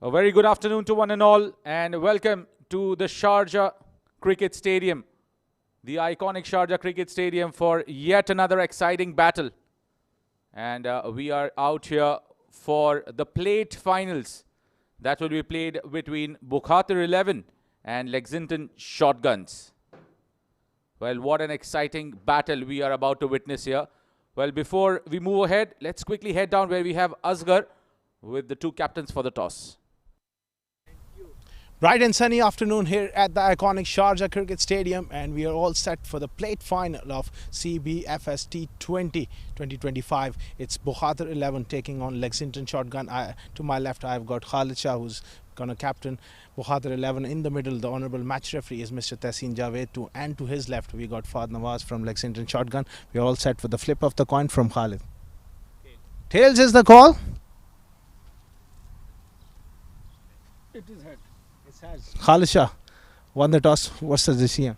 A very good afternoon to one and all, and welcome to the Sharjah Cricket Stadium, the iconic Sharjah Cricket Stadium, for yet another exciting battle. And we are out here for the plate finals that will be played between Bukhatir 11 and Lexington Shotguns. Well, what an exciting battle we are about to witness here. Well, before we move ahead, let's quickly head down where we have Asghar with the two captains for the toss. Bright and sunny afternoon here at the iconic Sharjah Cricket Stadium, and we are all set for the plate final of CBFS T20 2025. It's Bukhatir 11 taking on Lexington Shotgun. To my left, I've got Khalid Shah, who's going to captain Bukhatir 11. In the middle, the honourable match referee is Mr. Tehseen Javed. And to his left, we got Fahd Nawaz from Lexington Shotgun. We are all set for the flip of the coin from Khalid. Tails is the call. It is head. Khalid Shah won the toss. What's the decision?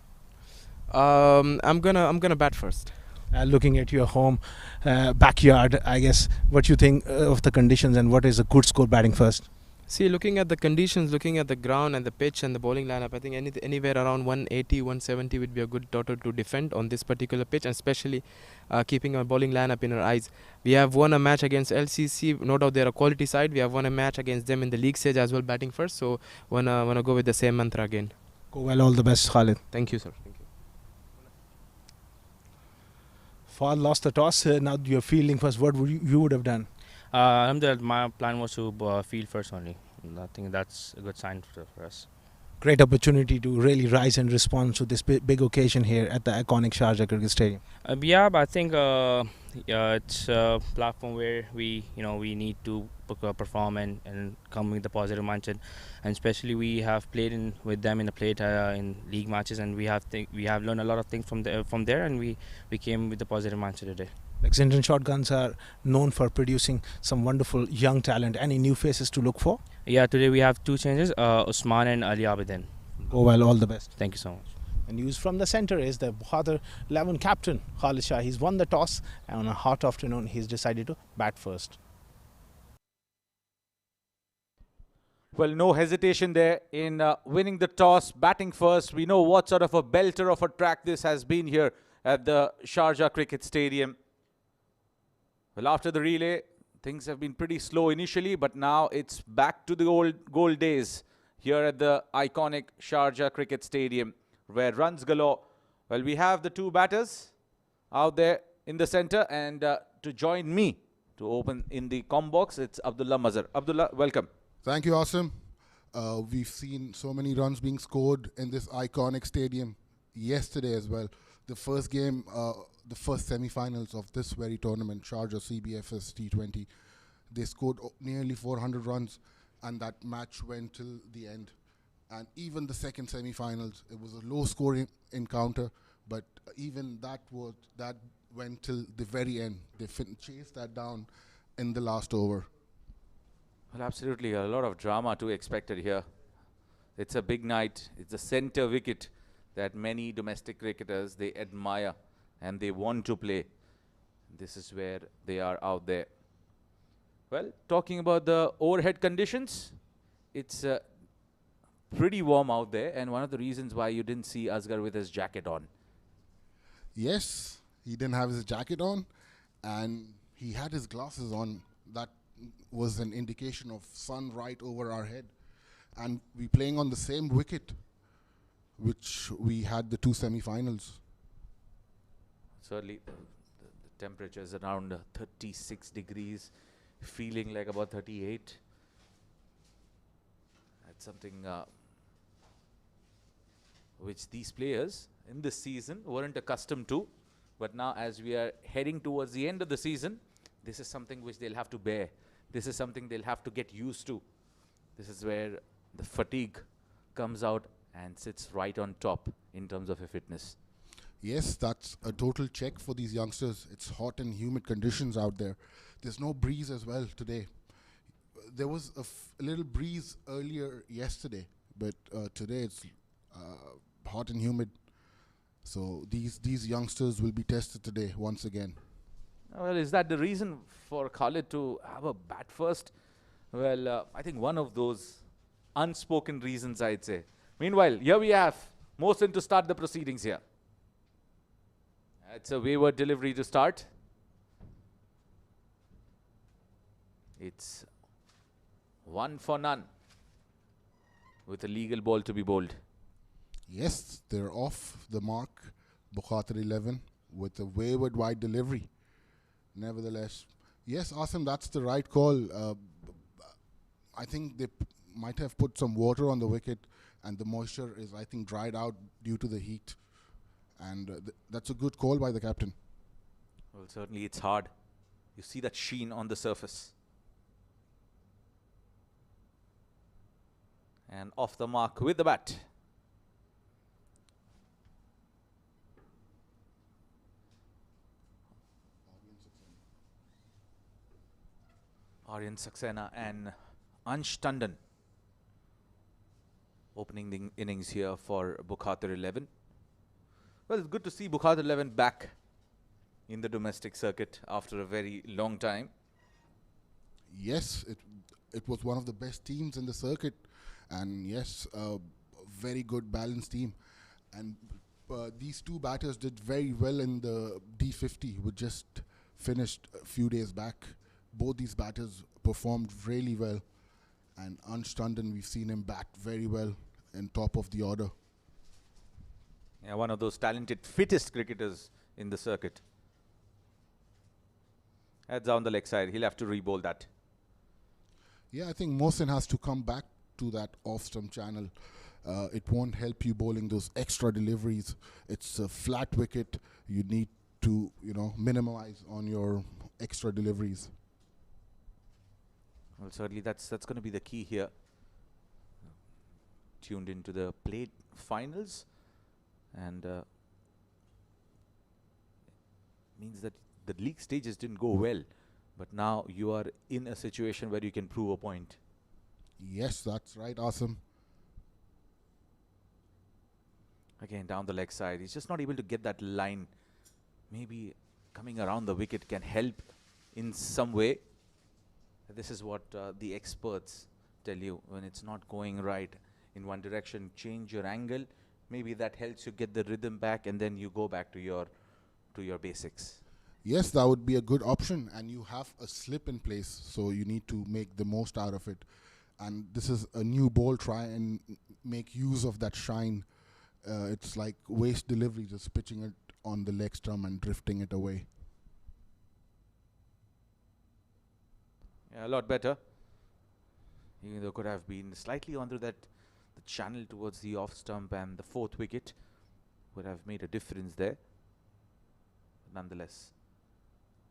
I'm gonna bat first. Looking at your home backyard, I guess, what you think of the conditions and what is a good score batting first? See, looking at the conditions, looking at the ground and the pitch and the bowling lineup, I think anywhere around 180, 170 would be a good total to defend on this particular pitch, and especially keeping our bowling lineup in our eyes. We have won a match against LCC. No doubt they're a quality side. We have won a match against them in the league stage as well, batting first. So wanna go with the same mantra again. Go well, all the best, Khalid. Thank you, sir. Thank you. Fahd lost the toss. Now you're fielding first. What would you would have done? My plan was to field first only. I think that's a good sign for us. Great opportunity to really rise and respond to this big occasion here at the iconic Sharjah Cricket Stadium. Yeah, but I think it's a platform where we need to perform and come with a positive mindset, and especially we have played with them in the plate in league matches, and we have learned a lot of things from there, and we came with a positive mindset today. Lexington Shotguns are known for producing some wonderful young talent. Any new faces to look for? Yeah, today we have two changes, Usman and Ali Abidin. Go well, all the best. Thank you so much. The news from the centre is the Bukhatir 11 captain Khalid Shah. He's won the toss, and on a hot afternoon he's decided to bat first. Well, no hesitation there in winning the toss, batting first. We know what sort of a belter of a track this has been here at the Sharjah Cricket Stadium. Well, after the relay, things have been pretty slow initially, but now it's back to the old gold days here at the iconic Sharjah Cricket Stadium, where runs galore. Well, we have the two batters out there in the center, and to join me to open in the com box, it's Abdullah Mazhar. Abdullah, welcome. Thank you, Asim. We've seen so many runs being scored in this iconic stadium yesterday as well. The first game, the first semi-finals of this very tournament, Sharjah CBFS T20, they scored nearly 400 runs, and that match went till the end. And even the second semi-finals, it was a low-scoring encounter, but even that went till the very end. They chased that down in the last over. Well, absolutely, a lot of drama to expected here. It's a big night. It's a center wicket that many domestic cricketers, they admire and they want to play. This is where they are out there. Well, talking about the overhead conditions, it's pretty warm out there, and one of the reasons why you didn't see Asghar with his jacket on. Yes, he didn't have his jacket on, and he had his glasses on. That was an indication of sun right over our head. And we playing on the same wicket, which we had the two semi-finals. Certainly, the temperature is around 36 degrees, feeling like about 38. That's something which these players in this season weren't accustomed to. But now, as we are heading towards the end of the season, this is something which they'll have to bear. This is something they'll have to get used to. This is where the fatigue comes out and sits right on top in terms of your fitness. Yes, that's a total check for these youngsters. It's hot and humid conditions out there. There's no breeze as well today. There was a little breeze earlier yesterday, but today it's hot and humid. So these youngsters will be tested today once again. Well, is that the reason for Khalid to have a bat first Well, I think one of those unspoken reasons, I'd say. Meanwhile, here we have Mohsin to start the proceedings here. It's a wayward delivery to start. It's 1 for none with a legal ball to be bowled. Yes, they're off the mark. Bukhatir 11 with a wayward wide delivery. Nevertheless, yes, Asim, that's the right call. I think they might have put some water on the wicket, and the moisture is, I think, dried out due to the heat. And that's a good call by the captain. Well, certainly it's hard. You see that sheen on the surface. And off the mark with the bat. Aryan Saxena and Ansh Tandon opening the innings here for Bukhatir 11. Well, it's good to see Bukhatir 11 back in the domestic circuit after a very long time. Yes, it was one of the best teams in the circuit, and yes, a very good balanced team. And these two batters did very well in the D50, which just finished a few days back. Both these batters performed really well, and Ansh Tandon, we've seen him bat very well in top of the order. Yeah, one of those talented, fittest cricketers in the circuit. That's down the leg side. He'll have to re-bowl that. Yeah, I think Mohsin has to come back to that off-stump channel. It won't help you bowling those extra deliveries. It's a flat wicket. You need to, minimize on your extra deliveries. Well, certainly that's going to be the key here. Tuned into the plate finals, and means that the league stages didn't go well, but now you are in a situation where you can prove a point. Yes, that's right, Asim. Again, down the leg side. He's just not able to get that line. Maybe coming around the wicket can help in some way. This is what the experts tell you. When it's not going right in one direction, change your angle. Maybe that helps you get the rhythm back, and then you go back to your basics. Yes, that would be a good option, and you have a slip in place, so you need to make the most out of it. And this is a new ball. Try and make use of that shine. It's like waste delivery, just pitching it on the leg stump and drifting it away. Yeah, a lot better. Even though could have been slightly under the channel towards the off stump, and the fourth wicket would have made a difference there. Nonetheless,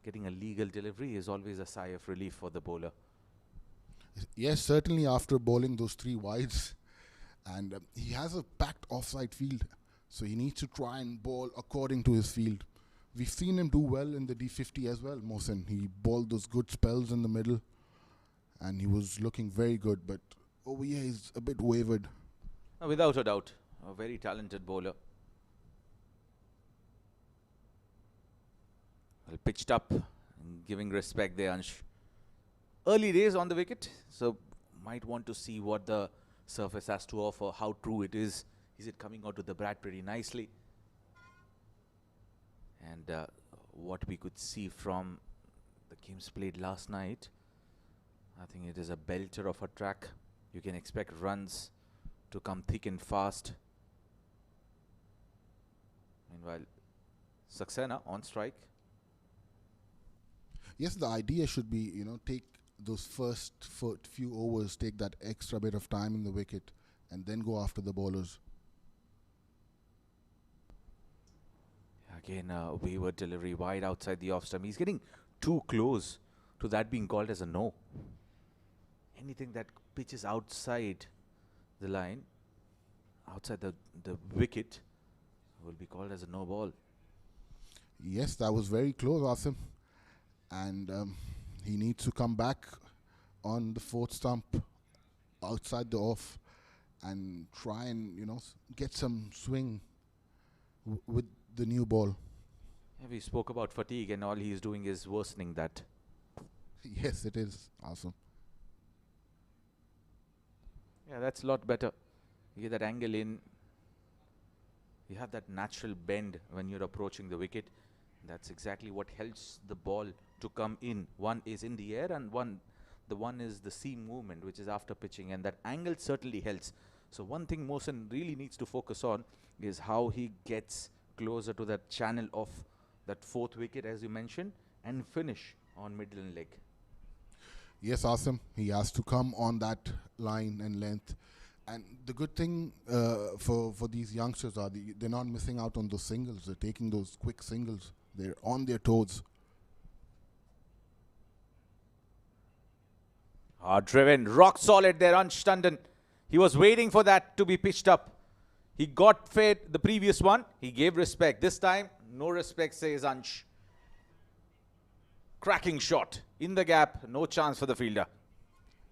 getting a legal delivery is always a sigh of relief for the bowler. Yes, certainly after bowling those 3 wides, and he has a packed offside field, so he needs to try and bowl according to his field. We've seen him do well in the D50 as well, Mohsin. He bowled those good spells in the middle, and he was looking very good, but over here he's a bit wavered. Without a doubt, a very talented bowler. Well, pitched up, and giving respect there, Ansh. Early days on the wicket, so might want to see what the surface has to offer, how true it is. Is it coming out to the bat pretty nicely? And what we could see from the games played last night, I think it is a belter of a track. You can expect runs to come thick and fast. Meanwhile, Saxena on strike. Yes, the idea should be, take those first few overs, take that extra bit of time in the wicket, and then go after the bowlers. Again, wayward delivery wide outside the off stump. He's getting too close to that being called as a no. Anything that pitches outside the line, outside the wicket, will be called as a no ball. Yes, that was very close, Asim. And he needs to come back on the 4th stump outside the off and try and, get some swing with the new ball. Yeah, we spoke about fatigue, and all he's doing is worsening that. Yes, it is. Awesome. Yeah, that's a lot better. You get that angle in. You have that natural bend when you're approaching the wicket. That's exactly what helps the ball to come in. One is in the air and the one is the seam movement, which is after pitching, and that angle certainly helps. So one thing Mohsen really needs to focus on is how he gets closer to that channel of that fourth wicket, as you mentioned, and finish on middle and leg. Yes, Asim, he has to come on that line and length. And the good thing for these youngsters are they're not missing out on those singles. They're taking those quick singles. They're on their toes. Hard driven, rock solid there, Ansh Tandon. He was waiting for that to be pitched up. He got fed the previous one. He gave respect. This time, no respect, says Ansh. Cracking shot in the gap. No chance for the fielder.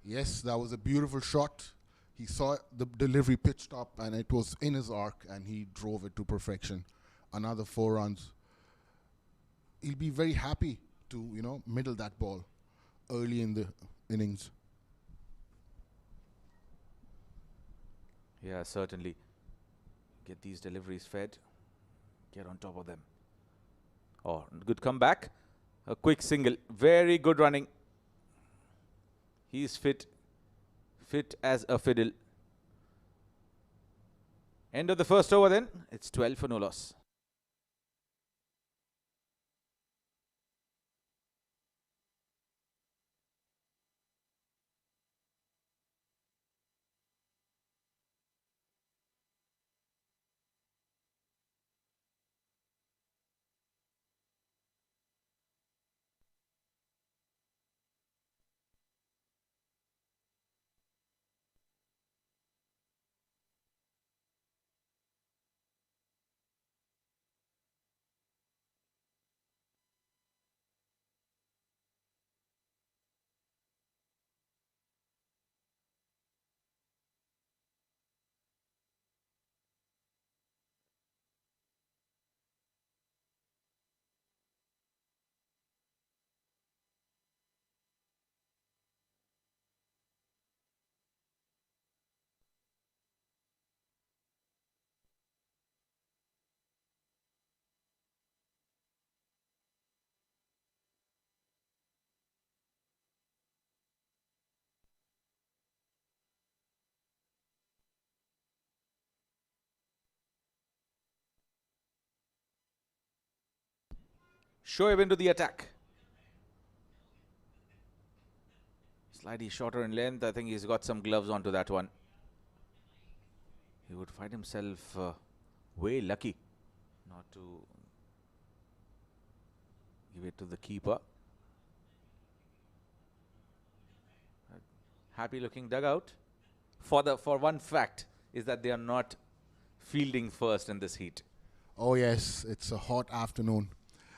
Yes, that was a beautiful shot. He saw the delivery pitched up and it was in his arc and he drove it to perfection. Another 4 runs. He'll be very happy to, middle that ball early in the innings. Yeah, certainly. Get these deliveries fed. Get on top of them. Oh, good comeback. A quick single. Very good running. He's fit. Fit as a fiddle. End of the first over then. It's 12 for no loss. Shoaib into the attack. Slightly shorter in length. I think he's got some gloves onto that one. He would find himself way lucky not to give it to the keeper. Happy looking dugout. For one fact is that they are not fielding first in this heat. Oh yes, it's a hot afternoon.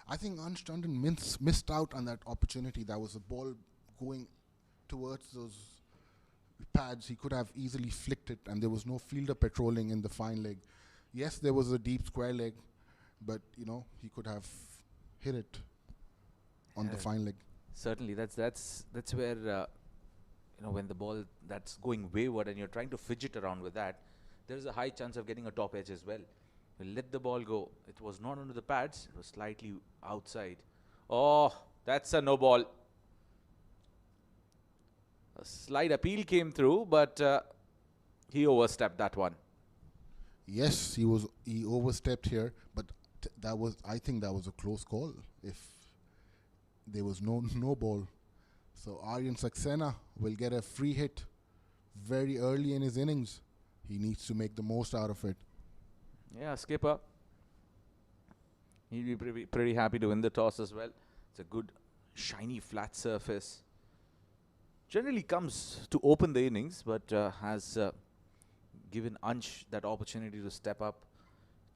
I think Ansh Tandon missed out on that opportunity. There was a ball going towards those pads. He could have easily flicked it and there was no fielder patrolling in the fine leg. Yes, there was a deep square leg, but he could have hit it on the fine leg. Certainly, that's where when the ball that's going wayward and you're trying to fidget around with that, there's a high chance of getting a top edge as well. You let the ball go. It was not onto the pads, it was slightly outside. Oh, that's a no ball. A slight appeal came through, but he overstepped that one. Yes, he overstepped here, but I think that was a close call. If there was no ball, so Aryan Saxena will get a free hit very early in his innings. He needs to make the most out of it. Yeah, skipper. He'll be pretty happy to win the toss as well. It's a good, shiny, flat surface. Generally comes to open the innings, but has given Ansh that opportunity to step up,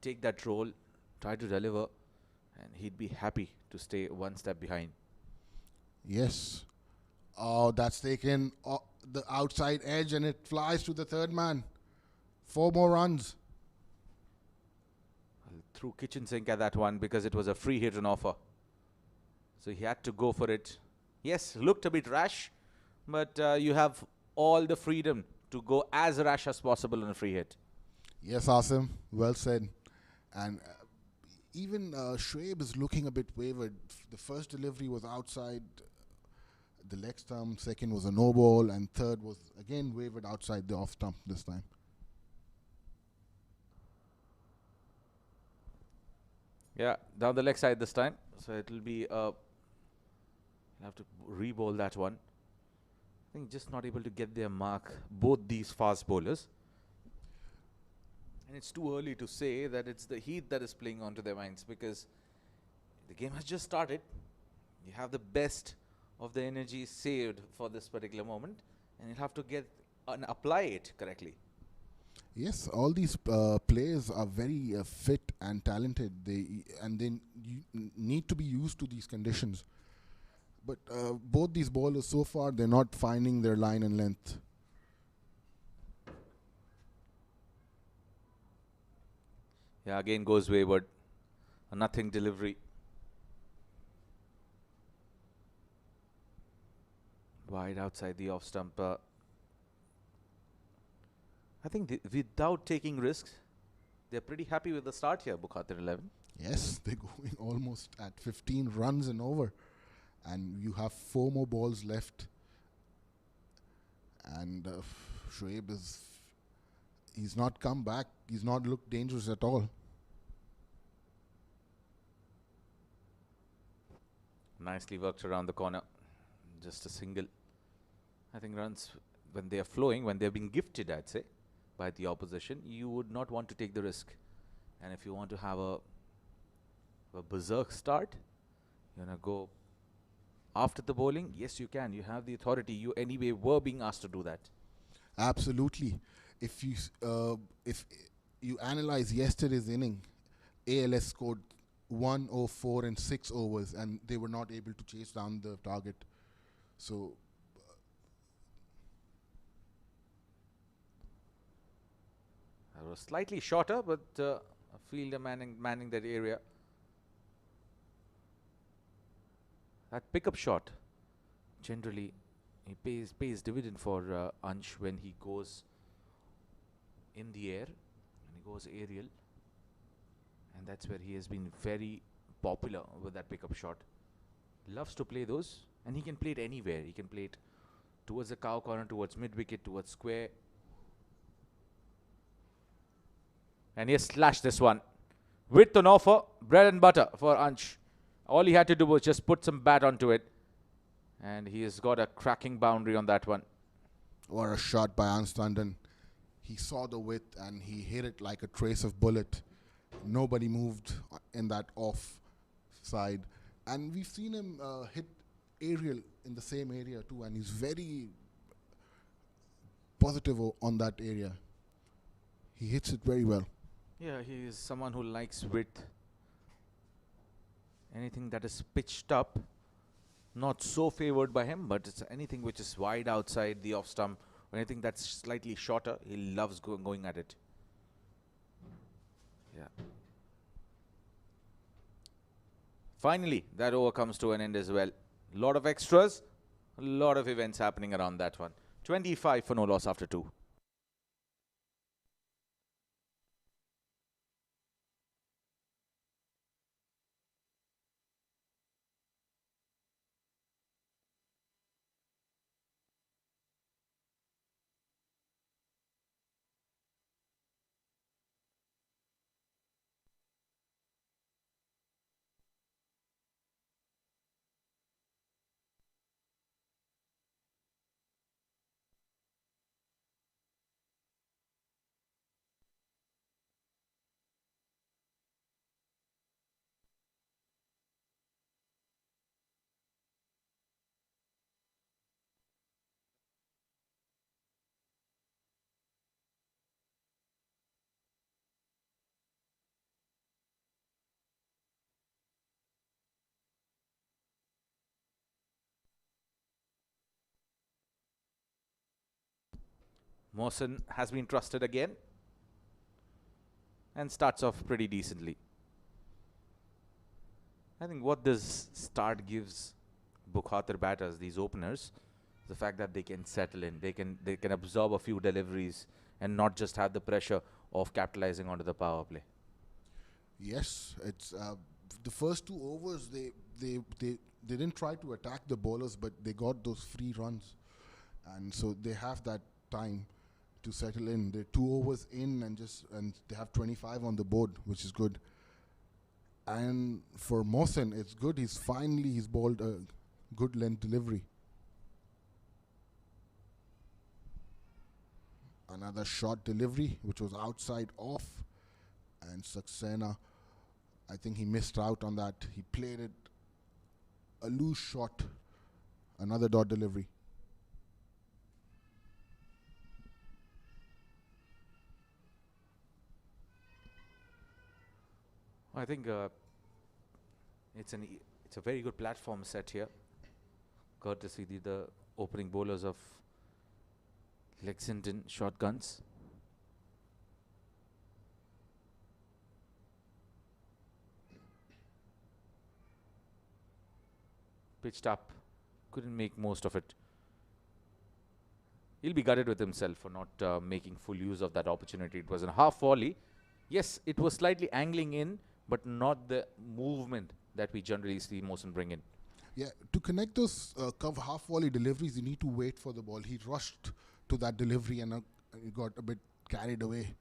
take that role, try to deliver, and he'd be happy to stay one step behind. Yes. Oh, that's taken the outside edge and it flies to the third man. 4 more runs. Threw kitchen sink at that one because it was a free hit on offer. So he had to go for it. Yes, looked a bit rash, but you have all the freedom to go as rash as possible on a free hit. Yes, Asim, well said. And even Shoaib is looking a bit wavered. The first delivery was outside the leg stump, second was a no ball, and third was again wavered outside the off stump this time. Yeah, down the leg side this time. So it'll be, you'll have to re-bowl that one. I think just not able to get their mark, both these fast bowlers. And it's too early to say that it's the heat that is playing onto their minds, because the game has just started. You have the best of the energy saved for this particular moment, and you'll have to get and apply it correctly. Yes, all these players are very fit and talented. They need to be used to these conditions. But both these bowlers so far, they're not finding their line and length. Yeah, again goes wayward. A nothing delivery. Wide outside the off stump. I think without taking risks, they're pretty happy with the start here, Bukhatir 11. Yes, they're going almost at 15 runs and over. And you have 4 more balls left. And Shoaib he's not come back. He's not looked dangerous at all. Nicely worked around the corner. Just a single. I think runs, when they are flowing, when they're being gifted, I'd say, by the opposition, you would not want to take the risk. And if you want to have a berserk start, you're going to go after the bowling. Yes, you can. You have the authority. You anyway were being asked to do that. Absolutely. If you analyze yesterday's inning, ALS scored 104 in 6 overs, and they were not able to chase down the target. So it was slightly shorter, but a fielder manning that area. That pickup shot, generally, he pays dividend for Ansh when he goes in the air, and he goes aerial. And that's where he has been very popular with that pickup shot. Loves to play those, and he can play it anywhere. He can play it towards the cow corner, towards mid-wicket, towards square. And he has slashed this one. With an offer, bread and butter for Ansh. All he had to do was just put some bat onto it. And he has got a cracking boundary on that one. What a shot by Ansh Tandon. He saw the width and he hit it like a trace of bullet. Nobody moved in that off side. And we've seen him hit aerial in the same area too. And he's very positive on that area. He hits it very well. Yeah, he is someone who likes width. Anything that is pitched up, not so favored by him, but it's anything which is wide outside the off stump, or anything that's slightly shorter, he loves going at it. Yeah. Finally, that over comes to an end as well. A lot of extras, a lot of events happening around that one. 25 for no loss after 2. Mohsen has been trusted again and starts off pretty decently. I think what this start gives Bukhhatir batters, these openers, The fact that they can settle in, they can absorb a few deliveries and not just have the pressure of capitalizing onto the power play. Yes, it's the first 2 overs. They didn't try to attack the bowlers, but they got those free runs, and so they have that time to settle in. They're 2 overs in, and they have 25 on the board, which is good. And for Mohsen, it's good. He's bowled a good length delivery. Another short delivery, which was outside off, and Saxena, I think he missed out on that. He played it a loose shot. Another dot delivery. I think it's a very good platform set here, courtesy the opening bowlers of Lexington shotguns. Pitched up, couldn't make most of it. He'll be gutted with himself for not making full use of that opportunity. It was a half volley. Yes, it was slightly angling in, but not the movement that we generally see Mohsen bring in. Yeah, to connect those half volley deliveries, you need to wait for the ball. He rushed to that delivery and he got a bit carried away.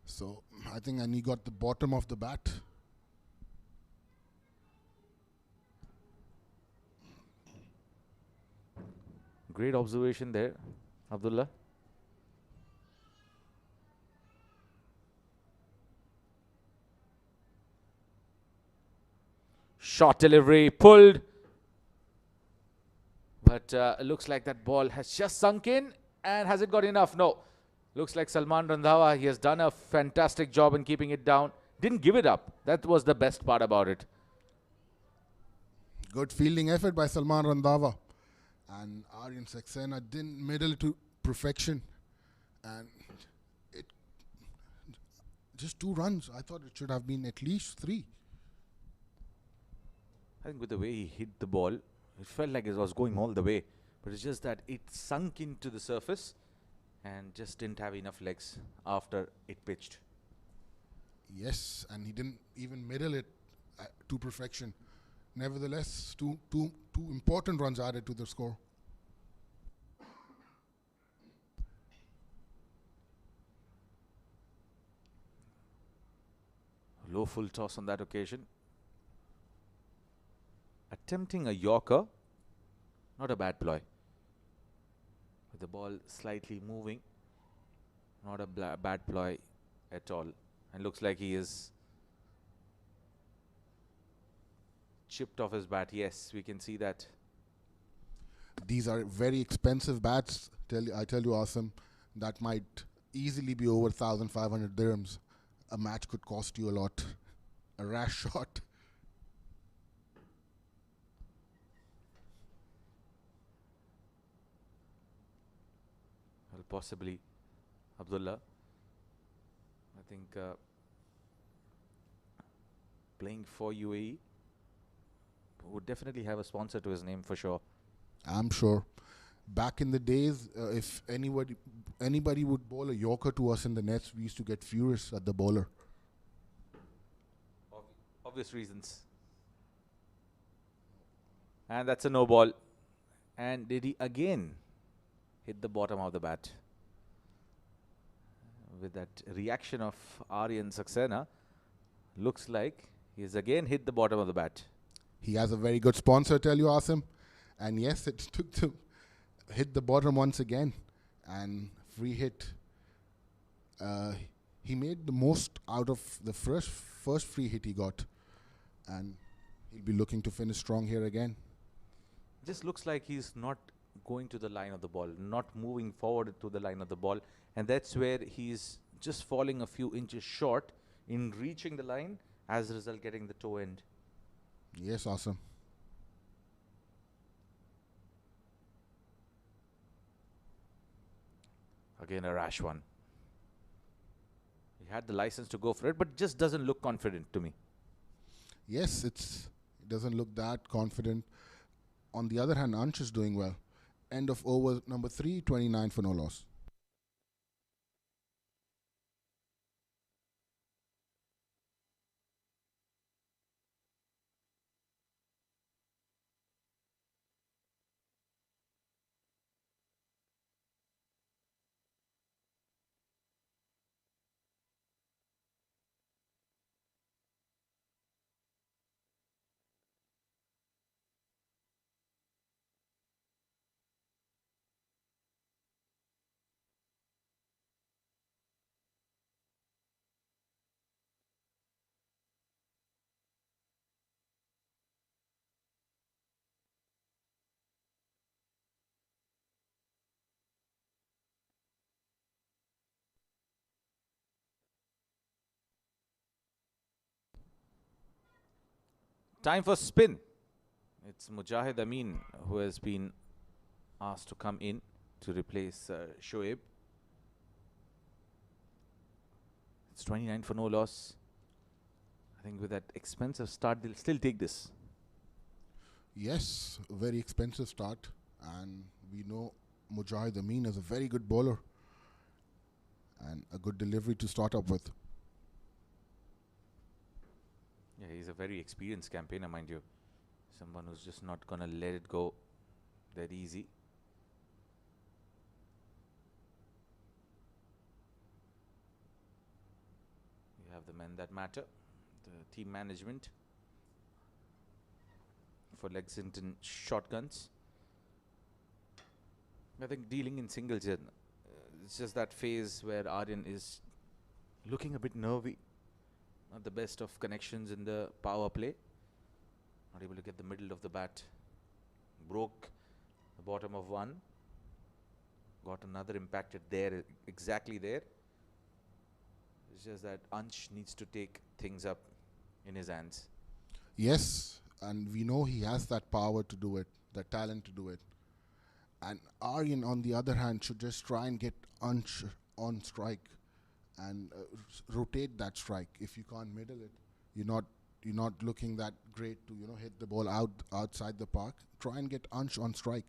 So I think, and he got the bottom of the bat. Great observation there, Abdullah. Short delivery, pulled. But it looks like that ball has just sunk in. And has it got enough? No. Looks like Salman Randhawa, he has done a fantastic job in keeping it down. Didn't give it up. That was the best part about it. Good fielding effort by Salman Randhawa. And Aryan Saxena didn't middle to perfection. And it just 2 runs. I thought it should have been at least 3. I think with the way he hit the ball, it felt like it was going all the way. But it's just that it sunk into the surface and just didn't have enough legs after it pitched. Yes, and he didn't even middle it to perfection. Nevertheless, two important runs added to the score. Low full toss on that occasion. Attempting a Yorker, not a bad ploy. With the ball slightly moving, not a bad ploy at all. And looks like he is chipped off his bat. Yes, we can see that. These are very expensive bats. I tell you, Asim, that might easily be over 1,500 dirhams. A match could cost you a lot. A rash shot. Well, possibly, Abdullah. I think playing for UAE would definitely have a sponsor to his name for sure. I'm sure. Back in the days, if anybody would bowl a Yorker to us in the nets, we used to get furious at the bowler. Obvious reasons. And that's a no ball. And did he again hit the bottom of the bat? With that reaction of Aryan Saxena, looks like he's again hit the bottom of the bat. He has a very good sponsor, tell you, Asim. And yes, it took to hit the bottom once again. And free hit. He made the most out of the first free hit he got. And he'll be looking to finish strong here again. Just looks like he's not going to the line of the ball, not moving forward to the line of the ball. And that's where he's just falling a few inches short in reaching the line, as a result getting the toe end. Yes, awesome. Again, a rash one. He had the license to go for it, but just doesn't look confident to me. Yes, it doesn't look that confident. On the other hand, Ansh is doing well. End of over number 3, 29 for no loss. Time for spin. It's Mujahid Amin who has been asked to come in to replace Shoaib. It's 29 for no loss. I think with that expensive start, they'll still take this. Yes, a very expensive start. And we know Mujahid Amin is a very good bowler. And a good delivery to start up with. Yeah, he's a very experienced campaigner, mind you. Someone who's just not going to let it go that easy. You have the men that matter, the team management for Lexington shotguns. I think dealing in singles here, it's just that phase where Aryan is looking a bit nervy. Not the best of connections in the power play. Not able to get the middle of the bat. Broke the bottom of one. Got another impacted there, exactly there. It's just that Ansh needs to take things up in his hands. Yes, and we know he has that power to do it, the talent to do it. And Aryan, on the other hand, should just try and get Ansh on strike and rotate that strike. If you can't middle it, you're not looking that great to hit the ball outside the park. Try and get Ansh on strike.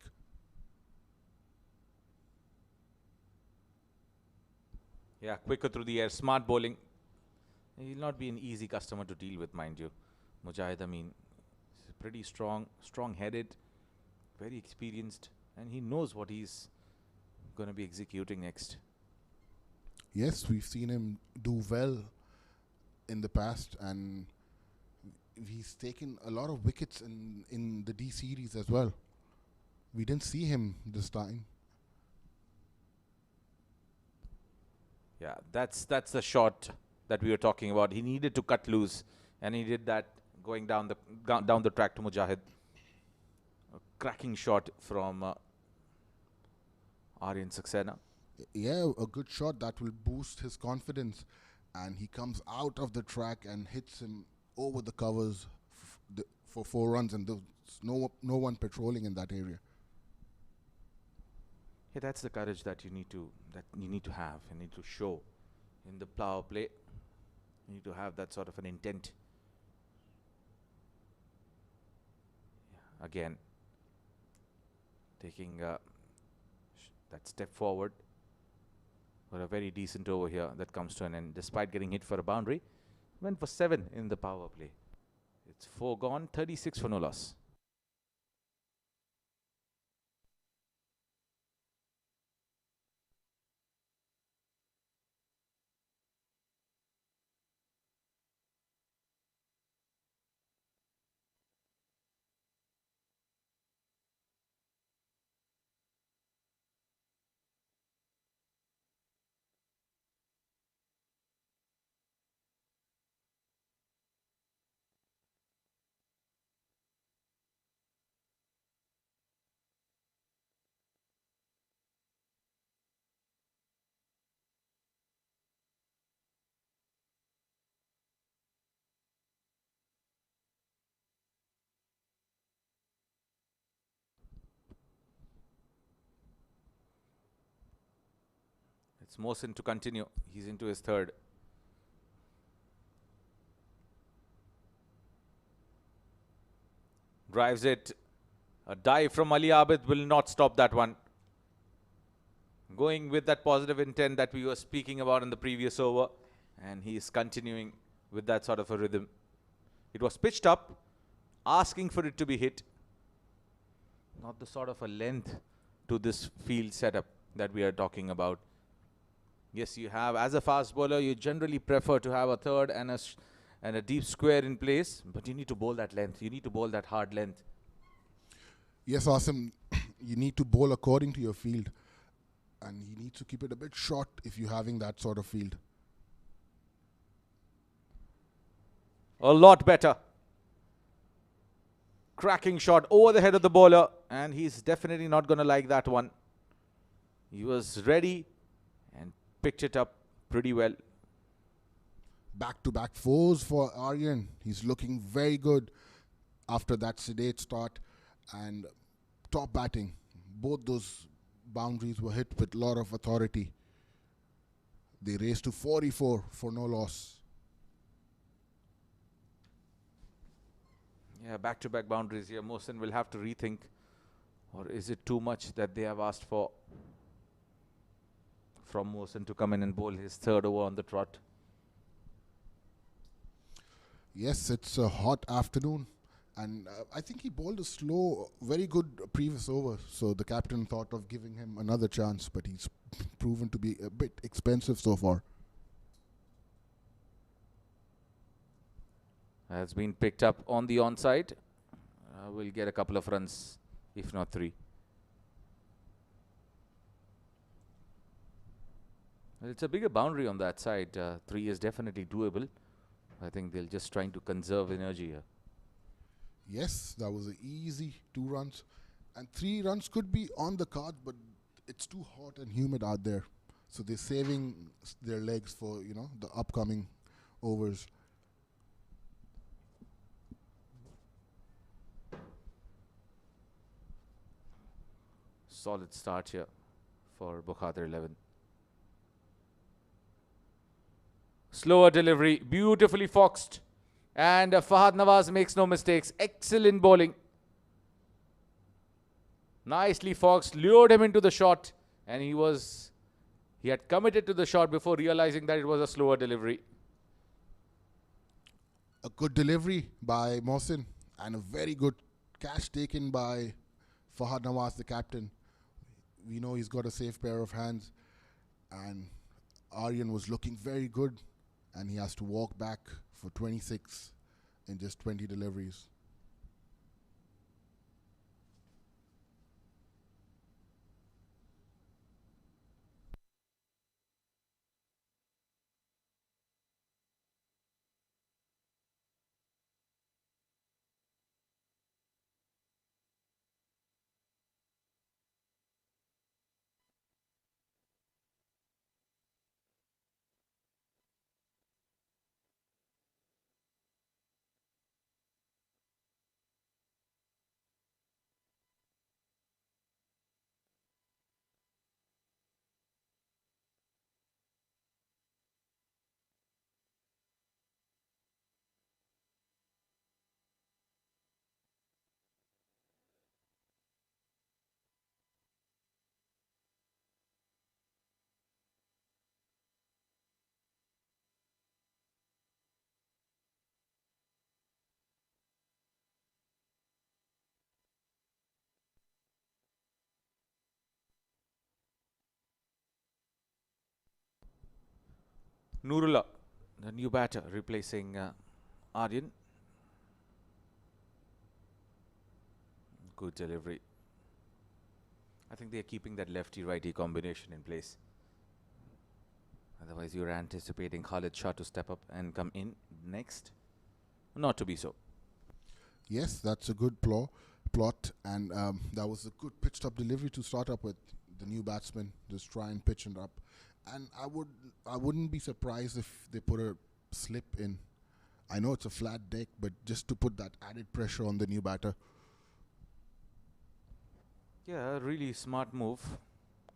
Yeah, quicker through the air, smart bowling. He'll not be an easy customer to deal with, mind you. Mujahid Amin is pretty strong-headed, very experienced, and he knows what he's going to be executing next. Yes, we've seen him do well in the past, and he's taken a lot of wickets in the D series as well. We didn't see him this time. Yeah, that's the shot that we were talking about. He needed to cut loose, and he did that going down the track to Mujahid. A cracking shot from Aryan Saxena. Yeah, a good shot that will boost his confidence, and he comes out of the track and hits him over the covers for 4 runs, and there's no one patrolling in that area. Yeah, that's the courage that you need to have. You need to show in the power play. You need to have that sort of an intent. Yeah, again, taking that step forward. For a very decent over here that comes to an end. Despite getting hit for a boundary, went for 7 in the power play. It's 4 gone, 36 for no loss. It's Mohsin to continue. He's into his 3rd. Drives it A dive from Ali Abid will not stop that one. Going with that positive intent that we were speaking about in the previous over. And he is continuing with that sort of a rhythm. It was pitched up, asking for it to be hit. Not the sort of a length to this field setup that we are talking about. Yes, you have, as a fast bowler, you generally prefer to have a third and a deep square in place, but you need to bowl that length. You need to bowl that hard length. Yes, Asim, you need to bowl according to your field. And you need to keep it a bit short if you're having that sort of field. A lot better. Cracking shot over the head of the bowler, and he's definitely not going to like that one. He was ready and picked it up pretty well. Back-to-back fours for Aryan. He's looking very good after that sedate start and top batting. Both those boundaries were hit with a lot of authority. They raced to 44 for no loss. Yeah, back-to-back boundaries here. Mohsin will have to rethink. Or is it too much that they have asked for from Mohsin to come in and bowl his third over on the trot? Yes, it's a hot afternoon. And I think he bowled a slow, very good previous over. So the captain thought of giving him another chance, but he's proven to be a bit expensive so far. Has been picked up on the onside. We'll get a couple of runs, if not 3. Well, it's a bigger boundary on that side. 3 is definitely doable. I think they're just trying to conserve energy here. Yes, that was an easy 2 runs. And 3 runs could be on the card, but it's too hot and humid out there. So they're saving their legs for, the upcoming overs. Solid start here for Bukhatir 11. Slower delivery, beautifully foxed. And Fahad Nawaz makes no mistakes. Excellent bowling. Nicely foxed, lured him into the shot. And he had committed to the shot before realizing that it was a slower delivery. A good delivery by Mohsin and a very good catch taken by Fahad Nawaz, the captain. We know he's got a safe pair of hands. And Aryan was looking very good. And he has to walk back for 26 in just 20 deliveries. Nurullah, the new batter, replacing Aryan. Good delivery. I think they're keeping that lefty-righty combination in place. Otherwise, you're anticipating Khalid Shah to step up and come in next. Not to be so. Yes, that's a good plot. And that was a good pitched up delivery to start up with. The new batsman just try and pitch it up. And I wouldn't be surprised if they put a slip in. I know it's a flat deck, but just to put that added pressure on the new batter. Yeah, really smart move.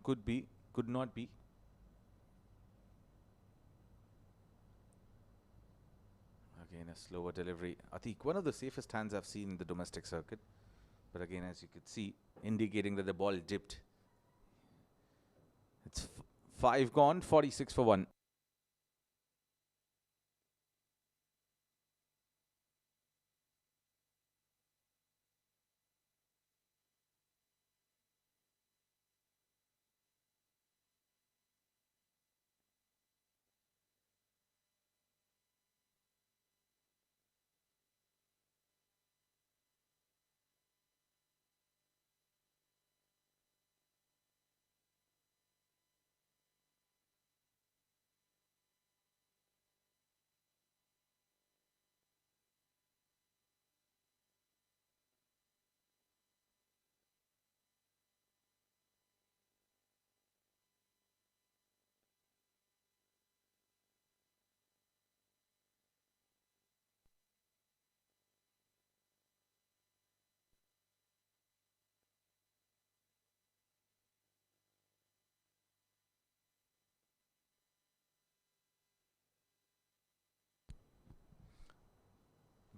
Could be, could not be. Again, a slower delivery. Atiq, one of the safest hands I've seen in the domestic circuit. But again, as you could see, indicating that the ball dipped. It's 5 gone, 46 for 1.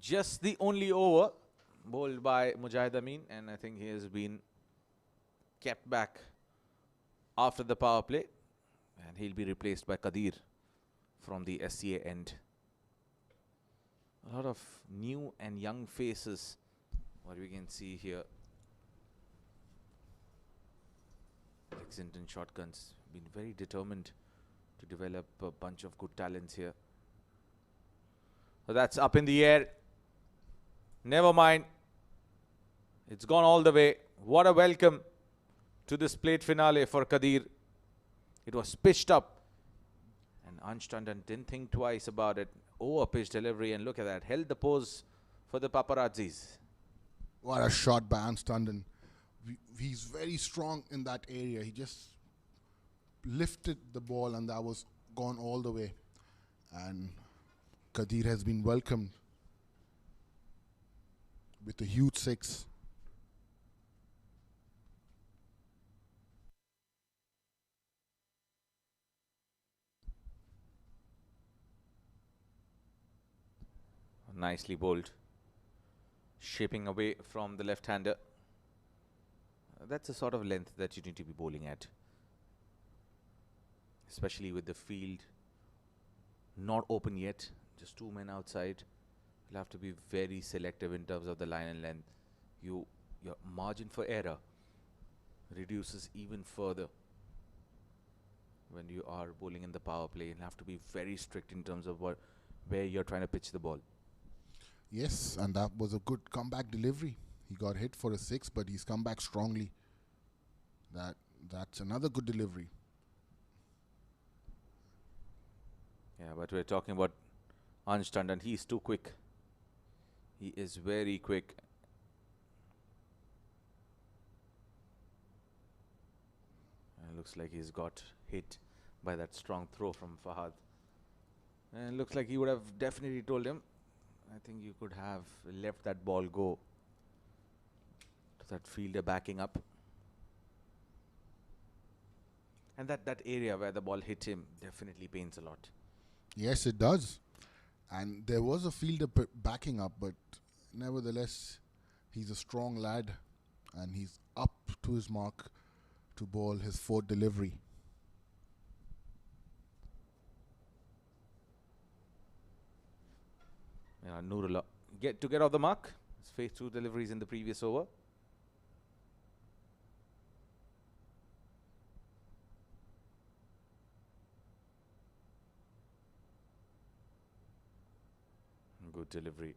Just the only over bowled by Mujahid Amin, and I think he has been kept back after the power play, and he'll be replaced by Qadir from the SCA end. A lot of new and young faces, what we can see here. Lexington Shotguns been very determined to develop a bunch of good talents here. So that's up in the air. Never mind. It's gone all the way. What a welcome to this plate finale for Qadir. It was pitched up, and Ansh Tandon didn't think twice about it. Over pitch delivery, and look at that. Held the pose for the paparazzis. What a shot by Ansh Tandon. He's very strong in that area. He just lifted the ball, and that was gone all the way. And Qadir has been welcomed with a huge 6. Nicely bowled. Shaping away from the left-hander. That's the sort of length that you need to be bowling at. Especially with the field not open yet. Just 2 men outside. You'll have to be very selective in terms of the line and length. Your margin for error reduces even further when you are bowling in the power play. You'll have to be very strict in terms of where you're trying to pitch the ball. Yes, and that was a good comeback delivery. He got hit for a 6, but he's come back strongly. That's another good delivery. Yeah, but we're talking about Ansh Tandon. He's too quick. He is very quick. And it looks like he's got hit by that strong throw from Fahad. And it looks like he would have definitely told him, I think you could have left that ball go to that fielder backing up. And that area where the ball hit him definitely pains a lot. Yes, it does. And there was a fielder backing up, but nevertheless, he's a strong lad, and he's up to his mark to bowl his 4th delivery. Yeah, Nurullah to get off the mark. He's faced 2 deliveries in the previous over. Good delivery.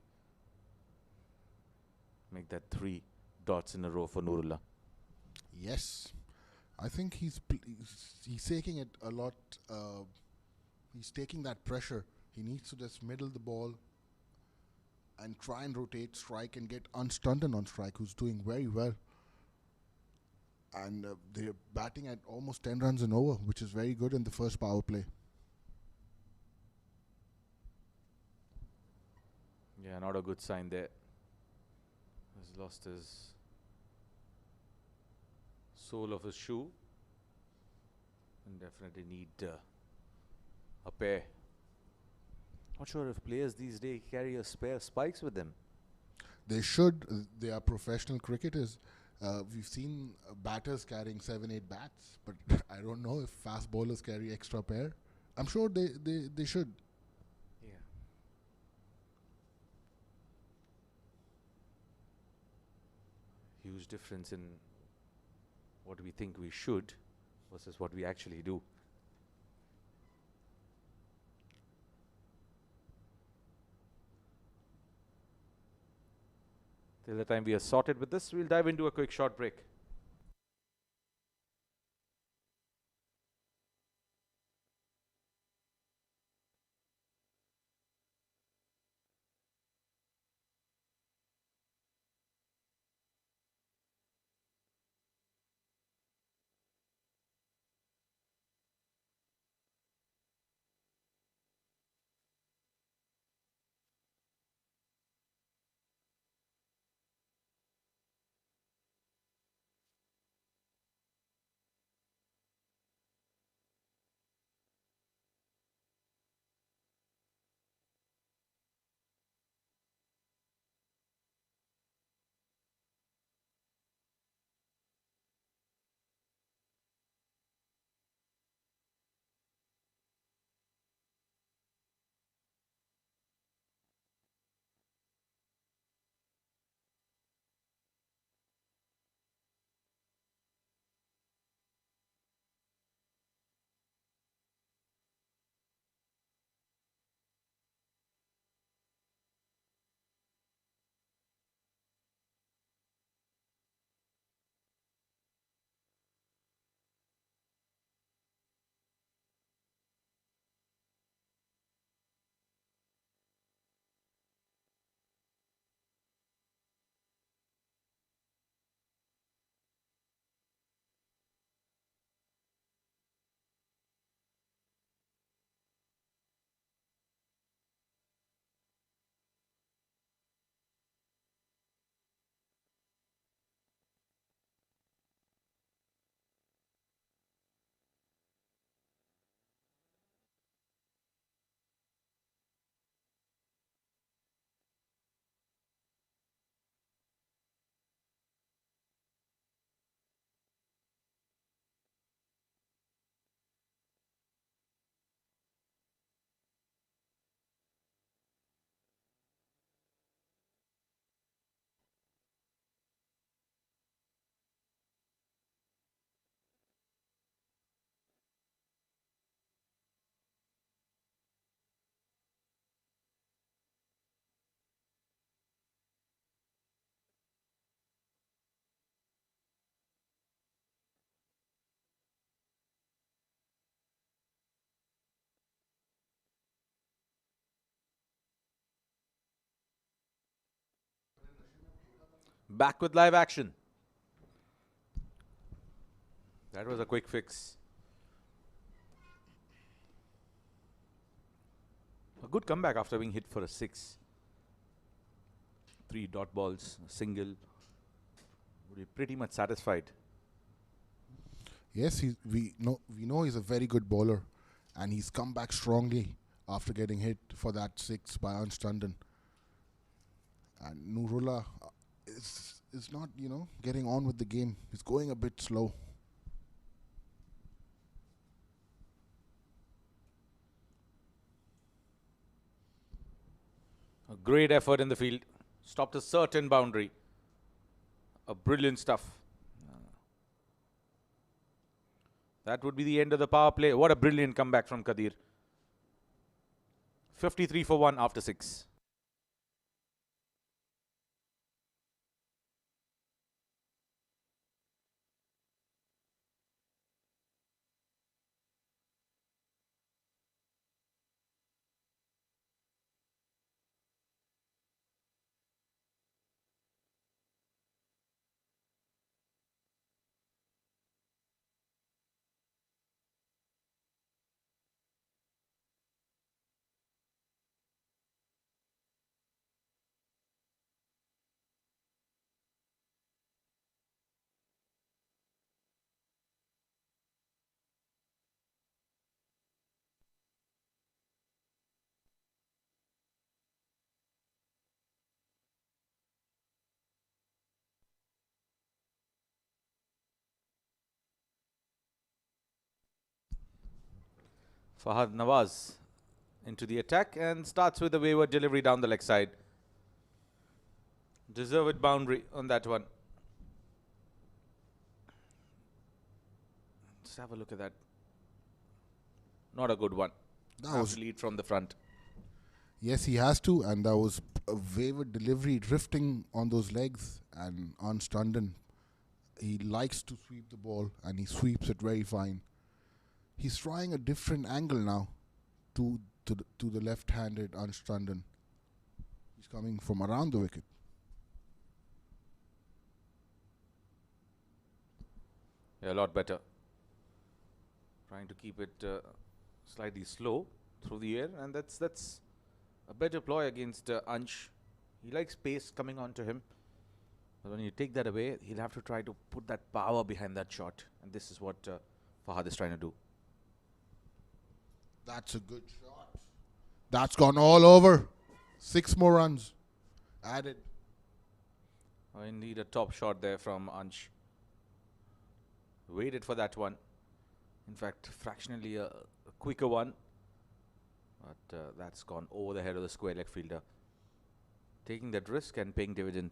Make that 3 dots in a row for Nurullah. Yes, I think he's taking it a lot. He's taking that pressure. He needs to just middle the ball and try and rotate strike and get Ansh Tandon on strike, who's doing very well. And they're batting at almost 10 runs an over, which is very good in the first power play. Yeah, not a good sign there. He's lost his sole of his shoe. And definitely need a pair. Not sure if players these days carry a spare spikes with them. They should. They are professional cricketers. We've seen batters carrying 7, 8 bats, but I don't know if fast bowlers carry extra pair. I'm sure they should. Yeah. Huge difference in what we think we should versus what we actually do. Till the time we are sorted with this, we'll dive into a quick short break. Back with live action. That was a quick fix. A good comeback after being hit for a 6. 3 dot balls, a single. Would be pretty much satisfied. Yes, we know he's a very good bowler, and he's come back strongly after getting hit for that 6 by Ansh Tandon. And Nurullah is not getting on with the game. He's going a bit slow. A great effort in the field. Stopped a certain boundary. A brilliant stuff. That would be the end of the power play. What a brilliant comeback from Qadir. 53 for 1 after 6. Fahad Nawaz into the attack and starts with a wayward delivery down the leg side. Deserved boundary on that one. Let's have a look at that. Not a good one. That was lead from the front. Yes, he has to, and that was a wayward delivery, drifting on those legs, and Anstanden, he likes to sweep the ball, and he sweeps it very fine. He's trying a different angle now to the left-handed Anstanden. He's coming from around the wicket. Yeah, a lot better. Trying to keep it slightly slow through the air, and that's a better ploy against Ansh. He likes pace coming onto him. But when you take that away, he'll have to try to put that power behind that shot. And this is what Fahad is trying to do. That's a good shot. That's gone all over. 6 more runs added. Oh, indeed, a top shot there from Ansh. Waited for that one. In fact, fractionally a quicker one. But that's gone over the head of the square leg fielder. Taking that risk and paying dividend.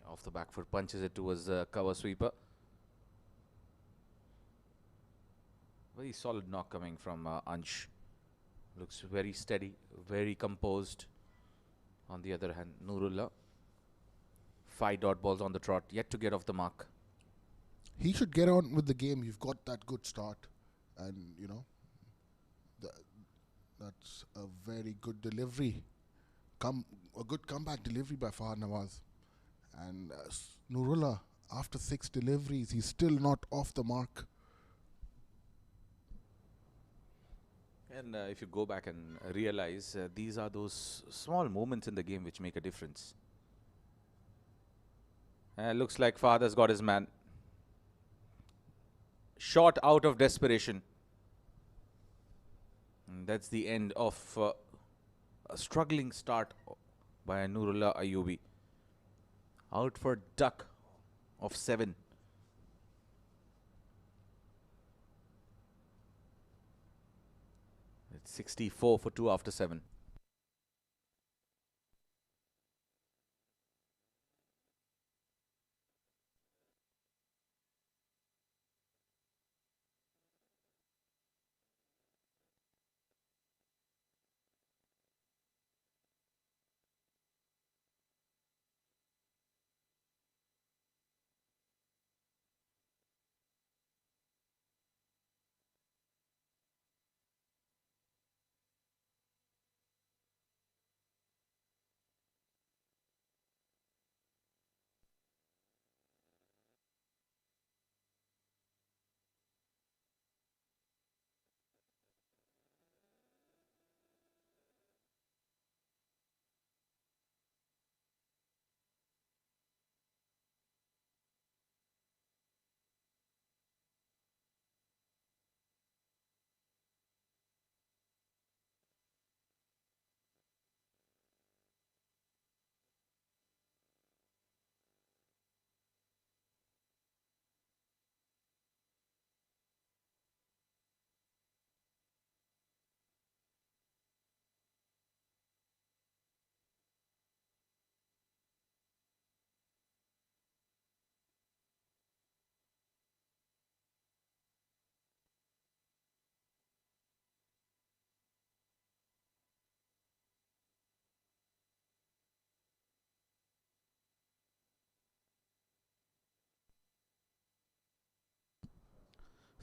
Off the back foot, punches it towards the cover sweeper. Very solid knock coming from Ansh. Looks very steady, very composed. On the other hand, Nurullah. 5 dot balls on the trot, yet to get off the mark. He should get on with the game. You've got that good start, and you know that's a very good delivery. A good comeback delivery by Fahad Nawaz. And Nurullah, after 6 deliveries, he's still not off the mark. And if you go back and realize, these are those small moments in the game which make a difference. Looks like Fahad has got his man. Shot out of desperation. And that's the end of a struggling start by Nurullah Ayubi. Out for duck of 7. It's 64 for 2 after 7.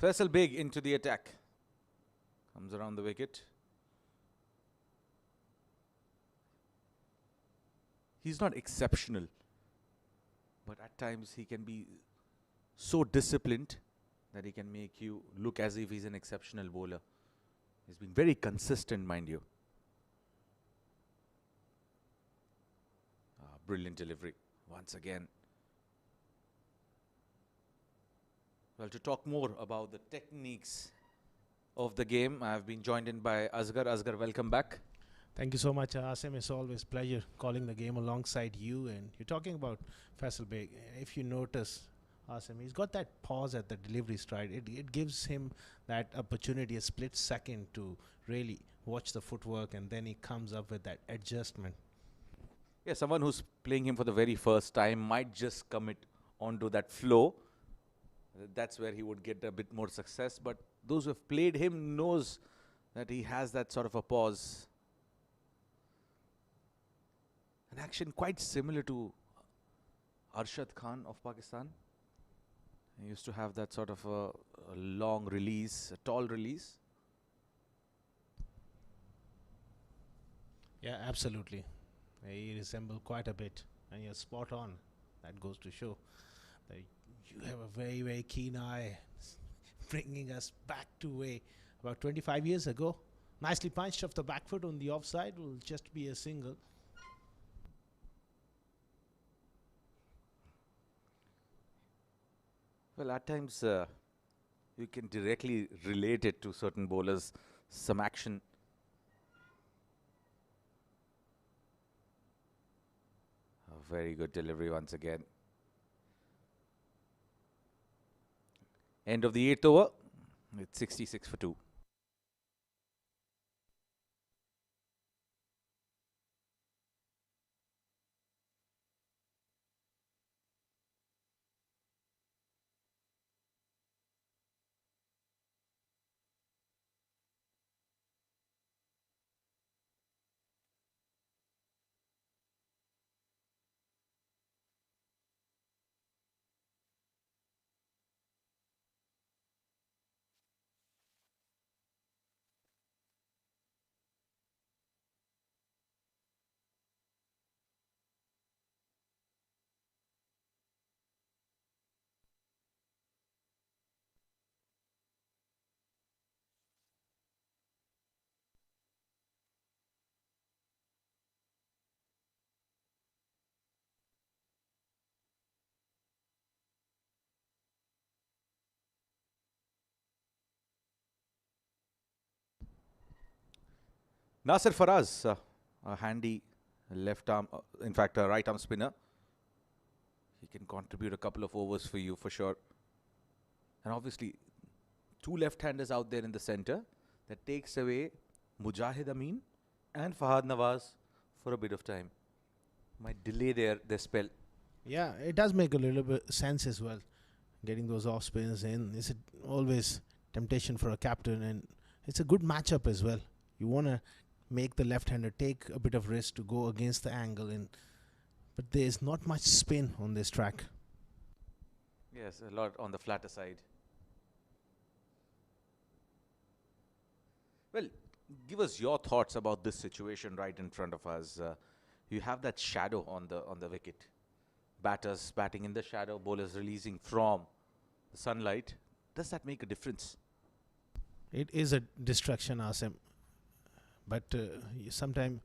Faisal Beg into the attack. Comes around the wicket. He's not exceptional, but at times he can be so disciplined that he can make you look as if he's an exceptional bowler. He's been very consistent, mind you. Brilliant delivery once again. Well, to talk more about the techniques of the game, I have been joined in by Asghar. Asghar, welcome back. Thank you so much, Asim. It's always a pleasure calling the game alongside you. And you're talking about Faisal Beg. If you notice, Awesome. He's got that pause at the delivery stride. It gives him that opportunity, a split second to really watch the footwork, and then he comes up with that adjustment. Yeah, someone who's playing him for the very first time might just commit onto that flow. That's where he would get a bit more success. But those who have played him knows that he has that sort of a pause. An action quite similar to Arshad Khan of Pakistan. He used to have that sort of a long release, a tall release. Yeah, absolutely. He resemble quite a bit, and you're spot on. That goes to show that you have a very, very keen eye, bringing us back to way about 25 years ago. Nicely punched off the back foot on the offside, will just be a single. Well, at times you can directly relate it to certain bowlers. Some action. A very good delivery once again. End of the 8th over. It's 66 for 2. Nasir Faraz, a handy left arm, in fact, a right arm spinner. He can contribute a couple of overs for you for sure. And obviously, two left-handers out there in the center. That takes away Mujahid Amin and Fahad Nawaz for a bit of time. Might delay their spell. Yeah, it does make a little bit sense as well. Getting those off spins in is always temptation for a captain, and it's a good matchup as well. You want to make the left-hander take a bit of risk to go against the angle, but there's not much spin on this track. Yes, a lot on the flatter side. Well, give us your thoughts about this situation right in front of us. You have that shadow on the wicket. Batters batting in the shadow, bowlers releasing from the sunlight. Does that make a difference? It is a distraction, Asim. But sometimes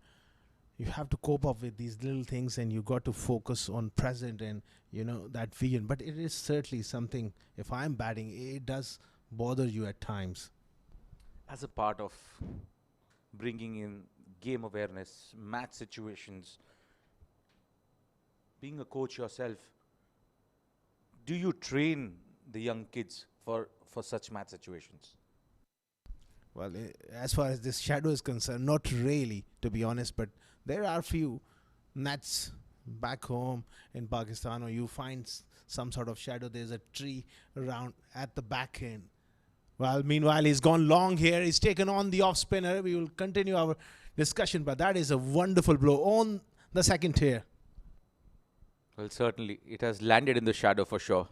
you have to cope up with these little things, and you got to focus on present and that vision. But it is certainly something. If I'm batting, it does bother you at times. As a part of bringing in game awareness, match situations, being a coach yourself, do you train the young kids for such match situations? Well, as far as this shadow is concerned, not really, to be honest, but there are few nets back home in Pakistan, or you find some sort of shadow. There's a tree around at the back end. Well, meanwhile, he's gone long here. He's taken on the off spinner. We will continue our discussion, but that is a wonderful blow on the second tier. Well, certainly, it has landed in the shadow for sure.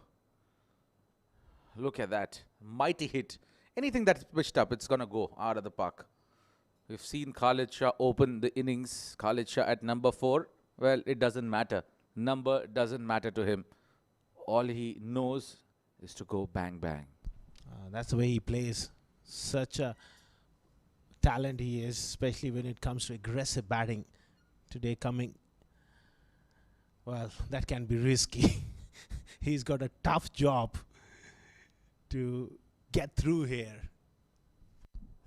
Look at that. Mighty hit. Anything that's pitched up, it's going to go out of the park. We've seen Khalid Shah open the innings. Khalid Shah at number 4. Well, it doesn't matter. Number doesn't matter to him. All he knows is to go bang, bang. That's the way he plays. Such a talent he is, especially when it comes to aggressive batting. Today coming, well, that can be risky. He's got a tough job to get through here.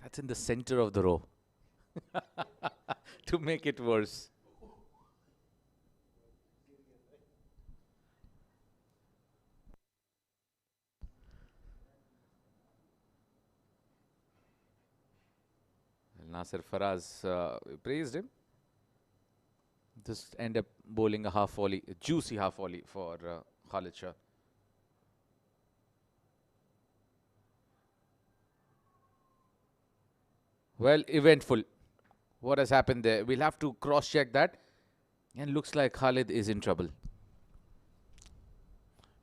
That's in the center of the row. To make it worse. Nasir Faraz praised him. Just end up bowling a half volley, a juicy half volley for Khalid Shah. Well, eventful. What has happened there? We'll have to cross-check that. And looks like Khalid is in trouble.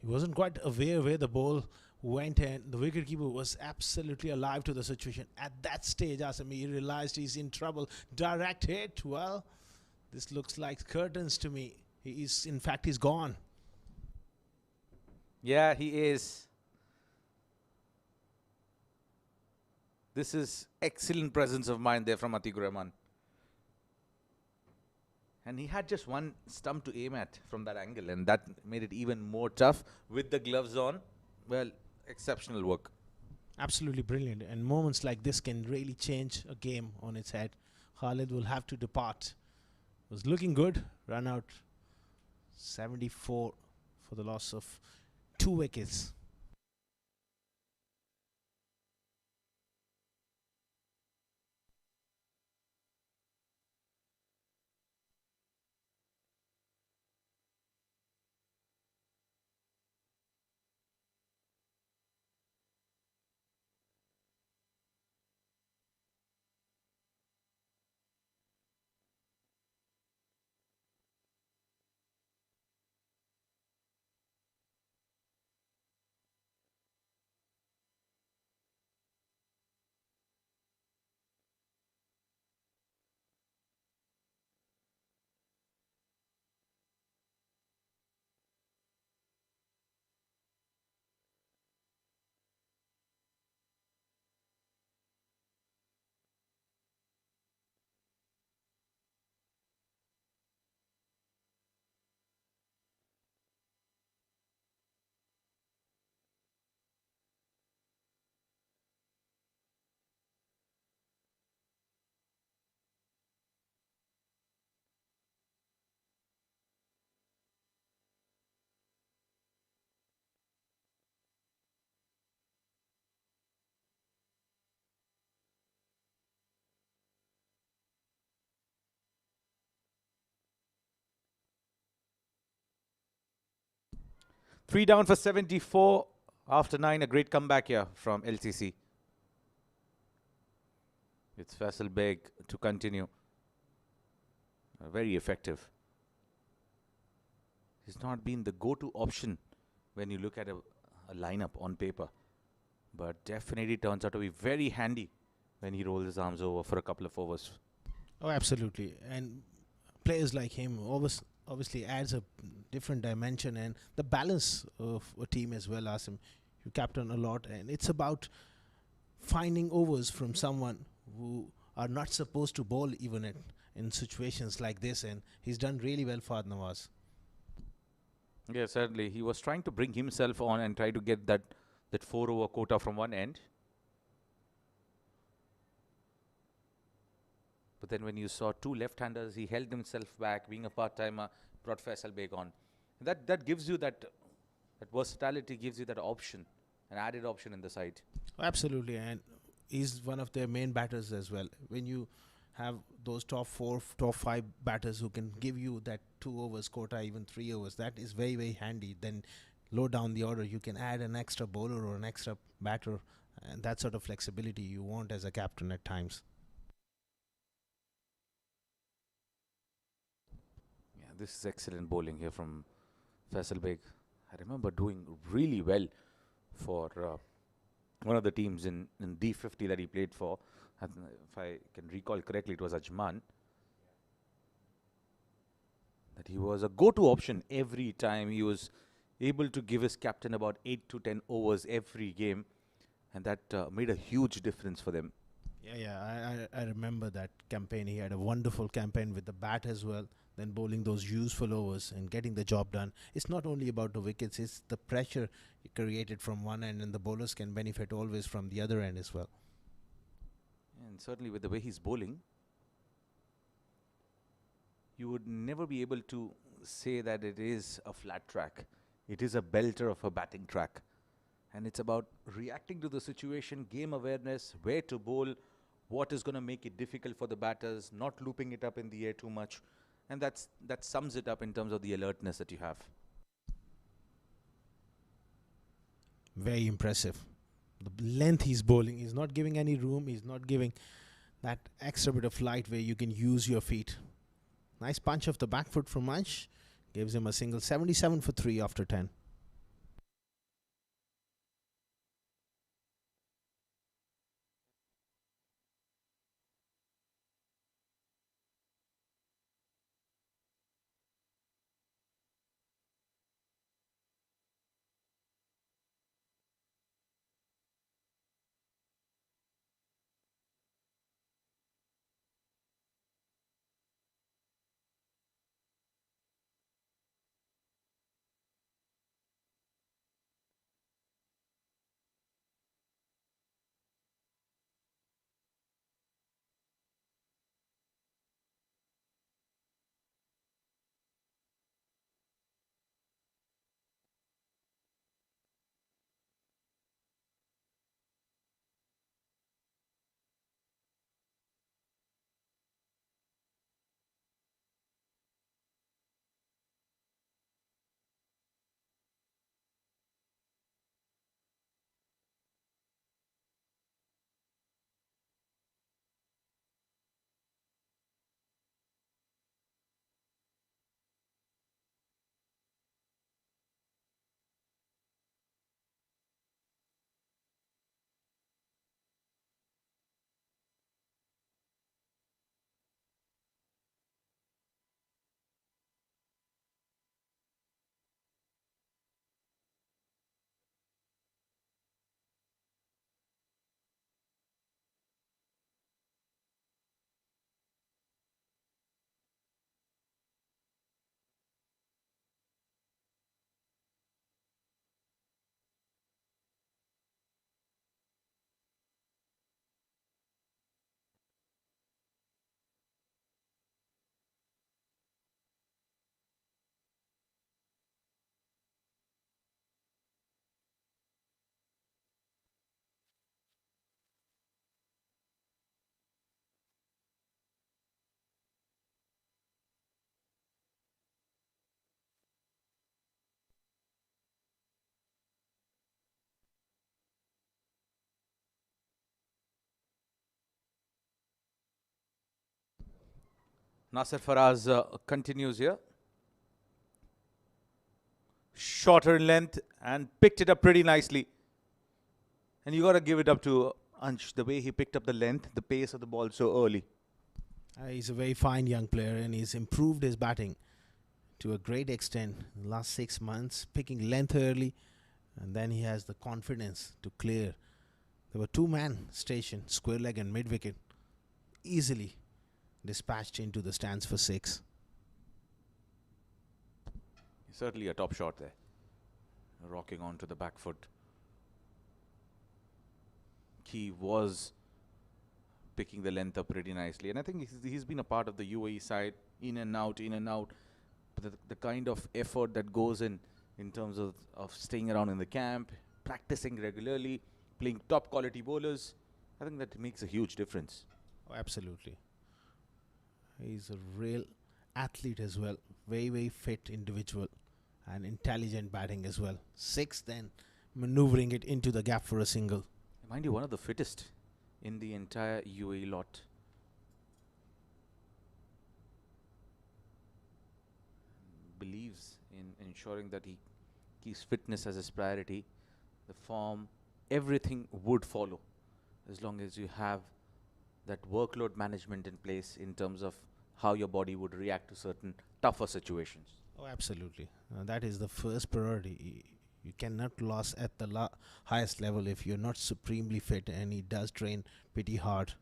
He wasn't quite aware where the ball went, and the wicketkeeper was absolutely alive to the situation. At that stage, Asim, he realized he's in trouble. Direct hit. Well, this looks like curtains to me. In fact, he's gone. Yeah, he is. This is excellent presence of mind there from Atikur Rahman. And he had just one stump to aim at from that angle, and that made it even more tough with the gloves on. Well, exceptional work. Absolutely brilliant. And moments like this can really change a game on its head. Khalid will have to depart. Was looking good. Run out 74 for the loss of 2 wickets. Three down for 74 after 9. A great comeback here from LCC. It's Faisal Beg to continue. Very effective. He's not been the go-to option when you look at a lineup on paper, but definitely turns out to be very handy when he rolls his arms over for a couple of overs. Oh, absolutely. And players like him obviously adds a different dimension and the balance of a team as well. Asim, you captain a lot, and it's about finding overs from someone who are not supposed to bowl even in situations like this, and he's done really well for Nawaz. Yeah, certainly. He was trying to bring himself on and try to get that 4-over quota from one end. But then when you saw two left-handers, he held himself back, being a part-timer, brought Faisal Beg on. That gives you that versatility, gives you that option, an added option in the side. Absolutely, and he's one of their main batters as well. When you have those top 4, top 5 batters who can give you that 2 overs quota, even 3 overs, that is very, very handy. Then low down the order, you can add an extra bowler or an extra batter, and that sort of flexibility you want as a captain at times. Yeah, this is excellent bowling here from Faisal Beg. I remember doing really well for one of the teams in D50 that he played for. If I can recall correctly, it was Ajman. That he was a go-to option every time. He was able to give his captain about 8 to 10 overs every game, and that made a huge difference for them. Yeah, I remember that campaign. He had a wonderful campaign with the bat as well, then bowling those useful overs and getting the job done. It's not only about the wickets, it's the pressure created from one end, and the bowlers can benefit always from the other end as well. And certainly with the way he's bowling, you would never be able to say that it is a flat track. It is a belter of a batting track. And it's about reacting to the situation, game awareness, where to bowl, what is going to make it difficult for the batters, not looping it up in the air too much. And that sums it up in terms of the alertness that you have. Very impressive. The length he's bowling, he's not giving any room, he's not giving that extra bit of flight where you can use your feet. Nice punch of the back foot from Ansh. Gives him a single. 77 for 3 after 10. Nasir Faraz continues here. Shorter in length and picked it up pretty nicely. And you got to give it up to Ansh, the way he picked up the length, the pace of the ball so early. He's a very fine young player and he's improved his batting to a great extent in the last 6 months, picking length early, and then he has the confidence to clear. There were two-man station, square leg and mid-wicket, easily dispatched into the stands for 6. Certainly a top shot there. Rocking onto the back foot. He was picking the length up pretty nicely. And I think he's been a part of the UAE side, in and out, in and out. But the kind of effort that goes in terms of staying around in the camp, practicing regularly, playing top quality bowlers, I think that makes a huge difference. Oh, absolutely. He's a real athlete as well. Very, very fit individual and intelligent batting as well. 6, then maneuvering it into the gap for a single. Mind you, one of the fittest in the entire UAE lot. Believes in ensuring that he keeps fitness as his priority. The form, everything would follow as long as you have that workload management in place in terms of how your body would react to certain tougher situations. Oh, absolutely. That is the first priority. You cannot lose at the highest level if you're not supremely fit, and he does train pretty hard.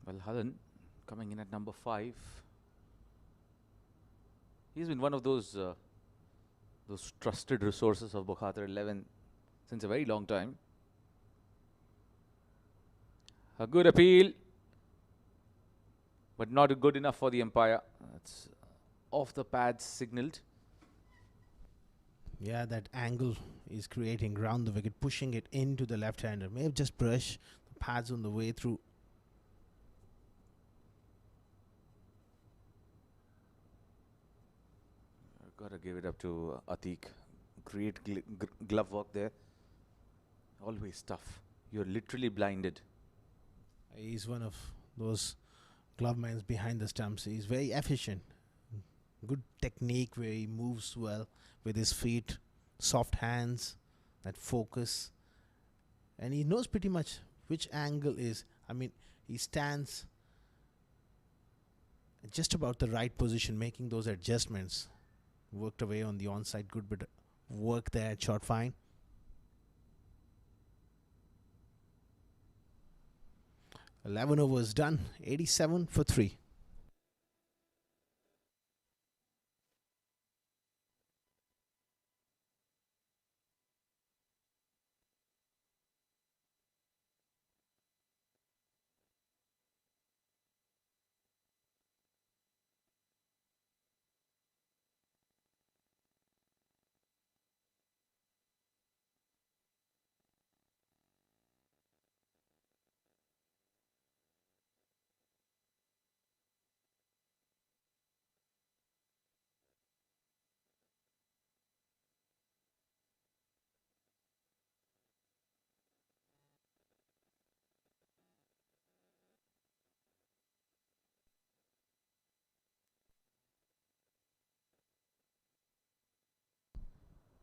Well, Halan coming in at number 5. He's been one of those trusted resources of Bukhatir 11 since a very long time. A good appeal, but not good enough for the umpire. That's off the pads signaled. Yeah, that angle is creating round the wicket, pushing it into the left-hander. May have just brushed the pads on the way through. Gotta give it up to Atiq. Great glove work there. Always tough. You're literally blinded. He's one of those glove men behind the stumps. He's very efficient. Good technique where he moves well with his feet, soft hands, that focus. And he knows pretty much which angle is. I mean, he stands at just about the right position, making those adjustments. Worked away on the onside, good bit of work there at short fine. $11 overs done, 87 for 3.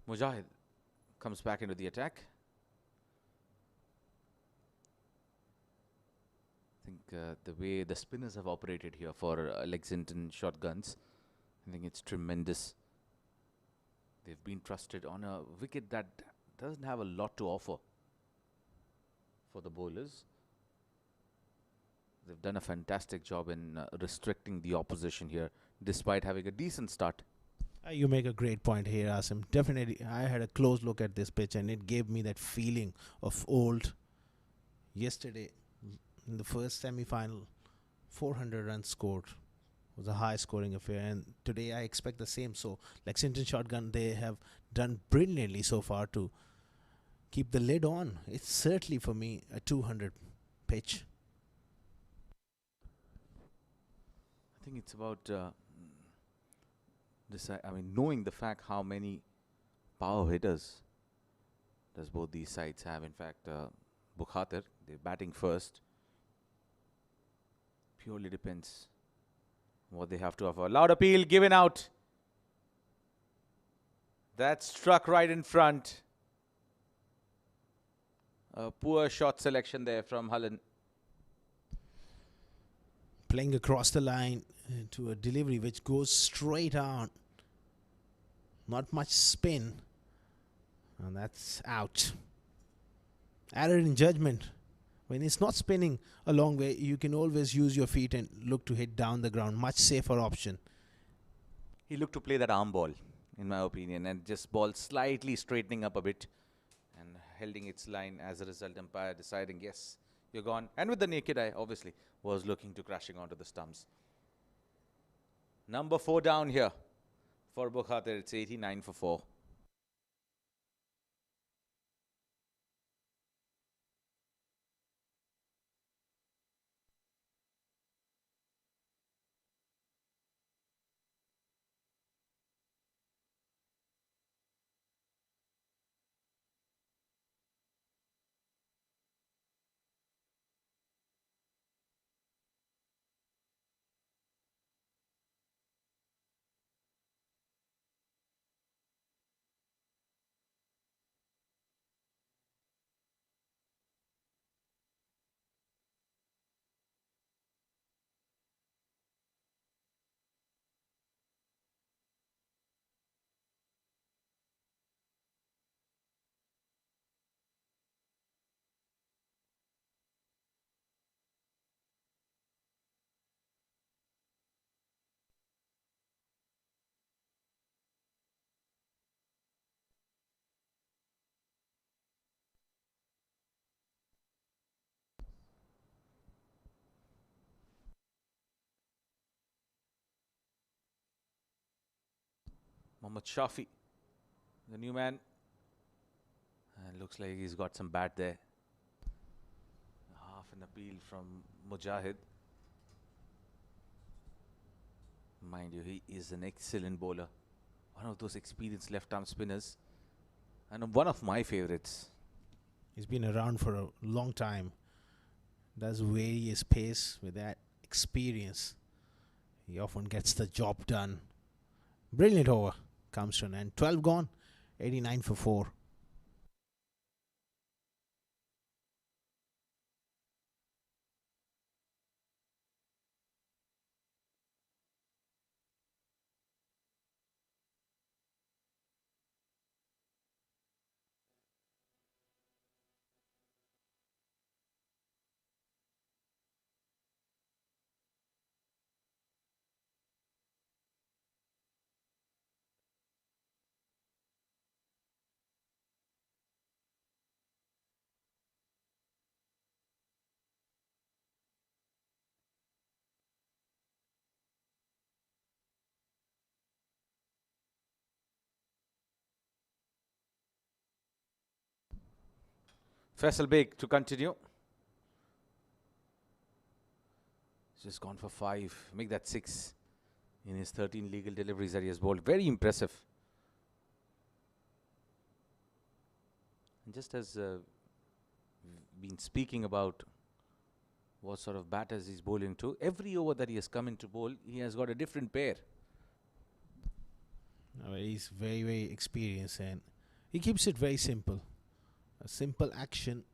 Mujahid comes back into the attack. I think the way the spinners have operated here for Lexington shotguns, I think it's tremendous. They've been trusted on a wicket that doesn't have a lot to offer for the bowlers. They've done a fantastic job in restricting the opposition here, despite having a decent start. You make a great point here, Asim. Definitely, I had a close look at this pitch and it gave me that feeling of old. Yesterday, in the first semi-final, 400 runs scored. Was a high scoring affair, and today I expect the same. So Lexington shotgun, they have done brilliantly so far to keep the lid on. It's certainly for me a 200 pitch. I think it's about knowing the fact how many power hitters does both these sides have. In fact, Bukhatir, they're batting first. Purely depends what they have to offer. Loud appeal given out. That struck right in front. A poor shot selection there from Hullen. Playing across the line to a delivery which goes straight on. Not much spin. And that's out. Error in judgment. When it's not spinning a long way, you can always use your feet and look to hit down the ground. Much safer option. He looked to play that arm ball, in my opinion, and just ball slightly straightening up a bit and holding its line. As a result, umpire deciding, yes, you're gone. And with the naked eye, obviously, was looking to crashing onto the stumps. Number 4 down here for Bukhhatir. It's 89 for 4. Mohammad Shafi, the new man. And looks like he's got some bat there. Half an appeal from Mujahid. Mind you, he is an excellent bowler. One of those experienced left-arm spinners. And one of my favorites. He's been around for a long time. Does vary his pace with that experience. He often gets the job done. Brilliant over comes to an end. 12 gone, 89 for 4. Faisal Beg to continue. Just gone for 5. Make that 6 in his 13 legal deliveries that he has bowled. Very impressive. And just as been speaking about what sort of batters he's bowling to, every over that he has come into bowl, he has got a different pair. He's very, very experienced and he keeps it very simple. A simple action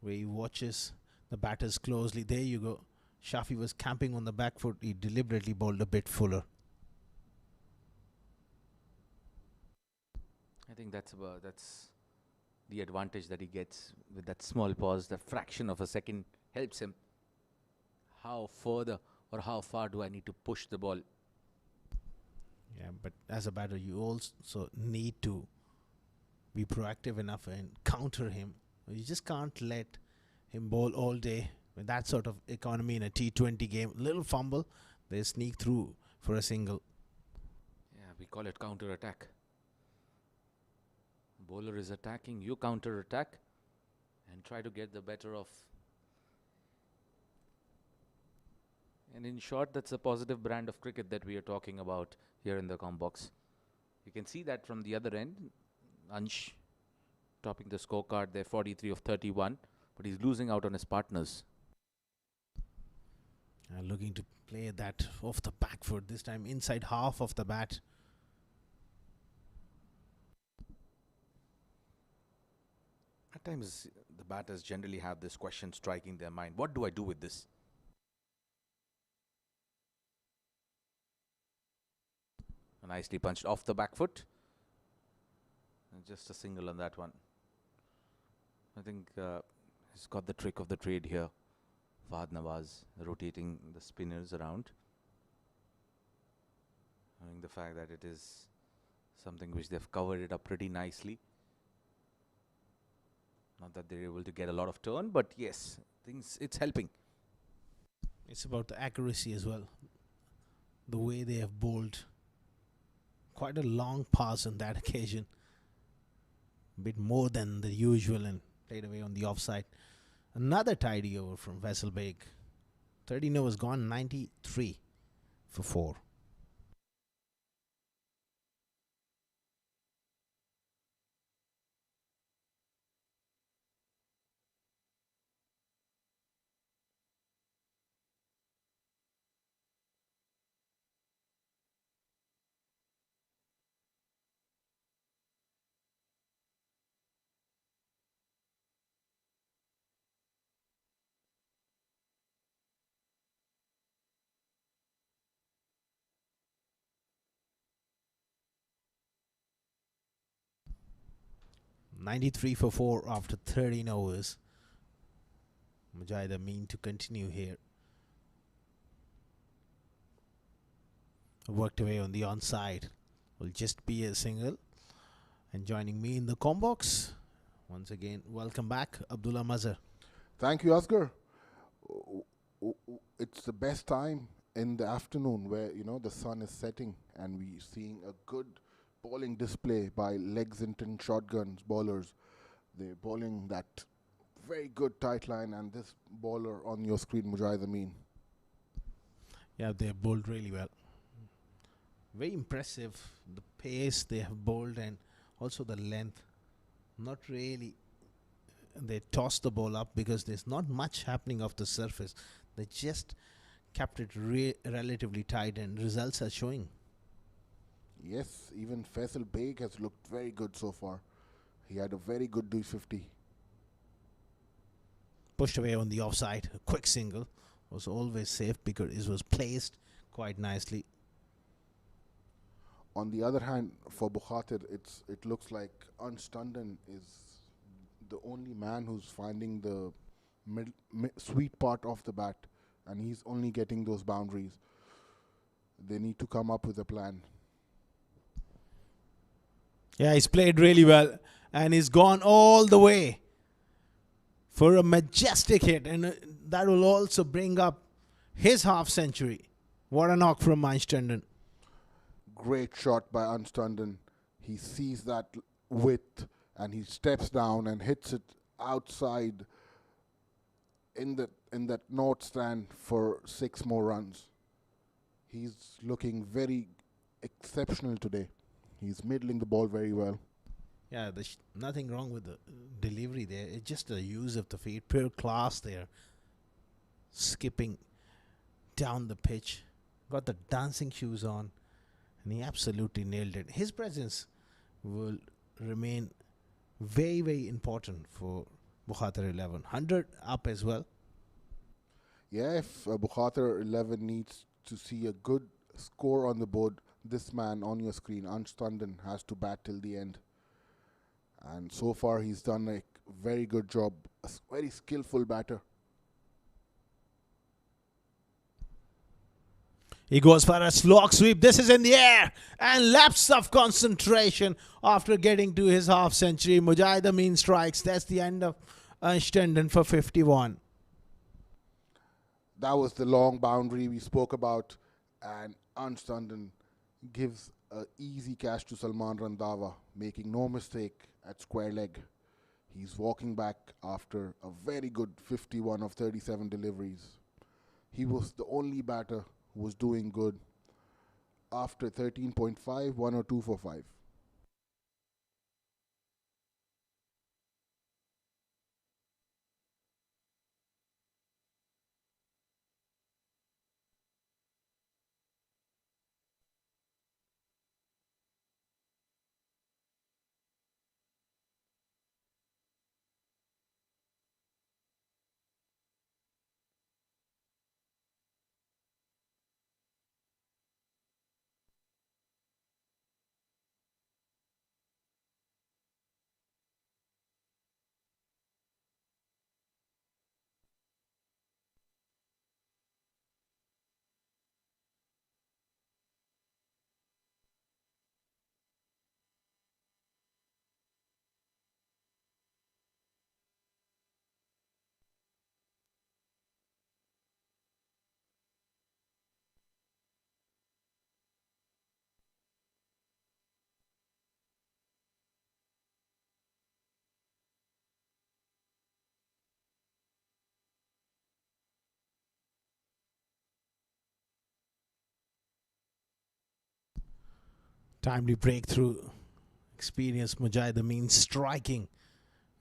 where he watches the batters closely. There you go. Shafi was camping on the back foot. He deliberately bowled a bit fuller. I think that's the advantage that he gets with that small pause. The fraction of a second helps him. How further or how far do I need to push the ball? Yeah, but as a batter, you also need to be proactive enough and counter him. You just can't let him bowl all day with that sort of economy in a T20 game. Little fumble, they sneak through for a single. Yeah, we call it counter attack. Bowler is attacking, you counter attack and try to get the better of. And in short, that's a positive brand of cricket that we are talking about here in the com box. You can see that from the other end. Ansh topping the scorecard there, 43 of 31, but he's losing out on his partners. Looking to play that off the back foot, this time inside half of the bat. At times, the batters generally have this question striking their mind. What do I do with this? Nicely punched off the back foot. And just a single on that one. I think he's got the trick of the trade here. Fahad Nawaz rotating the spinners around. Knowing the fact that it is something which they've covered it up pretty nicely. Not that they're able to get a lot of turn, but yes, it's helping. It's about the accuracy as well. The way they have bowled. Quite a long pass on that occasion. A bit more than the usual and played away on the offside. Another tidy over from Faisal Beg. 13 overs gone, 93 for 4. $93 for 4 after 13 overs. Mujahid mean to continue here. Worked away on the onside. Will just be a single. And joining me in the com box, once again, welcome back, Abdullah Mazhar. Thank you, Asghar. It's the best time in the afternoon where, the sun is setting and we're seeing a good bowling display by Lexington shotguns bowlers. They're bowling that very good tight line, and this bowler on your screen, Mujahid Amin. Yeah, they have bowled really well. Very impressive, the pace they have bowled and also the length. Not really, they tossed the ball up because there's not much happening off the surface. They just kept it relatively tight, and results are showing. Yes, even Faisal Beg has looked very good so far. He had a very good D50. Pushed away on the offside. A quick single was always safe because it was placed quite nicely. On the other hand, for Bukhatir, it looks like Unstundon is the only man who's finding the sweet part of the bat, and he's only getting those boundaries. They need to come up with a plan. Yeah, he's played really well, and he's gone all the way for a majestic hit, and that will also bring up his half century. What a knock from Einstundon. Great shot by Unstundon. He sees that width and he steps down and hits it outside in that north stand for 6 more runs. He's looking very exceptional today. He's middling the ball very well. Yeah, there's nothing wrong with the delivery there. It's just the use of the feet, pure class there. Skipping down the pitch, got the dancing shoes on, and he absolutely nailed it. His presence will remain very, very important for Bukhhatir 11. 100 up as well. Yeah, if Bukhhatir 11 needs to see a good score on the board, this man on your screen, Unstundon, has to bat till the end. And so far he's done a very good job. A very skillful batter. He goes for a slog sweep. This is in the air. And lapse of concentration after getting to his half century. Mujahid Amin strikes. That's the end of Einstundon for 51. That was the long boundary we spoke about. And Unstundon gives an easy catch to Salman Randhawa, making no mistake at square leg. He's walking back after a very good 51 of 37 deliveries. He was the only batter who was doing good. After 13.5, 102 for 5. Timely breakthrough. Experienced Mujahid Amin striking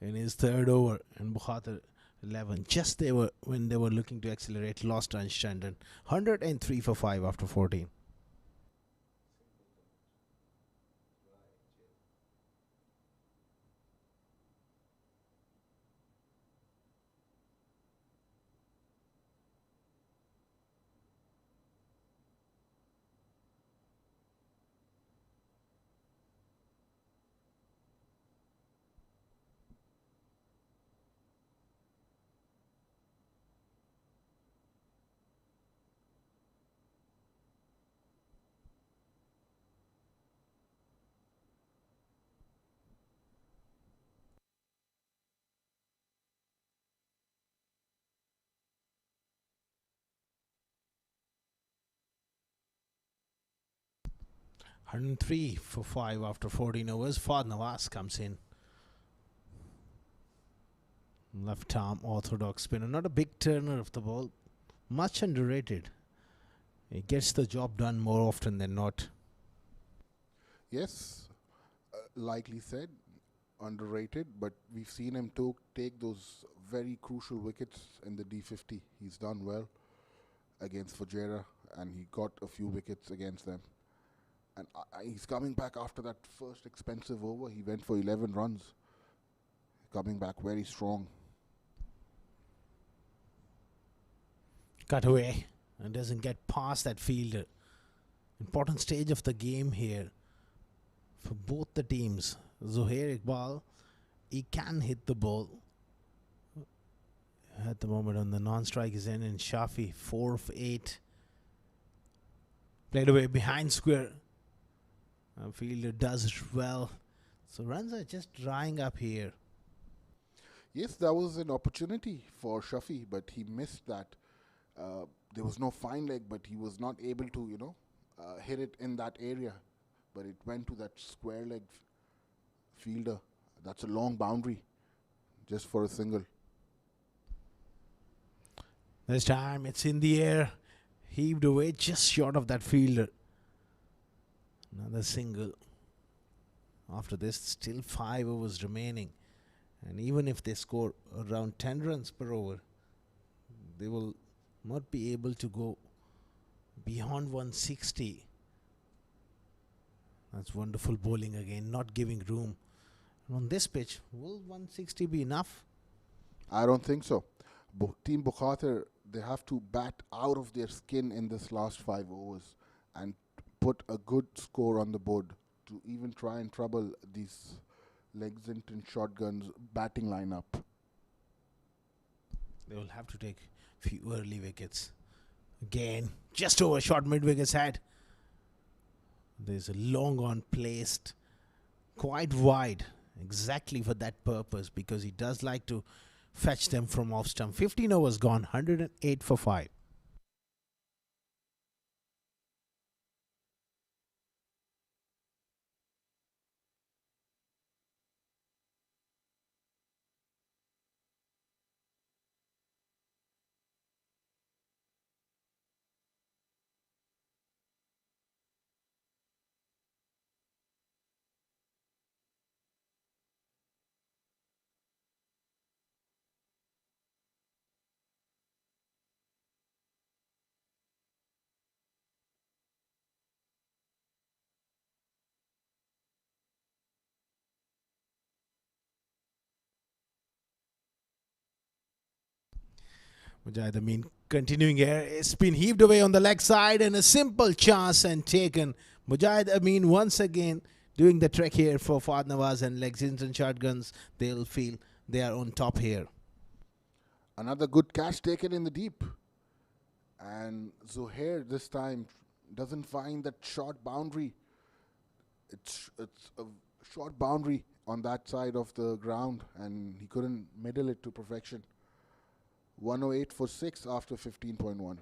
in his third over. And Bukhhatir 11. Just when they were looking to accelerate, lost Einstundon. 103 for 5 after 14. 103 for 5 after 14 overs. Fahd Nawaz comes in. Left arm orthodox spinner. Not a big turner of the ball. Much underrated. He gets the job done more often than not. Yes, likely said, underrated, but we've seen him take those very crucial wickets in the D50. He's done well against Fujairah, and he got a few wickets against them. And he's coming back after that first expensive over. He went for 11 runs. Coming back very strong. Cut away and doesn't get past that fielder. Important stage of the game here for both the teams. Zohair Iqbal, he can hit the ball. At the moment on the non-strike is in, and Shafi 4 of 8. Played away behind square. Fielder does it well. So runs are just drying up here. Yes, that was an opportunity for Shafi, but he missed that. There was no fine leg, but he was not able to, hit it in that area. But it went to that square leg fielder. That's a long boundary just for a single. This time it's in the air. Heaved away just short of that fielder. Another single. After this, still 5 overs remaining. And even if they score around 10 runs per over, they will not be able to go beyond 160. That's wonderful bowling again, not giving room. And on this pitch, will 160 be enough? I don't think so. Team Bukhatir, they have to bat out of their skin in this last 5 overs and put a good score on the board to even try and trouble these Lexington shotguns batting lineup. They will have to take a few early wickets. Again, just over short mid-wicket's head. There's a long on placed quite wide, exactly for that purpose, because he does like to fetch them from off stump. 15 overs gone, 108 for 5. Mujahid Amin continuing here. It's been heaved away on the leg side and a simple chance and taken. Mujahid Amin once again doing the trick here for Fahd Nawaz and Lexington shotguns. They'll feel they are on top here. Another good catch taken in the deep. And Zohair this time doesn't find that short boundary. It's a short boundary on that side of the ground, and he couldn't middle it to perfection. 108 for 6 after 15.1.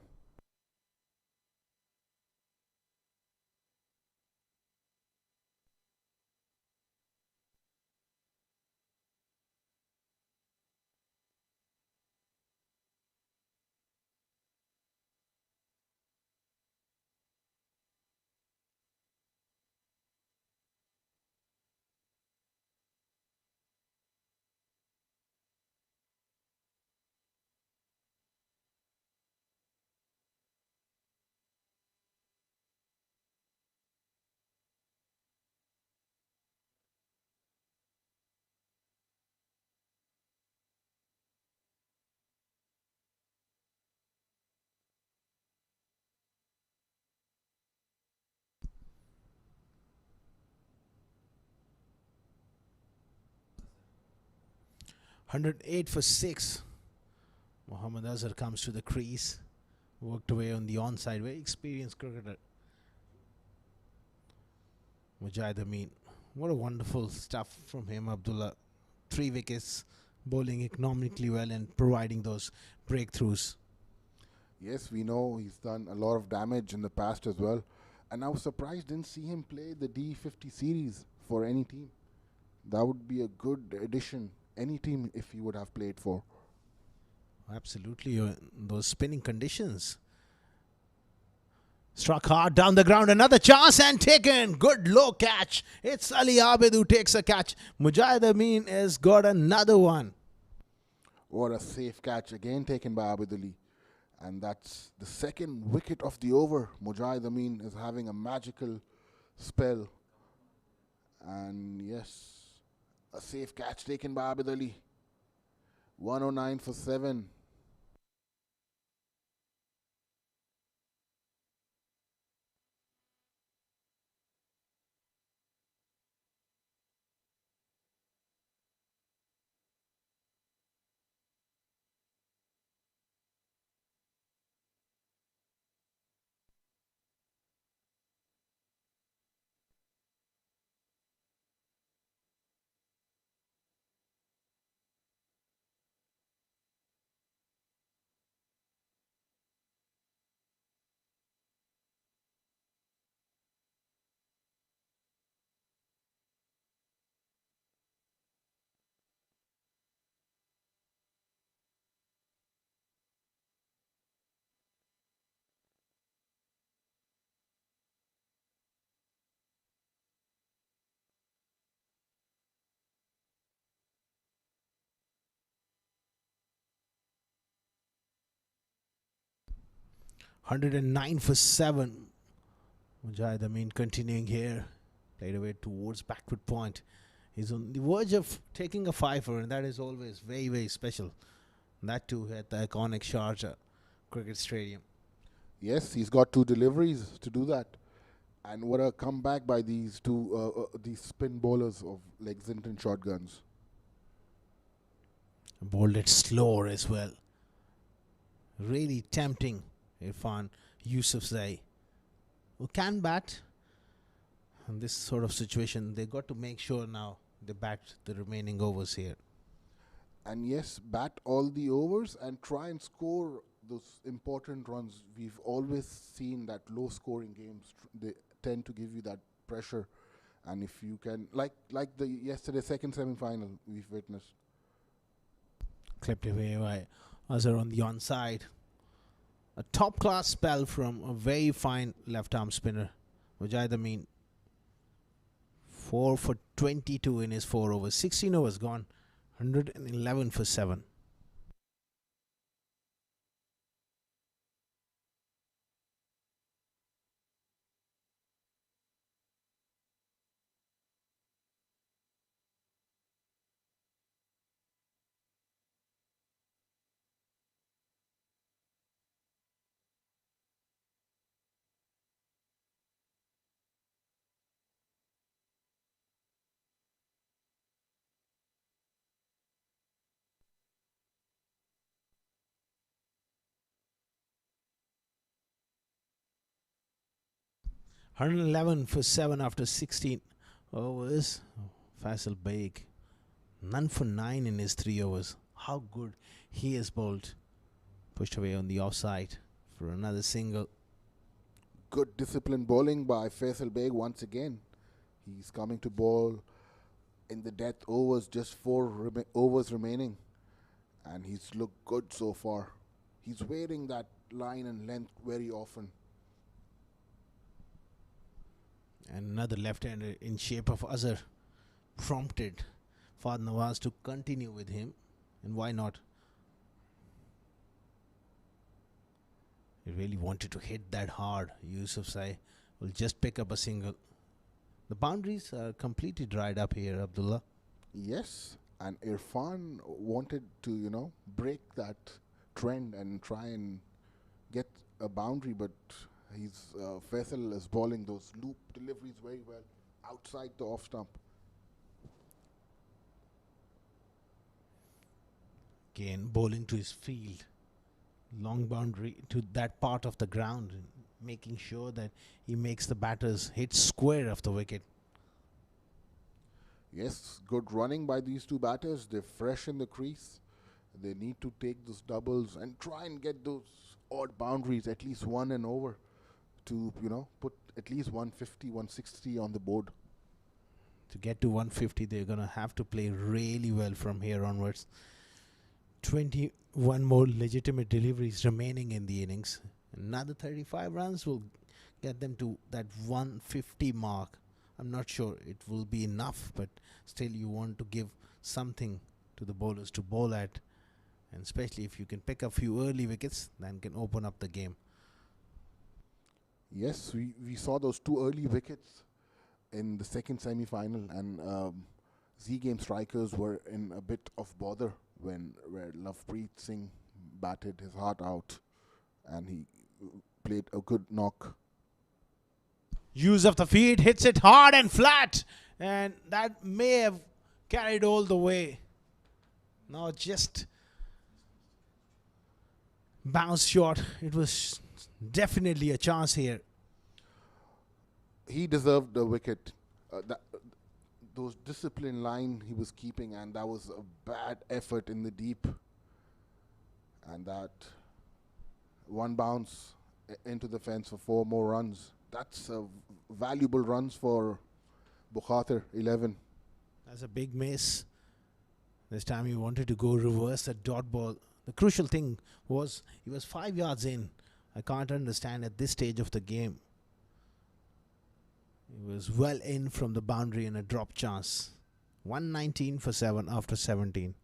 $108 for 6. Mohammad Azhar comes to the crease. Worked away on the onside. Very experienced cricketer. Mujahid Amin. What a wonderful stuff from him, Abdullah. 3 wickets, bowling economically well and providing those breakthroughs. Yes, we know he's done a lot of damage in the past as well. And I was surprised didn't see him play the D50 series for any team. That would be a good addition, any team, if he would have played for. Absolutely, those spinning conditions. Struck hard down the ground, another chance and taken. Good low catch. It's Ali Abid who takes a catch. Mujahid Amin has got another one. What a safe catch, again taken by Abid Ali. And that's the second wicket of the over. Mujahid Amin is having a magical spell. And yes, a safe catch taken by Abid Ali. 109 for 7. (109 for 7). Mujahid Amin continuing here. Played away towards backward point. He's on the verge of taking a fifer, and that is always very, very special. That too at the iconic Sharjah Cricket Stadium. Yes, he's got 2 deliveries to do that. And what a comeback by these these spin bowlers of Lexington shotguns. Bowled it slower as well. Really tempting Irfan Yusufzai, who can bat. In this sort of situation, they got to make sure now they bat the remaining overs here. And yes, bat all the overs and try and score those important runs. We've always seen that low scoring games, they tend to give you that pressure. And if you can, like the yesterday second semi-final we've witnessed. Clipped away by Azhar on the onside. A top class spell from a very fine left arm spinner, Mujahid Amin. 4 for 22 in his 4 overs. 16 overs gone. 111 for 7. (111 for 7 after 16 overs. Faisal Baig, none for 9 in his 3 overs. How good he has bowled. Pushed away on the offside for another single. Good disciplined bowling by Faisal Baig once again. He's coming to bowl in the death overs, just 4 overs remaining. And he's looked good so far. He's wearing that line and length very often. And another left-hander in shape of Azhar prompted Fad Nawaz to continue with him. And why not? He really wanted to hit that hard. Yusufzai will just pick up a single. The boundaries are completely dried up here, Abdullah. Yes, and Irfan wanted to, break that trend and try and get a boundary, but Faisal is bowling those loop deliveries very well outside the off stump. Again, bowling to his field. Long boundary to that part of the ground, making sure that he makes the batters hit square of the wicket. Yes, good running by these 2 batters. They're fresh in the crease. They need to take those doubles and try and get those odd boundaries, at least 1 and over, to, put at least 150, 160 on the board. To get to 150, they're going to have to play really well from here onwards. 21 more legitimate deliveries remaining in the innings. Another 35 runs will get them to that 150 mark. I'm not sure it will be enough, but still you want to give something to the bowlers to bowl at, and especially if you can pick a few early wickets, then can open up the game. Yes, we saw those 2 early wickets in the second semi-final, and Z-Game strikers were in a bit of bother where Lovepreet Singh batted his heart out, and he played a good knock. Use of the feet, hits it hard and flat, and that may have carried all the way. Now just bounce short. It was definitely a chance here. He deserved the wicket. Those discipline line he was keeping, and that was a bad effort in the deep. And that one bounce into the fence for 4 more runs. That's valuable runs for Bukhatir, 11. That's a big miss. This time he wanted to go reverse the dot ball. The crucial thing was he was 5 yards in. I can't understand at this stage of the game. He was well in from the boundary and a drop chance. 119 for 7 after 17.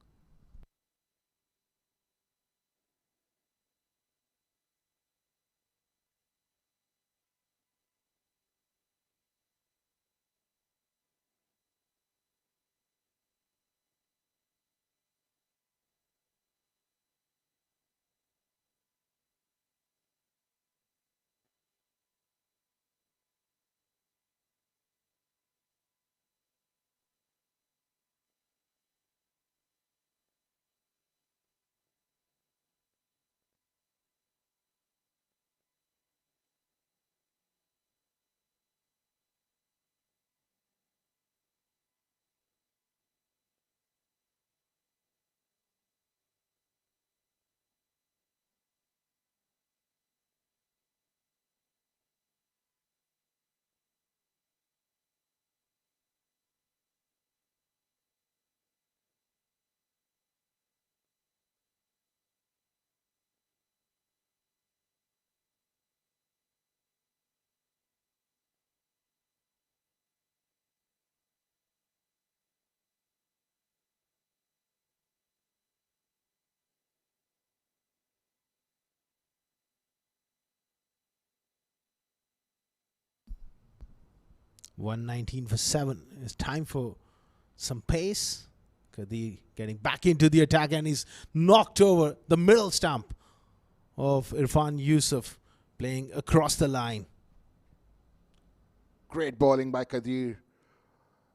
$119 for 7. It's time for some pace. Qadir getting back into the attack, and he's knocked over the middle stump of Irfan Yusuf, playing across the line. Great bowling by Qadir,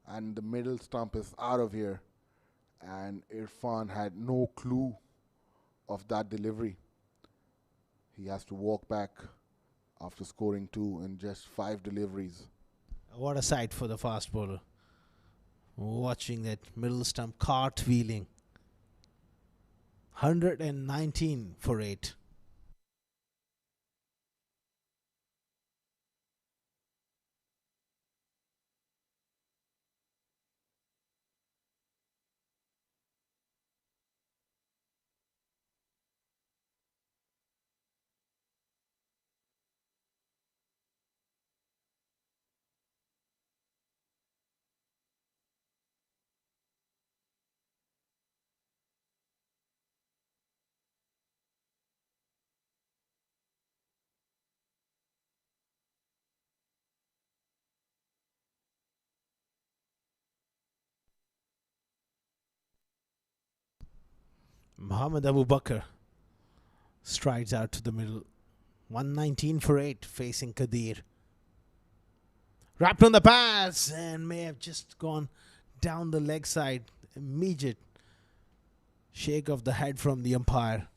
and the middle stump is out of here. And Irfan had no clue of that delivery. He has to walk back after scoring 2 in just 5 deliveries. What a sight for the fast bowler. Watching that middle stump cartwheeling. 119 for 8. Muhammad Abu Bakr strides out to the middle. 119 for 8, facing Qadir. Wrapped on the pads, and may have just gone down the leg side. Immediate shake of the head from the umpire.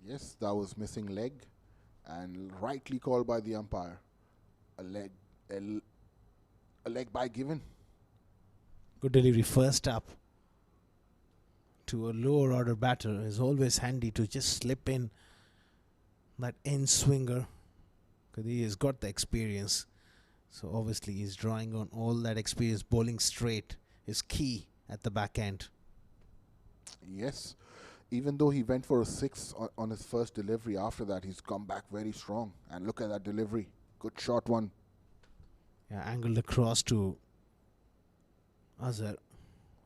Yes, that was missing leg, and rightly called by the umpire. A leg by given. Good delivery first up to a lower order batter. Is always handy to just slip in that in swinger. He has got the experience. So obviously he's drawing on all that experience. Bowling straight is key at the back end. Yes, even though he went for a six on his first delivery, after that he's come back very strong. And look at that delivery. Good shot one. Yeah, angled across to Azhar.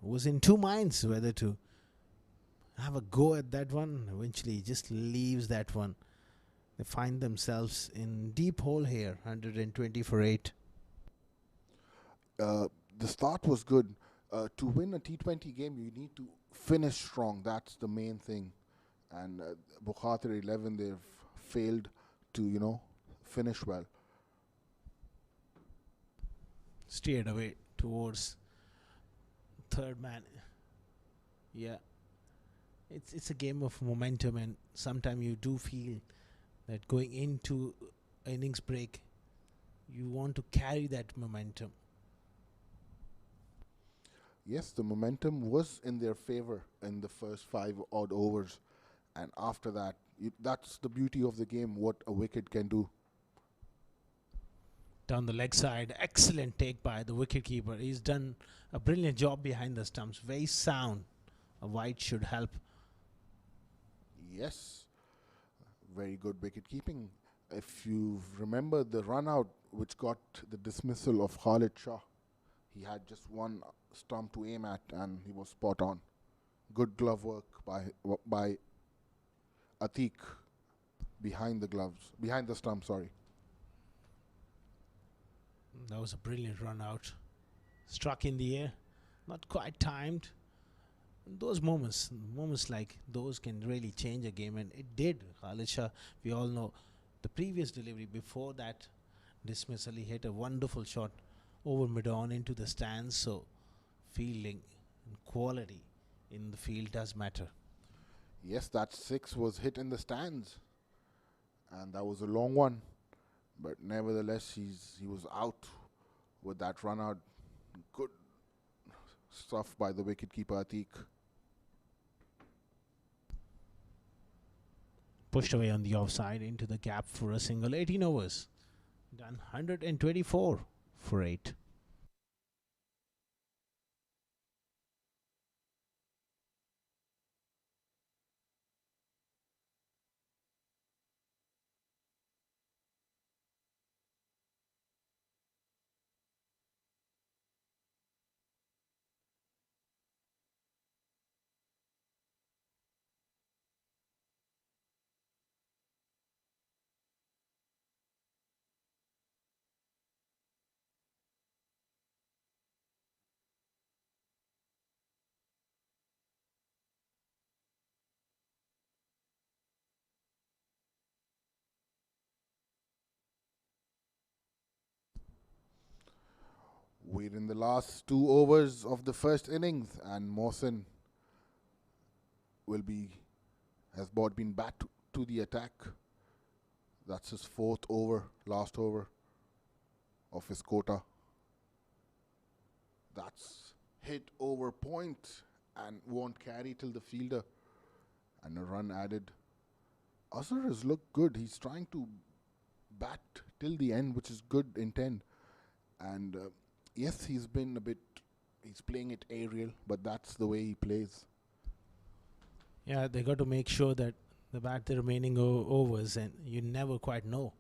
Was in two minds whether to have a go at that one. Eventually he just leaves that one. They find themselves in deep hole here. 120 for 8. The start was good. To win a T20 game, you need to finish strong. That's the main thing. And Bukhatir 11, they've failed to, finish well. Steered away towards third man. Yeah. It's a game of momentum, and sometimes you do feel that going into innings break, you want to carry that momentum. Yes, the momentum was in their favor in the first 5 odd overs. And after that, that's the beauty of the game, what a wicket can do. Down the leg side, excellent take by the wicketkeeper. He's done a brilliant job behind the stumps. Very sound. A wide should help. Yes, very good wicket keeping. If you remember the run out which got the dismissal of Khalid Shah, he had just one stump to aim at and he was spot on. Good glove work by Atiq behind the stump, sorry. That was a brilliant run out. Struck in the air. Not quite timed. Those moments like those can really change a game, and it did. Khalid Shah, we all know the previous delivery before that dismissal, he hit a wonderful shot over mid-on into the stands. So fielding and quality in the field does matter. Yes, that 6 was hit in the stands, and that was a long one. But nevertheless, he was out with that run out. Good stuff by the wicketkeeper Atiq. Pushed away on the offside into the gap for a single. 18 overs. Done 124 for 8. We're in the last 2 overs of the first innings, and Mohsin has been back to the attack. That's his 4th over, last over of his quota. That's hit over point and won't carry till the fielder, and a run added. Azhar has looked good. He's trying to bat till the end, which is good intent. And yes, he's playing it aerial, but that's the way he plays. Yeah, they got to make sure that they bat the remaining overs, and you never quite know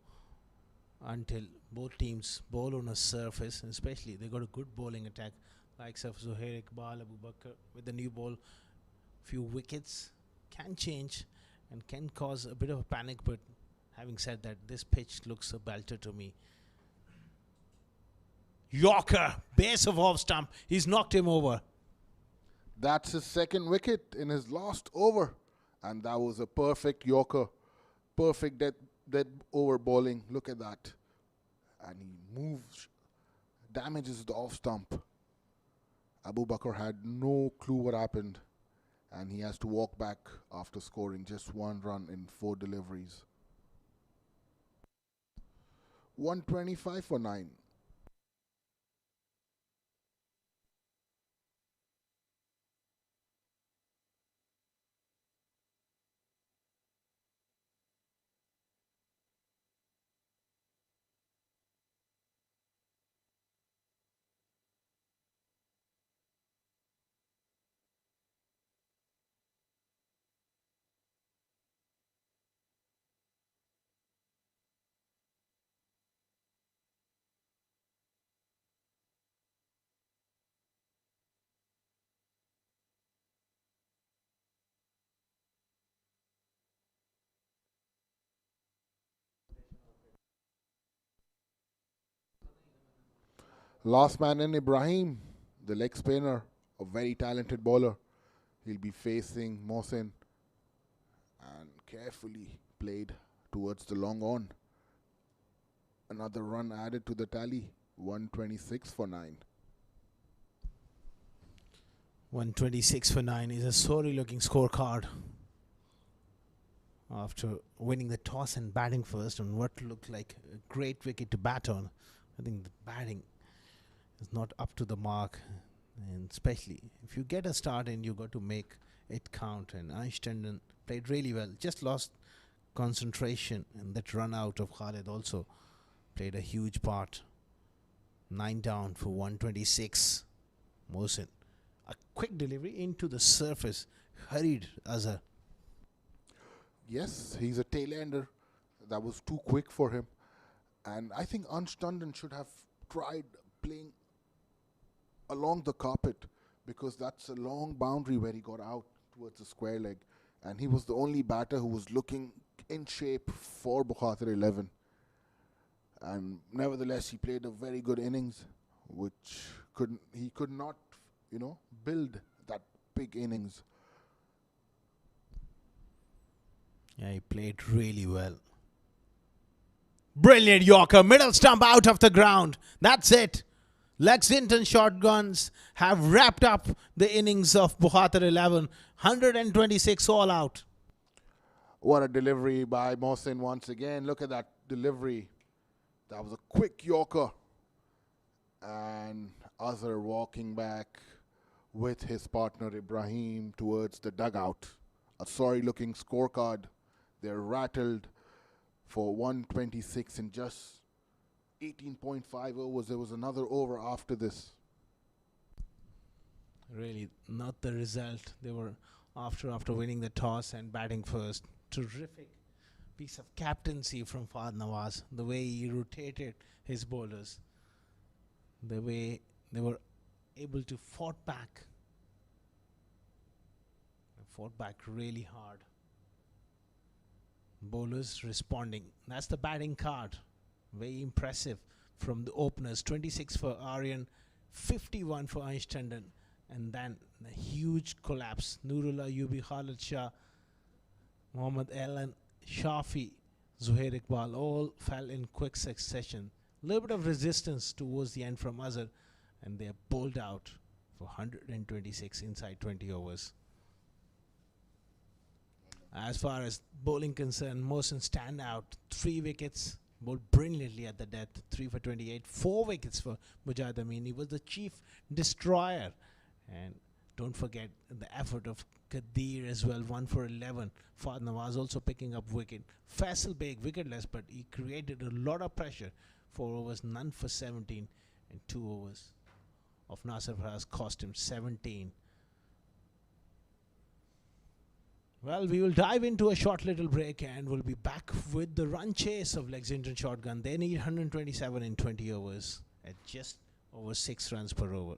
until both teams bowl on a surface, and especially they got a good bowling attack like Zuhair Iqbal, Abu Bakr with the new ball. Few wickets can change and can cause a bit of a panic, but having said that, this pitch looks a belter to me. Yorker, base of off stump. He's knocked him over. That's his 2nd wicket in his last over. And that was a perfect Yorker. Perfect dead over bowling. Look at that. And he damages the off stump. Abu Bakr had no clue what happened. And he has to walk back after scoring just 1 run in 4 deliveries. 125 for 9. Last man in, Ibrahim, the leg spinner, a very talented bowler. He'll be facing Mohsin and carefully played towards the long on. Another run added to the tally, 126 for 9. 126 for 9 is a sorry looking scorecard after winning the toss and batting first on what looked like a great wicket to bat on. I think the batting is not up to the mark, and especially if you get a start and you got to make it count. And Einstein played really well, just lost concentration, and that run out of Khalid also played a huge part. 9 down for 126. Mohsin, a quick delivery into the surface, hurried Azhar. Yes, he's a tail-ender. That was too quick for him. And I think Ansh Tandon should have tried playing along the carpet, because that's a long boundary where he got out towards the square leg. And he was the only batter who was looking in shape for Bukhatir 11. And nevertheless, he played a very good innings, which he could not, build that big innings. Yeah, he played really well. Brilliant Yorker, middle stump out of the ground. That's it. Lexington shotguns have wrapped up the innings of Bukhatir 11. 126 all out. What a delivery by Mohsin once again. Look at that delivery. That was a quick Yorker. And Azhar walking back with his partner Ibrahim towards the dugout. A sorry looking scorecard. They're rattled for 126 in just 18.5 overs. There was another over after this. Really not the result they were after winning the toss and batting first. Terrific piece of captaincy from Fahd Nawaz. The way he rotated his bowlers, the way they were able to fought back really hard. Bowlers responding. That's the batting card. Very impressive from the openers. 26 for Aryan, 51 for Einstein, and then a huge collapse. Nurullah Yubi, Khalid Shah, Mohammad Alan, Shafi, Zuhair Iqbal all fell in quick succession. A little bit of resistance towards the end from Azhar, and they are bowled out for 126 inside 20 overs. As far as bowling concerned, Mohsin stand out. 3 wickets, bowled brilliantly at the death. 3 for 28. 4 wickets for Mujahid Amin. He was the chief destroyer. And don't forget the effort of Qadir as well. 1 for 11. Fahd Nawaz also picking up wicket. Faisal Beg wicketless, but he created a lot of pressure. 4 overs, none for 17. And 2 overs of Nasir Faraz cost him 17. Well, we will dive into a short little break and we'll be back with the run chase of Lexington Shotgun. They need 127 in 20 overs at just over 6 runs per over.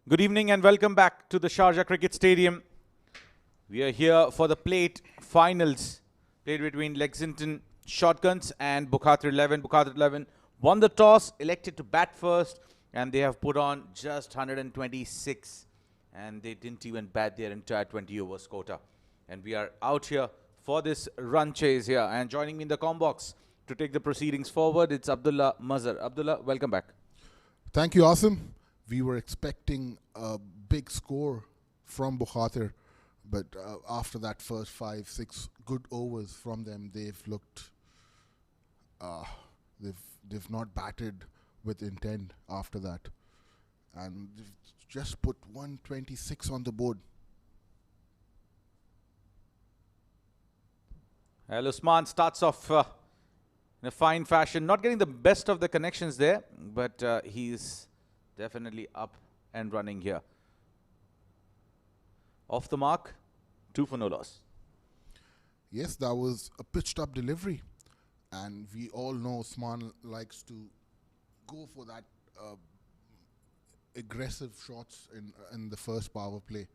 Good evening and welcome back to the Sharjah Cricket Stadium. We are here for the plate finals played between Lexington Shotguns and Bukhatir 11. Bukhatir 11 won the toss, elected to bat first, and they have put on just 126. And they didn't even bat their entire 20 overs quota. And we are out here for this run chase here. And joining me in the comm box to take the proceedings forward, it's Abdullah Mazhar. Abdullah, welcome back. Thank you, Asim. We were expecting a big score from Bukhatir, but after that first 5-6 good overs from them, they've looked, they've not batted with intent after that, and they've just put 126 on the board. Al Usman starts off in a fine fashion, not getting the best of the connections there, but he's definitely up and running here. Off the mark, 2 for no loss. Yes, that was a pitched up delivery, and we all know Usman likes to go for that aggressive shots in the first power play,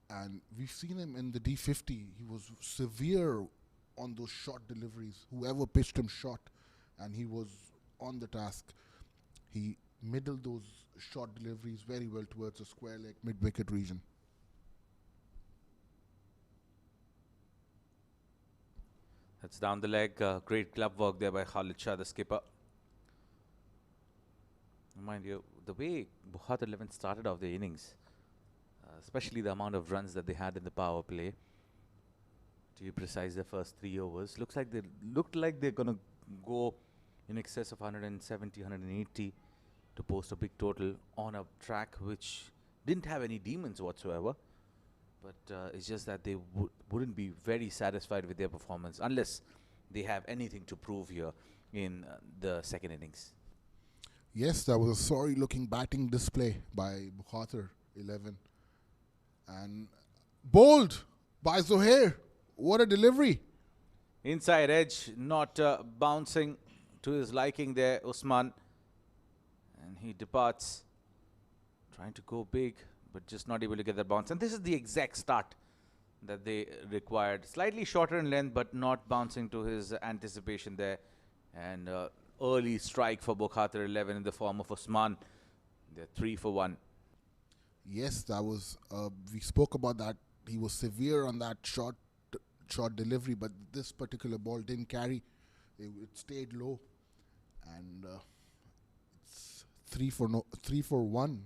and we've seen him in the D50. He was severe on those short deliveries. Whoever pitched him shot, and he was on the task. He middled those short deliveries very well towards the square leg mid-wicket region. That's down the leg. Great glove work there by Khalid Shah, the skipper. Mind you, the way Bukhatir 11 started off the innings, especially the amount of runs that they had in the power play, to be precise, the first 3 overs, looked like they're going to go in excess of 170, 180 to post a big total on a track which didn't have any demons whatsoever. But it's just that they wouldn't be very satisfied with their performance unless they have anything to prove here in the second innings. Yes, that was a sorry-looking batting display by Bukhatir 11. And bowled by Zohair. What a delivery. Inside edge, not bouncing to his liking there, Usman. And he departs, trying to go big, but just not able to get that bounce. And this is the exact start that they required. Slightly shorter in length, but not bouncing to his anticipation there. And early strike for Bukhatir 11 in the form of Usman. They're 3 for 1. Yes, that was, we spoke about that. He was severe on that short delivery, but this particular ball didn't carry. It stayed low. And it's 3 for 1.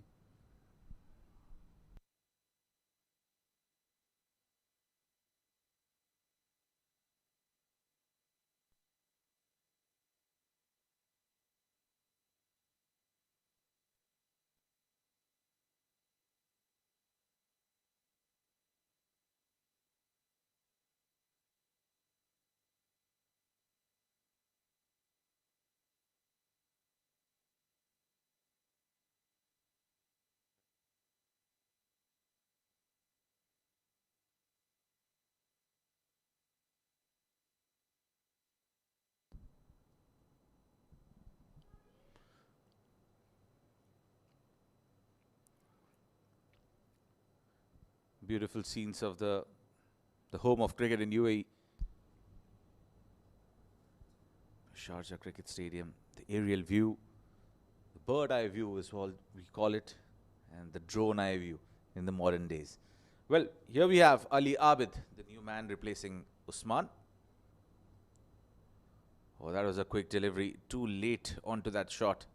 Beautiful scenes of the home of cricket in UAE. Sharjah Cricket Stadium, the aerial view, the bird eye view is what we call it, and the drone eye view in the modern days. Well, here we have Ali Abid, the new man replacing Usman. Oh, that was a quick delivery, too late onto that shot.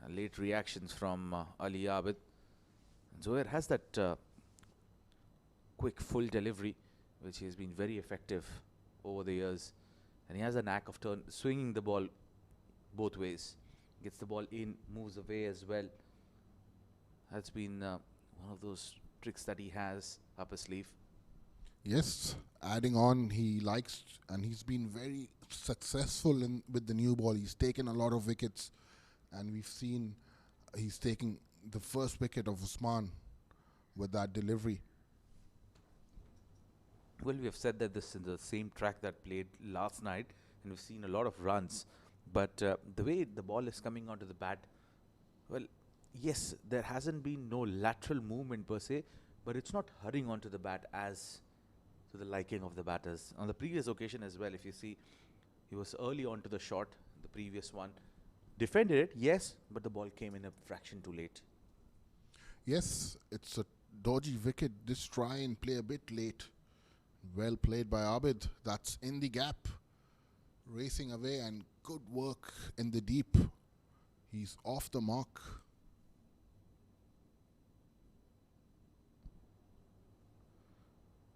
Late reactions from Ali Abid. Zohair has that quick full delivery, which has been very effective over the years. And he has a knack of swinging the ball both ways. Gets the ball in, moves away as well. That's been one of those tricks that he has up his sleeve. Yes, adding on, he likes, and he's been very successful with the new ball. He's taken a lot of wickets, and we've seen he's taking the first wicket of Usman with that delivery. Well, we have said that this is the same track that played last night, and we've seen a lot of runs. But the way the ball is coming onto the bat, well, yes, there hasn't been no lateral movement per se, but it's not hurrying onto the bat as to the liking of the batters. On the previous occasion as well, if you see, he was early onto the shot, the previous one. Defended it, yes, but the ball came in a fraction too late. Yes, it's a dodgy wicket. This try and play a bit late. Well played by Abid. That's in the gap. Racing away and good work in the deep. He's off the mark.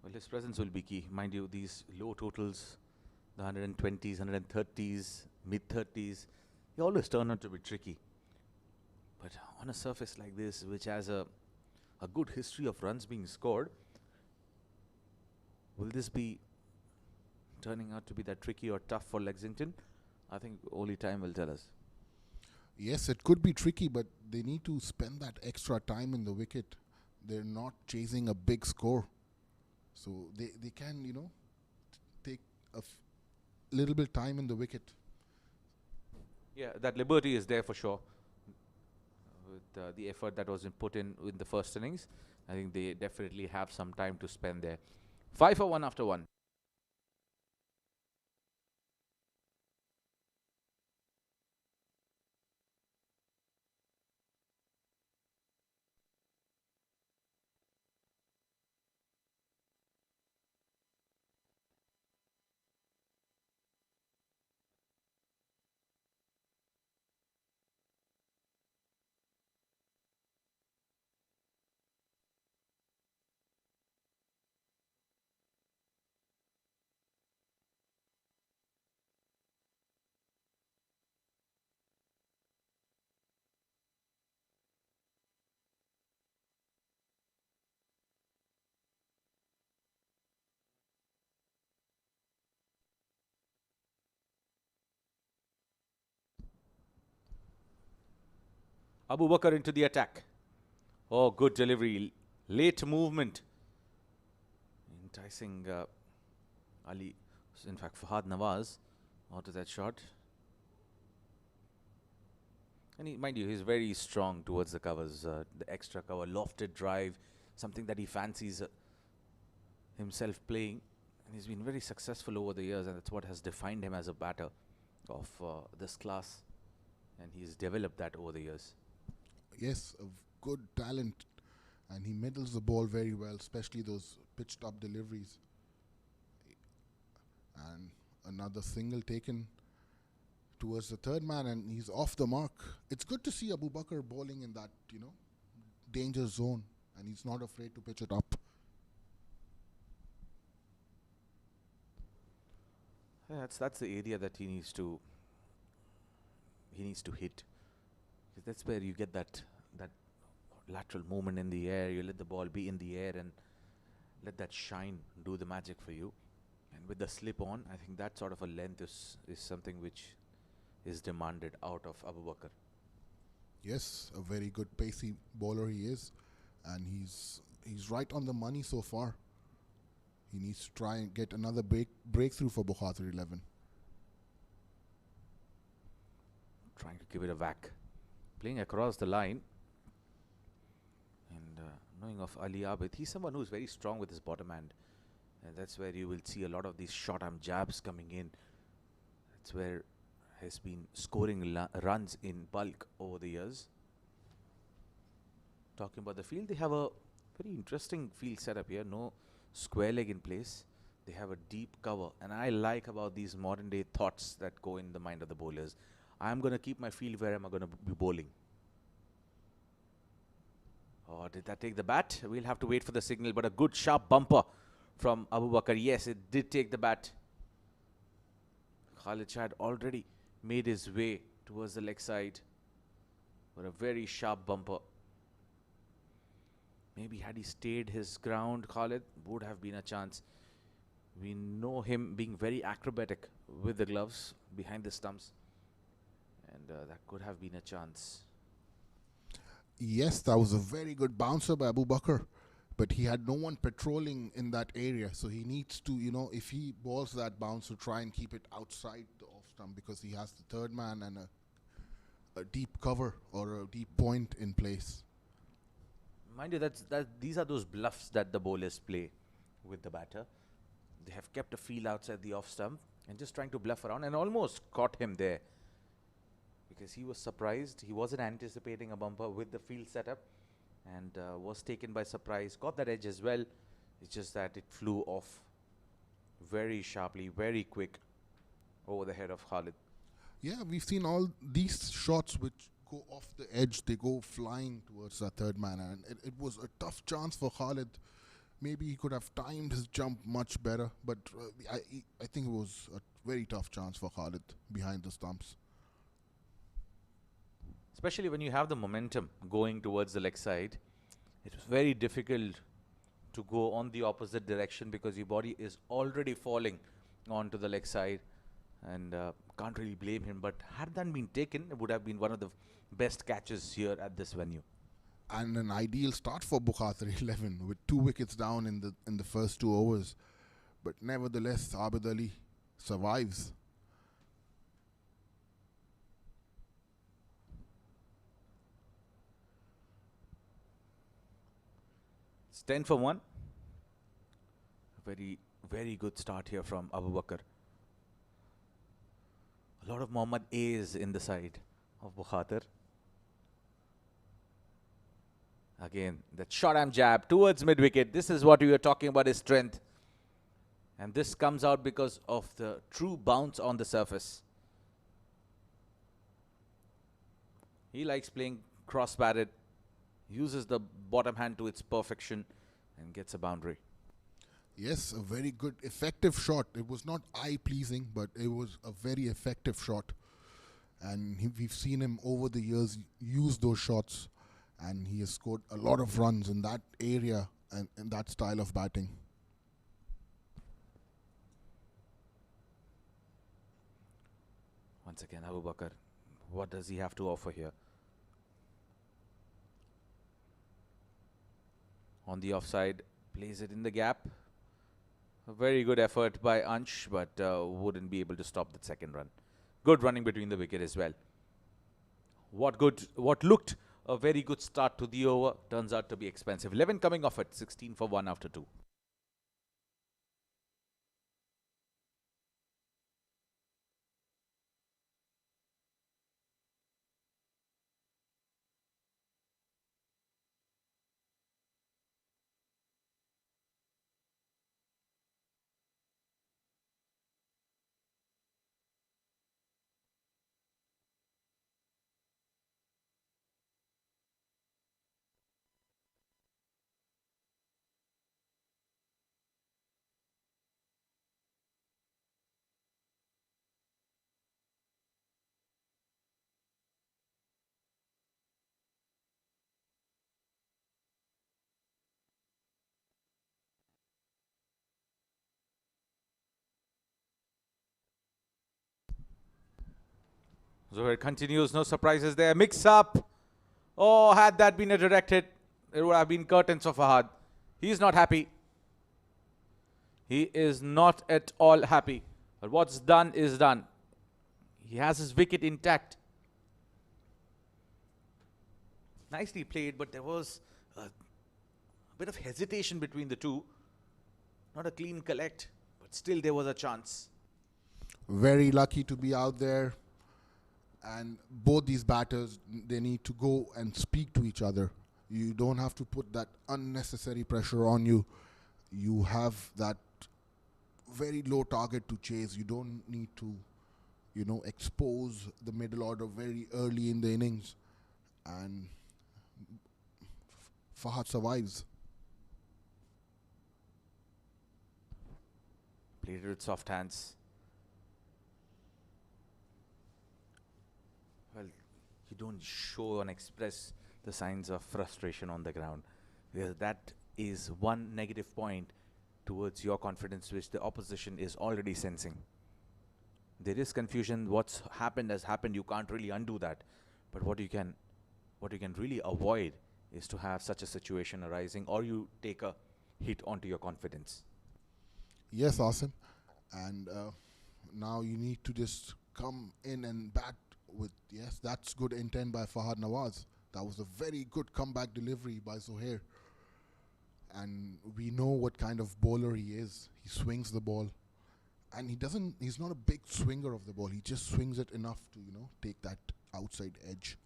Well, his presence will be key. Mind you, these low totals, the 120s, 130s, mid-30s, they always turn out to be tricky. But on a surface like this, which has a good history of runs being scored, will this be turning out to be that tricky or tough for Lexington? I think only time will tell us. Yes, it could be tricky, but they need to spend that extra time in the wicket. They're not chasing a big score. So they can, take a little bit time in the wicket. Yeah, that liberty is there for sure. With the effort that was put in the first innings, I think they definitely have some time to spend there. 5 for 1 after 1. Abu Bakr into the attack. Oh, good delivery. Late movement. Enticing Ali, in fact, Fahad Nawaz onto that shot. And mind you, he's very strong towards the covers. The extra cover, lofted drive, something that he fancies himself playing. And he's been very successful over the years, and that's what has defined him as a batter of this class. And he's developed that over the years. Yes, a good talent, and he middles the ball very well, especially those pitched up deliveries. And another single taken towards the third man, and he's off the mark. It's good to see Abu Bakr bowling in that, danger zone, and he's not afraid to pitch it up. Yeah, that's the area that he needs to hit. That's where you get that lateral movement in the air. You let the ball be in the air and let that shine do the magic for you. And with the slip on, I think that sort of a length is something which is demanded out of Abu Bakr. Yes, a very good pacey bowler he is, and he's right on the money so far. He needs to try and get another breakthrough for Bukhatir 11. Trying to give it a whack. Playing across the line. And knowing of Ali Abid, he's someone who's very strong with his bottom hand. And that's where you will see a lot of these short arm jabs coming in. That's where has been scoring runs in bulk over the years. Talking about the field, they have a very interesting field setup here. No square leg in place. They have a deep cover. And I like about these modern day thoughts that go in the mind of the bowlers. I'm going to keep my field where am I going to be bowling. Oh, did that take the bat? We'll have to wait for the signal, but a good sharp bumper from Abu Bakr. Yes, it did take the bat. Khalid Shah had already made his way towards the leg side, but a very sharp bumper. Maybe had he stayed his ground, Khalid, would have been a chance. We know him being very acrobatic with the gloves behind the stumps, and that could have been a chance. Yes, that was a very good bouncer by Abu Bakr, but he had no one patrolling in that area, so he needs to, if he balls that bouncer, try and keep it outside the off stump, because he has the third man and a deep cover or a deep point in place. Mind you, these are those bluffs that the bowlers play with the batter. They have kept a feel outside the off stump and just trying to bluff around and almost caught him there because he was surprised. He wasn't anticipating a bumper with the field setup and was taken by surprise. Got that edge as well. It's just that it flew off very sharply, very quick over the head of Khalid. Yeah, we've seen all these shots which go off the edge. They go flying towards that third man, and it was a tough chance for Khalid. Maybe he could have timed his jump much better, but I think it was a very tough chance for Khalid behind the stumps. Especially when you have the momentum going towards the leg side, it was very difficult to go on the opposite direction because your body is already falling onto the leg side, and can't really blame him. But had that been taken, it would have been one of the best catches here at this venue. And an ideal start for Bukhatir 11 with 2 wickets down in the first 2 overs. But nevertheless, Abid Ali survives. It's 10 for 1. Very, very good start here from Abu Bakr. A lot of Mohammad A's in the side of Bukhatir. Again, that short arm jab towards mid-wicket. This is what we were talking about, his strength. And this comes out because of the true bounce on the surface. He likes playing cross-batted, uses the bottom hand to its perfection and gets a boundary. Yes, a very good, effective shot. It was not eye-pleasing, but it was a very effective shot. And we've seen him over the years use those shots, and he has scored a lot of runs in that area and in that style of batting. Once again, Abu Bakr, what does he have to offer here? On the offside, plays it in the gap. A very good effort by Ansh, but wouldn't be able to stop that second run. Good running between the wicket as well. What looked a very good start to the over turns out to be expensive. 11 coming off at 16 for 1 after 2. Zohair continues, no surprises there. Mix up. Oh, had that been a direct hit, it would have been curtains for Fahad. He's not happy. He is not at all happy. But what's done is done. He has his wicket intact. Nicely played, but there was a bit of hesitation between the two. Not a clean collect, but still there was a chance. Very lucky to be out there. And both these batters, they need to go and speak to each other. You don't have to put that unnecessary pressure on you. You have that very low target to chase. You don't need to, expose the middle order very early in the innings. And Fahad survives. Played it with soft hands. Well, you don't show and express the signs of frustration on the ground. That is one negative point towards your confidence, which the opposition is already sensing. There is confusion. What's happened has happened. You can't really undo that. But what you can really avoid is to have such a situation arising, or you take a hit onto your confidence. Yes, Asim. And now you need to just come in and bat Yes, that's good intent by Fahad Nawaz. That was a very good comeback delivery by Zohair. And we know what kind of bowler he is. He swings the ball. And he's not a big swinger of the ball. He just swings it enough to, take that outside edge.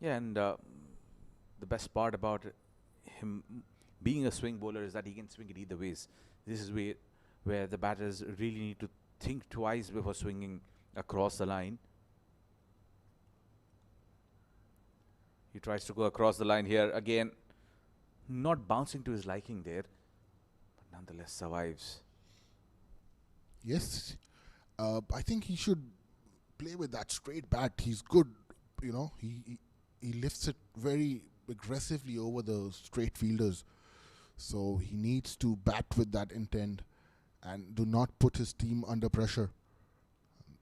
Yeah, and the best part about him being a swing bowler is that he can swing it either ways. This is where the batters really need to think twice before swinging across the line. He tries to go across the line here again, not bouncing to his liking there, but nonetheless survives. Yes, I think he should play with that straight bat. He's good, he lifts it very aggressively over the straight fielders. So he needs to bat with that intent and do not put his team under pressure.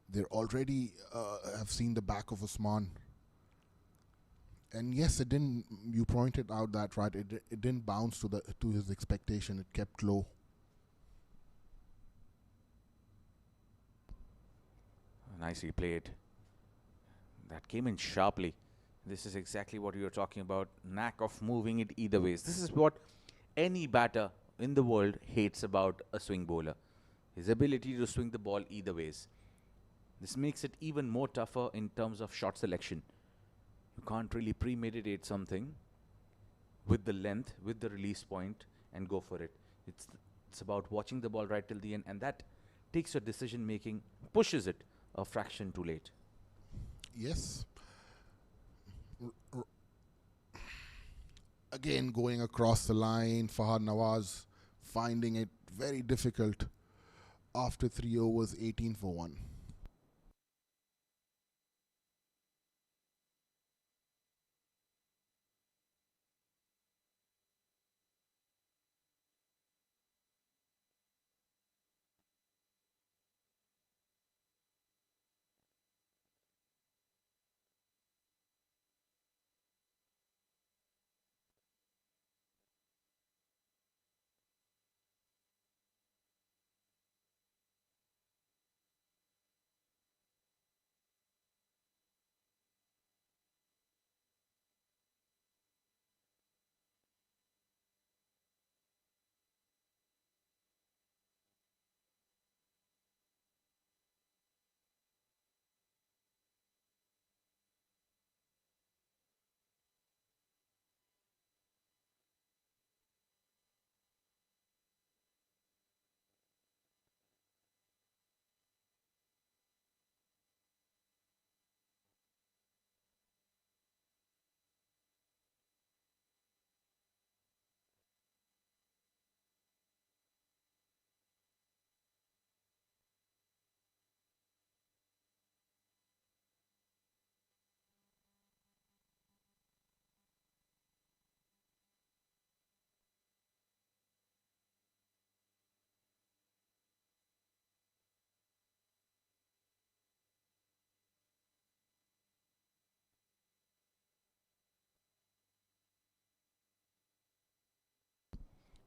They already have seen the back of Usman. And yes, it didn't. You pointed out that, right? It didn't bounce to his expectation. It kept low. Nicely played. That came in sharply. This is exactly what you were talking about. Knack of moving it either ways. This is what any batter in the world hates about a swing bowler. His ability to swing the ball either ways. This makes it even more tougher in terms of shot selection. You can't really premeditate something with the length, with the release point, and go for it. It's about watching the ball right till the end, and that takes your decision making, pushes it a fraction too late. Yes. Again, going across the line, Fahad Nawaz finding it very difficult after 3 overs, 18 for 1.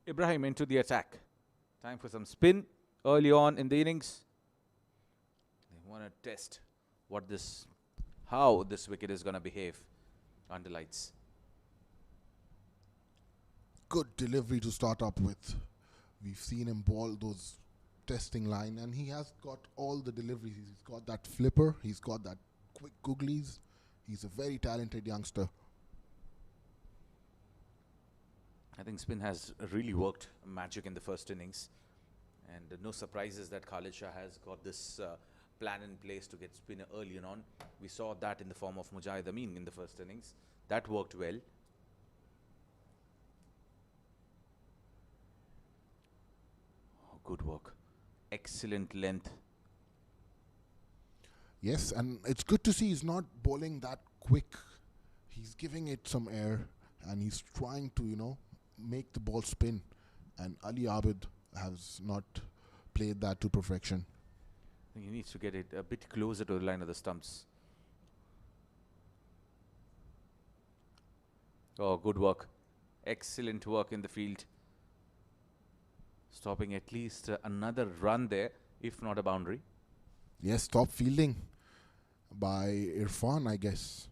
Ibrahim into the attack. Time for some spin early on in the innings. They want to test how this wicket is going to behave under lights. Good delivery to start up with. We've seen him ball those testing line, and he has got all the deliveries. He's got that flipper. He's got that quick googlies. He's a very talented youngster. I think spin has really worked magic in the first innings. And no surprises that Khalid Shah has got this plan in place to get spin early on. We saw that in the form of Mujahid Amin in the first innings. That worked well. Oh, good work. Excellent length. Yes, and it's good to see he's not bowling that quick. He's giving it some air, and he's trying to, make the ball spin. And Ali Abid has not played that to perfection. I think he needs to get it a bit closer to the line of the stumps. Oh, good work. Excellent work in the field. Stopping at least another run there, if not a boundary. Yes, top fielding by Irfan, I guess.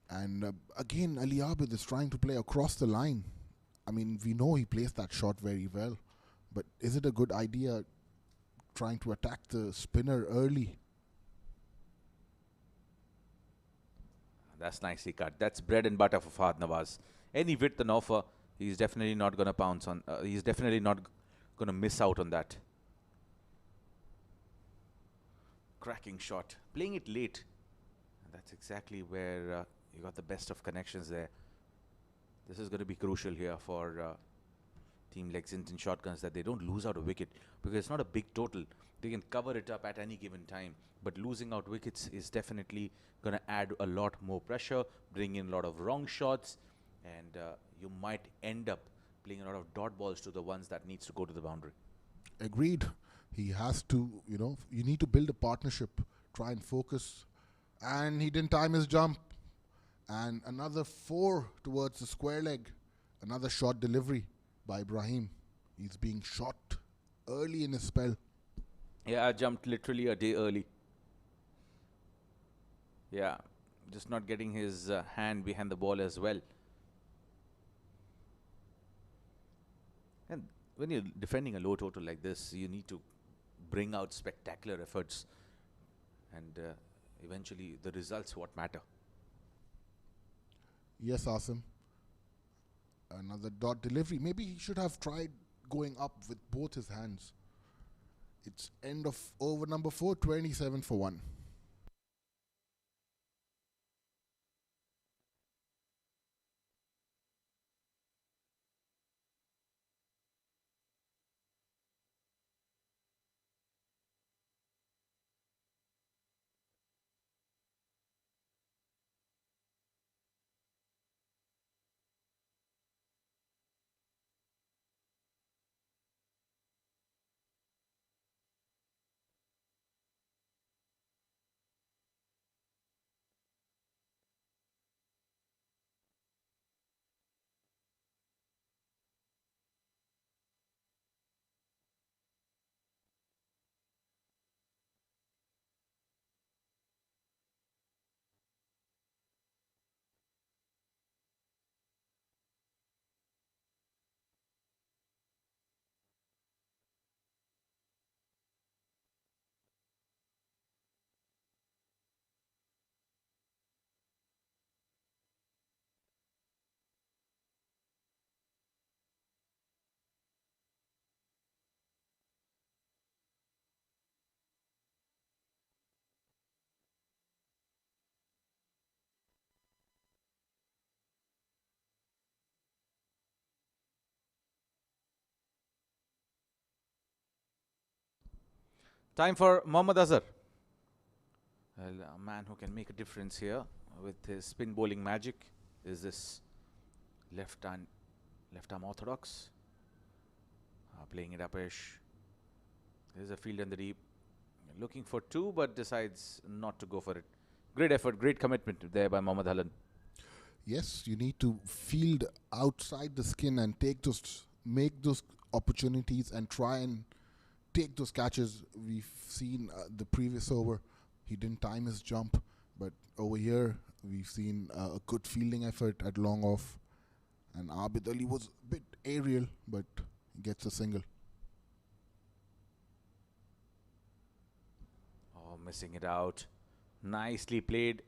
And again, Ali Abid is trying to play across the line. I mean, we know he plays that shot very well, but is it a good idea trying to attack the spinner early? That's nicely cut. That's bread and butter for Fahad Nawaz. Any width and offer, he's definitely not going to pounce on. He's definitely not going to miss out on that. Cracking shot. Playing it late. And that's exactly where you got the best of connections there. This is going to be crucial here for Team Lexington Shotguns, that they don't lose out a wicket, because it's not a big total. They can cover it up at any given time. But losing out wickets is definitely going to add a lot more pressure, bring in a lot of wrong shots, and you might end up playing a lot of dot balls to the ones that needs to go to the boundary. Agreed. He has to, you need to build a partnership, try and focus. And he didn't time his jump. And another 4 towards the square leg. Another short delivery by Ibrahim. He's being shot early in his spell. Yeah, I jumped literally a day early. Yeah, just not getting his hand behind the ball as well. And when you're defending a low total like this, you need to bring out spectacular efforts. And eventually, the results what matter. Yes, Asim. Another dot delivery. Maybe he should have tried going up with both his hands. It's end of over number 4, 27 for 1. Time for Mohammad Azhar. Well, a man who can make a difference here with his spin bowling magic. Is this left arm orthodox? Playing it upish. There's a field in the deep. Looking for 2, but decides not to go for it. Great effort, great commitment there by Mohammad Halan. Yes, you need to field outside the skin and make those opportunities and try and take those catches. We've seen the previous over, he didn't time his jump, but over here we've seen a good fielding effort at long off, and Abid Ali was a bit aerial, but gets a single. Oh, missing it out. Nicely played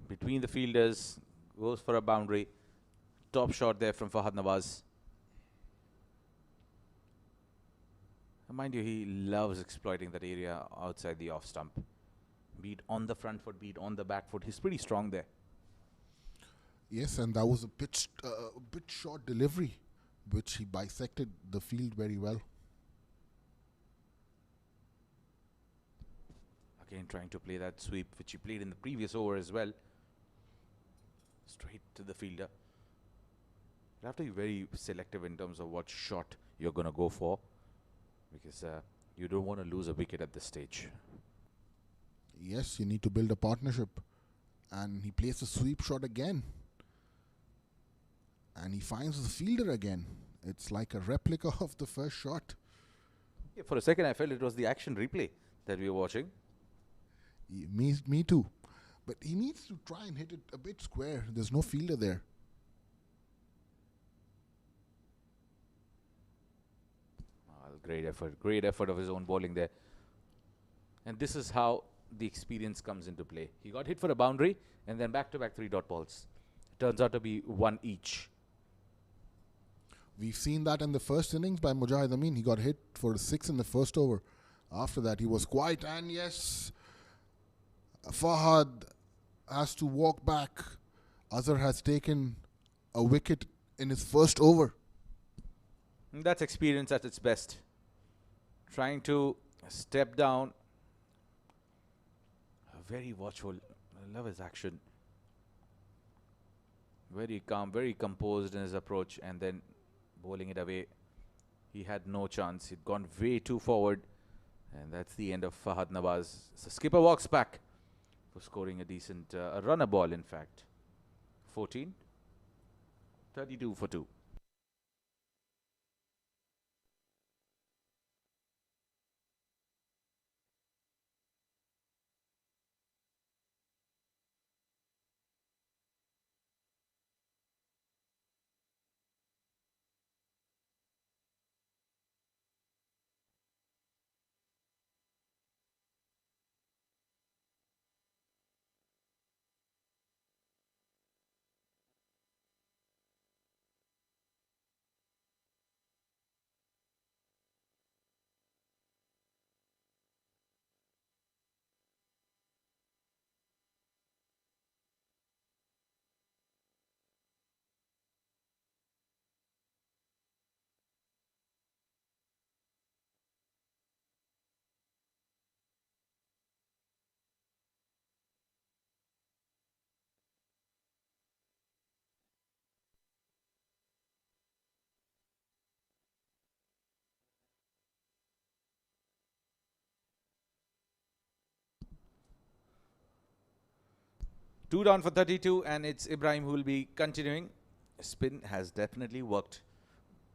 between the fielders. Goes for a boundary. Top shot there from Fahad Nawaz. And mind you, he loves exploiting that area outside the off stump. Be it on the front foot, be it on the back foot. He's pretty strong there. Yes, and that was a bit short delivery, which he bisected the field very well. Again, trying to play that sweep, which he played in the previous over as well. Straight to the fielder. You have to be very selective in terms of what shot you're going to go for, because you don't want to lose a wicket at this stage. Yes, you need to build a partnership. And he plays a sweep shot again. And he finds the fielder again. It's like a replica of the first shot. Yeah, for a second, I felt it was the action replay that we are watching. Me too. But he needs to try and hit it a bit square. There's no fielder there. Great effort of his own bowling there. And this is how the experience comes into play. He got hit for a boundary and then back-to-back 3-dot balls. Turns out to be one each. We've seen that in the first innings by Mujahid Amin. He got hit for a 6 in the first over. After that, he was quiet. And yes, Fahad has to walk back. Azhar has taken a wicket in his first over. And that's experience at its best. Trying to step down. Very watchful. I love his action. Very calm, very composed in his approach, and then bowling it away. He had no chance. He'd gone way too forward. And that's the end of Fahad Nawaz. So skipper walks back for scoring a decent a runner ball, in fact. 14. 32 for 2. Two down for 32, and it's Ibrahim who will be continuing. Spin has definitely worked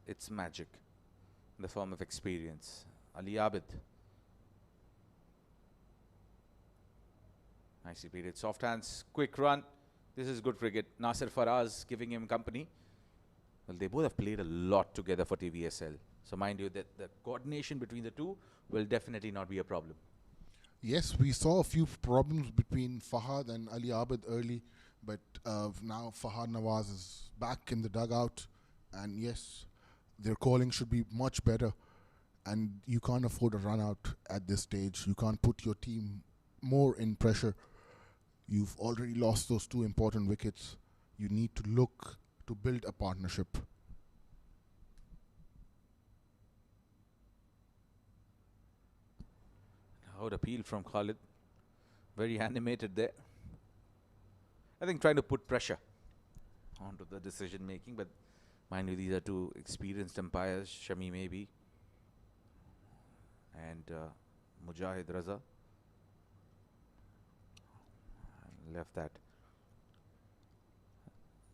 its magic in the form of experience. Ali Abid. Nicely played. Soft hands, quick run. This is good cricket. Nasir Faraz giving him company. Well, they both have played a lot together for TVSL. So mind you that the coordination between the two will definitely not be a problem. Yes, we saw a few problems between Fahad and Ali Abid early, but now Fahad Nawaz is back in the dugout, and yes, their calling should be much better, and you can't afford a run out at this stage. You can't put your team more in pressure. You've already lost those two important wickets. You need to look to build a partnership. Out appeal from Khalid. Very animated there. I think trying to put pressure onto the decision making, but mind you, these are two experienced umpires, Shami maybe and Mujahid Raza. Left that.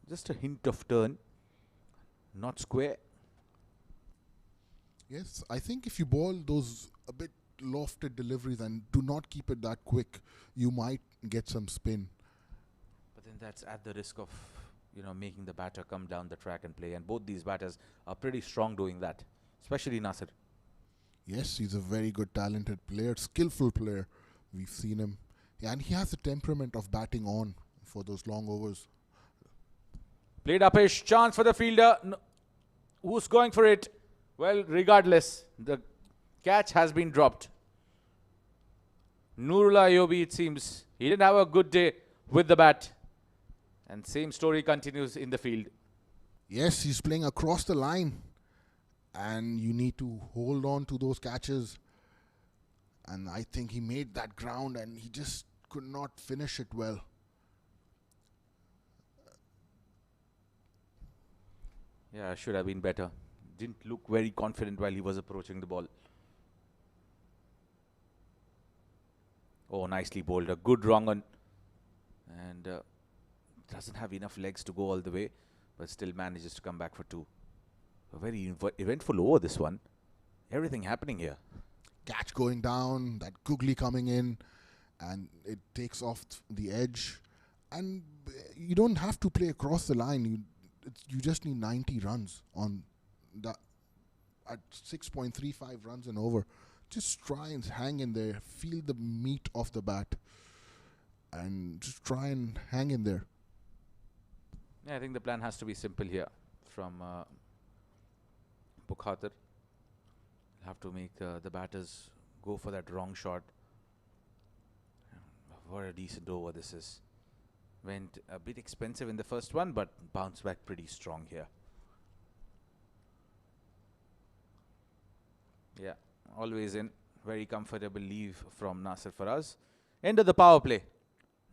Just a hint of turn, not square. Yes, I think if you bowl those a bit lofted deliveries and do not keep it that quick, you might get some spin. But then that's at the risk of, making the batter come down the track and play. And both these batters are pretty strong doing that, especially Nasir. Yes, he's a very good, talented player, skillful player. We've seen him. And he has the temperament of batting on for those long overs. Played upish, chance for the fielder. No. Who's going for it? Well, regardless, the catch has been dropped. Nurullah Ayobi, it seems, he didn't have a good day with the bat. And same story continues in the field. Yes, he's playing across the line. And you need to hold on to those catches. And I think he made that ground and he just could not finish it well. Yeah, should have been better. Didn't look very confident while he was approaching the ball. Oh, nicely bowled. A good wrong on. And doesn't have enough legs to go all the way, but still manages to come back for two. A very eventful over, this one. Everything happening here. catch going down, that googly coming in, and it takes off the edge. And you don't have to play across the line. You just need 90 runs on that at 6.35 runs and over. Just try and hang in there, feel the meat of the bat, and just try and hang in there. Yeah, I think the plan has to be simple here from Bukhatir. Have to make the batters go for that wrong shot. What a decent over this is. Went a bit expensive in the first one, but bounced back pretty strong here. Yeah, always in. Very comfortable leave from Nasir Faraz. End of the power play.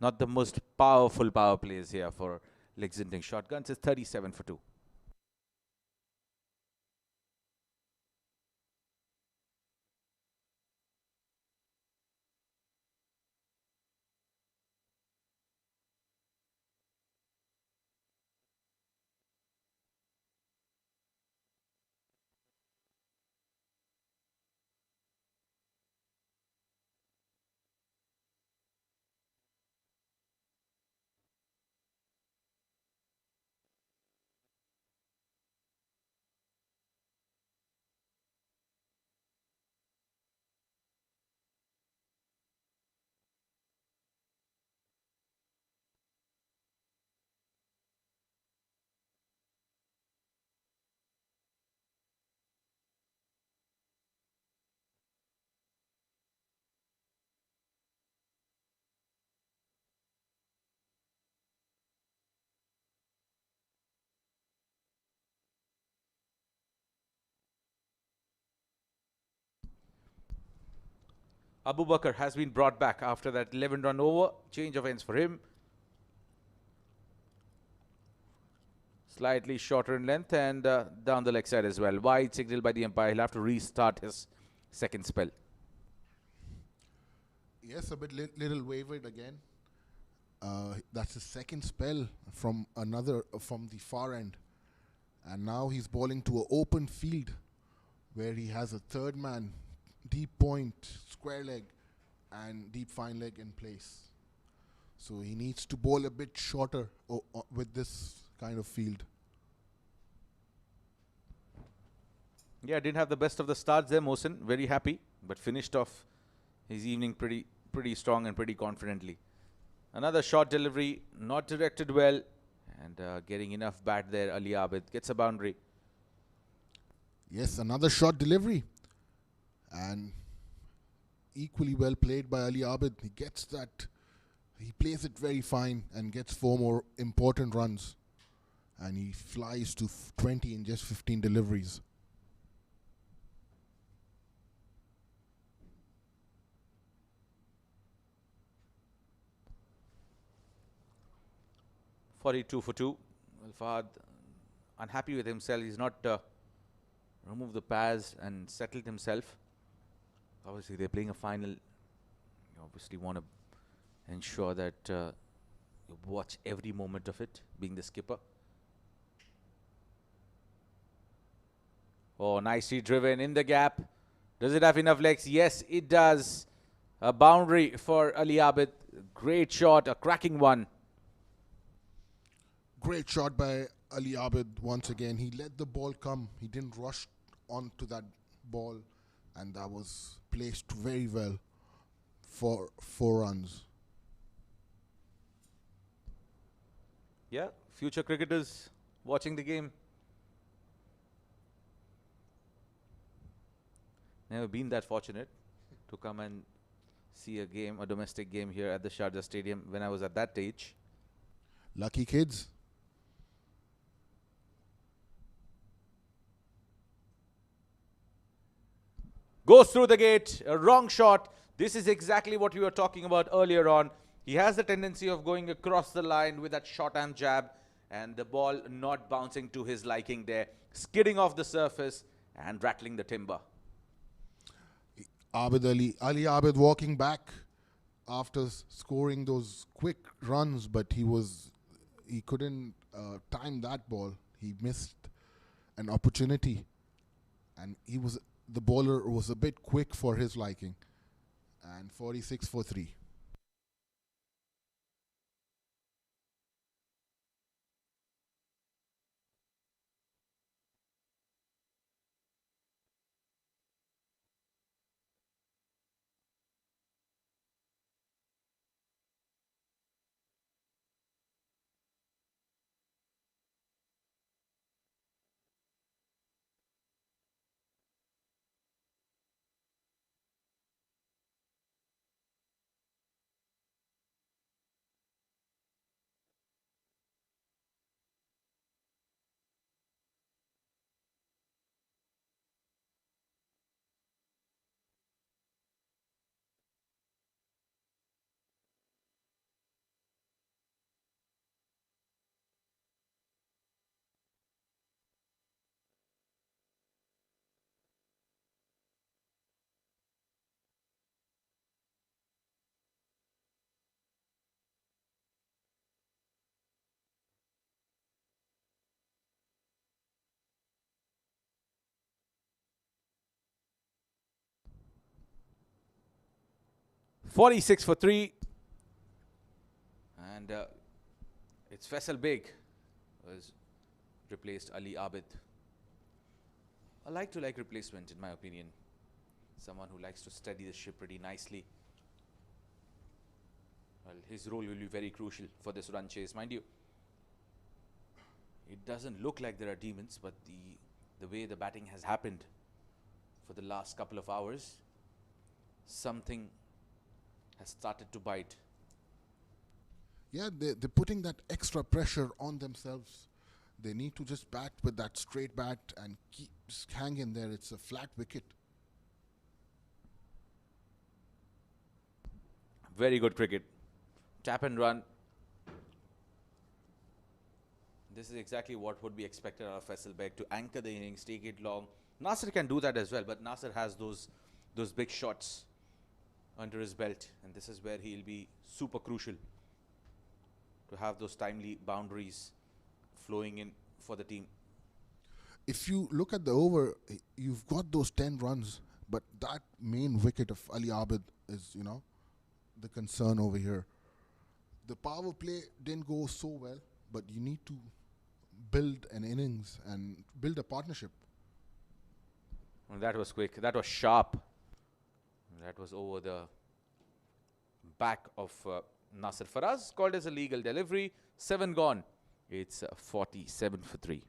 Not the most powerful power plays here for Lexington Shotguns. It's 37 for 2. Abu Bakr has been brought back after that 11-run over. Change of ends for him. Slightly shorter in length and down the leg side as well. Wide signal by the umpire. He'll have to restart his second spell. Yes, a bit little wavered again. That's his second spell from the far end. And now he's bowling to an open field where he has a third man, deep point, square leg, and deep fine leg in place. So he needs to bowl a bit shorter with this kind of field. Yeah, didn't have the best of the starts there, Mohsin. Very happy, but finished off his evening pretty strong and pretty confidently. Another short delivery, not directed well, and getting enough bat there. Ali Abid gets a boundary. Yes, another short delivery. And equally well played by Ali Abid. He gets that. He plays it very fine and gets 4 more important runs. And he flies to 20 in just 15 deliveries. .42 for 2. Well, Fahad unhappy with himself. He's not removed the pads and settled himself. Obviously, they're playing a final. You obviously want to ensure that you watch every moment of it, being the skipper. Oh, nicely driven in the gap. Does it have enough legs? Yes, it does. A boundary for Ali Abid. Great shot, a cracking one. Great shot by Ali Abid once again. He let the ball come. He didn't rush onto that ball. And that was placed very well for 4 runs. Yeah, future cricketers watching the game. Never been that fortunate to come and see a game, a domestic game here at the Sharjah Stadium when I was at that age. Lucky kids. Goes through the gate, a wrong shot. This is exactly what we were talking about earlier on. He has the tendency of going across the line with that short arm jab and the ball not bouncing to his liking there, skidding off the surface and rattling the timber. Ali Abid walking back after scoring those quick runs, but he couldn't time that ball. He missed an opportunity, and the bowler was a bit quick for his liking. And 46 for 3. Forty-six for 3. And it's Faisal Beg who has replaced Ali Abid. A like-to-like replacement, in my opinion. Someone who likes to steady the ship pretty nicely. Well, his role will be very crucial for this run chase. Mind you, it doesn't look like there are demons, but the way the batting has happened for the last couple of hours, something has started to bite. Yeah, they're putting that extra pressure on themselves. They need to just bat with that straight bat and keep hanging there. It's a flat wicket. Very good cricket. Tap and run. This is exactly what would be expected out of Faisal Beg, to anchor the innings, take it long. Nasir can do that as well, but Nasir has those big shots under his belt, and this is where he'll be super crucial to have those timely boundaries flowing in for the team. If you look at the over, you've got those 10 runs, but that main wicket of Ali Abid is, the concern over here. The power play didn't go so well, but you need to build an innings and build a partnership. Well, that was quick. That was sharp. That was over the back of Nasir Faraz. Called as a legal delivery. 7 gone. It's 47 for 3.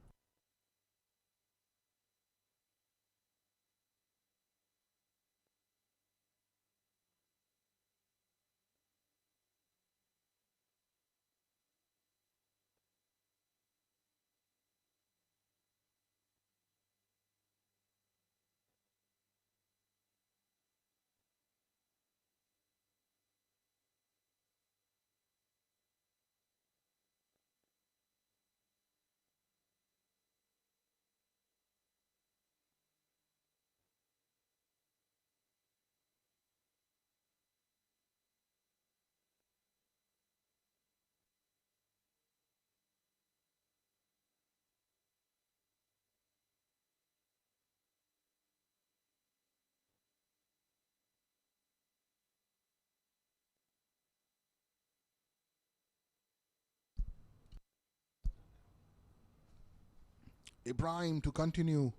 Ibrahim to continue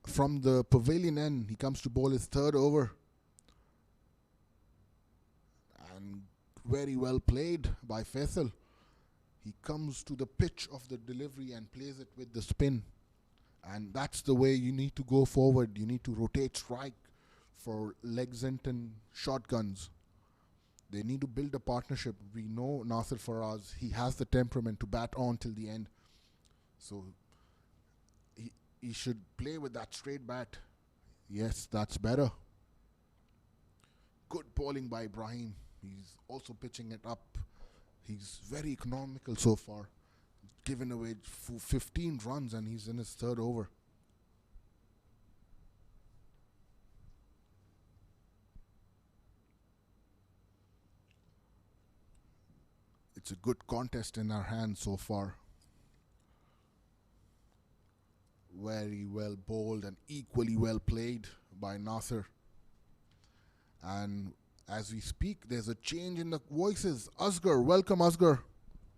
from the pavilion end. He comes to bowl his third over. And very well played by Faisal. He comes to the pitch of the delivery and plays it with the spin. And that's the way you need to go forward. You need to rotate strike for Lexington shotguns. They need to build a partnership. We know Nasir Faraz, he has the temperament to bat on till the end. So he should play with that straight bat. Yes, that's better. Good bowling by Ibrahim. He's also pitching it up. He's very economical so far. Given away 15 runs and he's in his third over. It's a good contest in our hands so far. Very well bowled and equally well played by Nasser. And as we speak, there's a change in the voices. Asghar, welcome Asghar.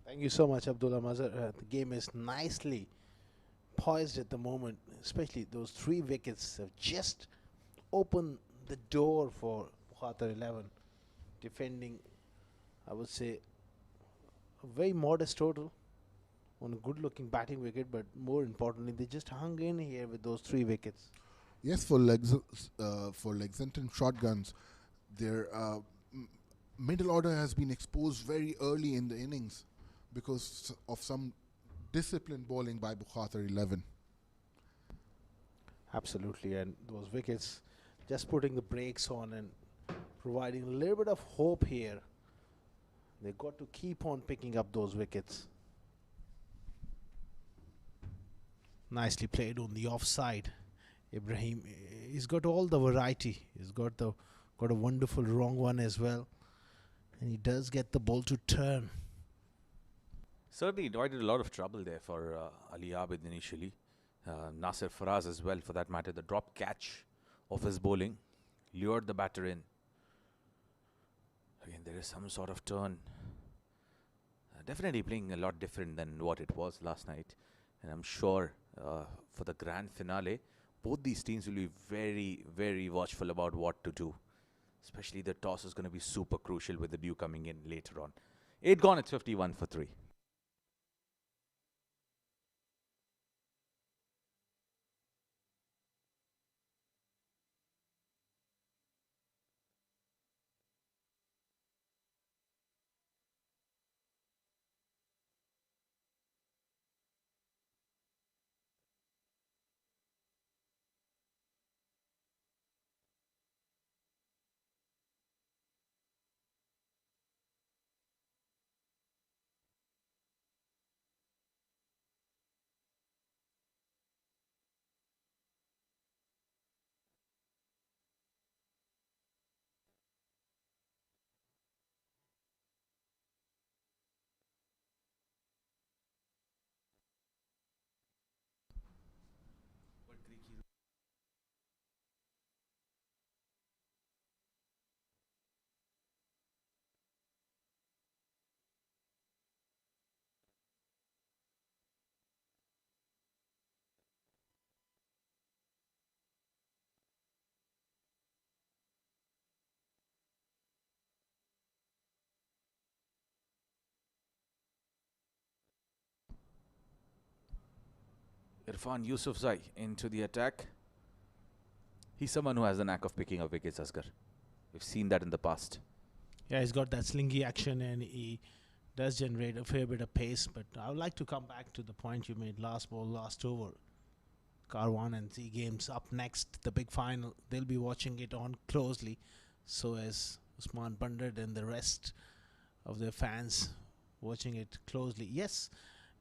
Thank you so much, Abdullah Mazhar. The game is nicely poised at the moment, especially those 3 wickets have just opened the door for Bukhatir 11, defending, I would say, a very modest total on a good-looking batting wicket, but more importantly, they just hung in here with those 3 wickets. Yes, for Lexington shotguns, their middle order has been exposed very early in the innings because of some disciplined bowling by Bukhatir 11. Absolutely, and those wickets just putting the brakes on and providing a little bit of hope here. They got to keep on picking up those wickets. Nicely played on the offside. Ibrahim, he's got all the variety. He's got a wonderful wrong one as well, and he does get the ball to turn. Certainly avoided a lot of trouble there for Ali Abid initially. Nasir Faraz as well, for that matter. The drop catch of his bowling lured the batter in. Again, there is some sort of turn. Definitely playing a lot different than what it was last night. And I'm sure for the grand finale, both these teams will be very, very watchful about what to do. Especially the toss is going to be super crucial with the dew coming in later on. 8 gone, it's 51 for 3. Irfan Yusufzai into the attack. He's someone who has the knack of picking up wickets, Asghar. We've seen that in the past. Yeah, he's got that slinky action and he does generate a fair bit of pace. But I would like to come back to the point you made last ball, last over. Karwan and Z Games up next, the big final. They'll be watching it on closely. So as Usman Pandit and the rest of their fans watching it closely. Yes,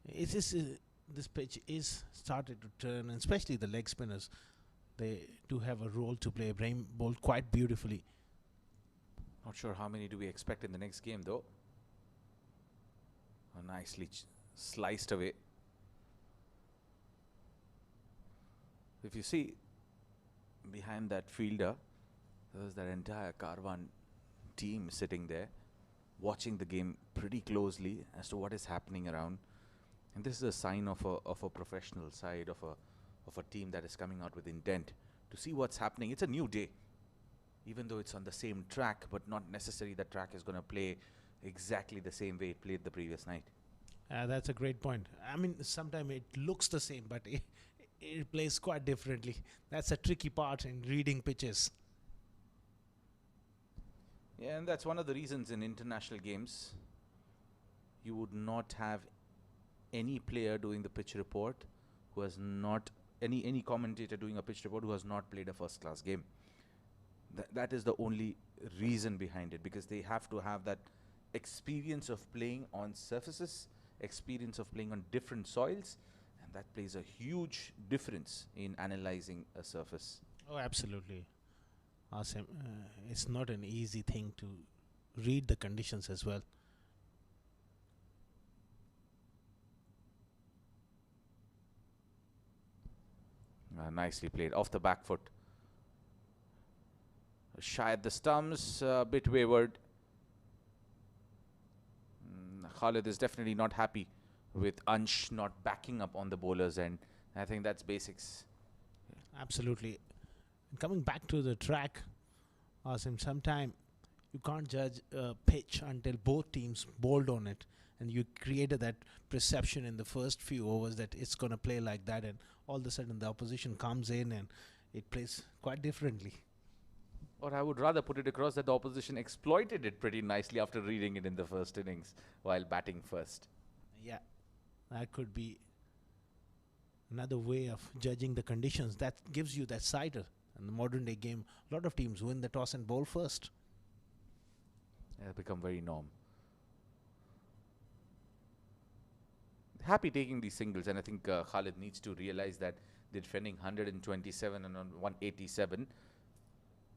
it is. This pitch is started to turn, and especially the leg spinners. They do have a role to play. Ibrahim bowled quite beautifully. Not sure how many do we expect in the next game, though. Nicely sliced away. If you see behind that fielder, there's that entire Karwan team sitting there, watching the game pretty closely as to what is happening around. And this is a sign of a professional side of a team that is coming out with intent to see what's happening. It's a new day, even though it's on the same track, but not necessarily the track is going to play exactly the same way it played the previous night. That's a great point. I mean, sometimes it looks the same, but it plays quite differently. That's a tricky part in reading pitches. Yeah, and that's one of the reasons in international games you would not have any player doing the pitch report who has not, any commentator doing a pitch report who has not played a first class game. That is the only reason behind it, because they have to have that experience of playing on surfaces, experience of playing on different soils, and that plays a huge difference in analyzing a surface. Oh, absolutely. Awesome. It's not an easy thing to read the conditions as well. Nicely played. Off the back foot. Shy at the stumps, a bit wayward. Khalid is definitely not happy with Ansh not backing up on the bowler's end. I think that's basics. Absolutely. And coming back to the track, Asim, sometime you can't judge a pitch until both teams bowled on it, and you created that perception in the first few overs that it's going to play like that, and all of a sudden the opposition comes in and it plays quite differently. Or I would rather put it across that the opposition exploited it pretty nicely after reading it in the first innings while batting first. Yeah, that could be another way of judging the conditions. That gives you that sighter. In the modern day game, a lot of teams win the toss and bowl first. It's become very norm. Happy taking these singles, and I think Khalid needs to realize that they're defending 127 and on 187.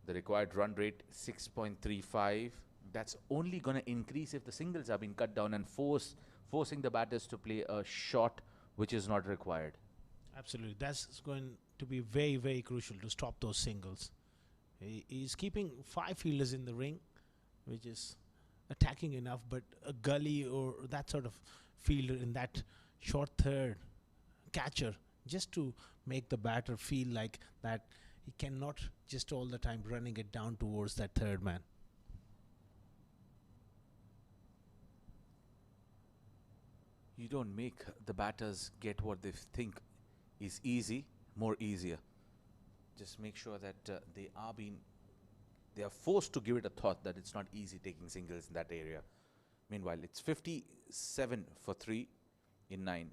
The required run rate 6.35. That's only going to increase if the singles are being cut down and forcing the batters to play a shot which is not required. Absolutely. That's going to be very, very crucial to stop those singles. He's keeping 5 fielders in the ring, which is attacking enough, but a gully or that sort of fielder in that short third catcher, just to make the batter feel like that he cannot just all the time running it down towards that third man. You don't make the batters get what they think is easy more easier. Just make sure that they are forced to give it a thought that it's not easy taking singles in that area. Meanwhile, it's 57 for 3 in 9.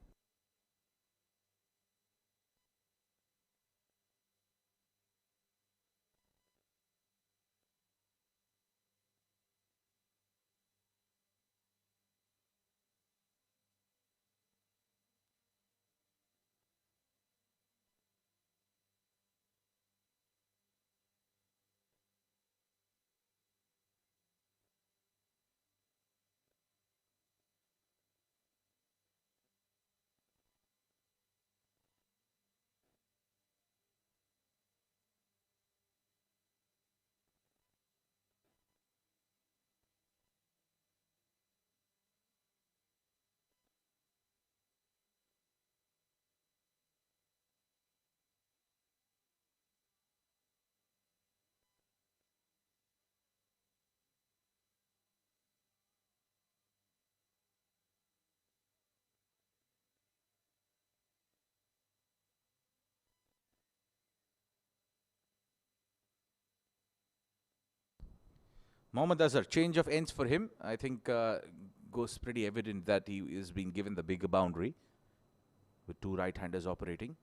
Mohammad Azhar, change of ends for him. I think goes pretty evident that he is being given the bigger boundary with 2 right-handers operating.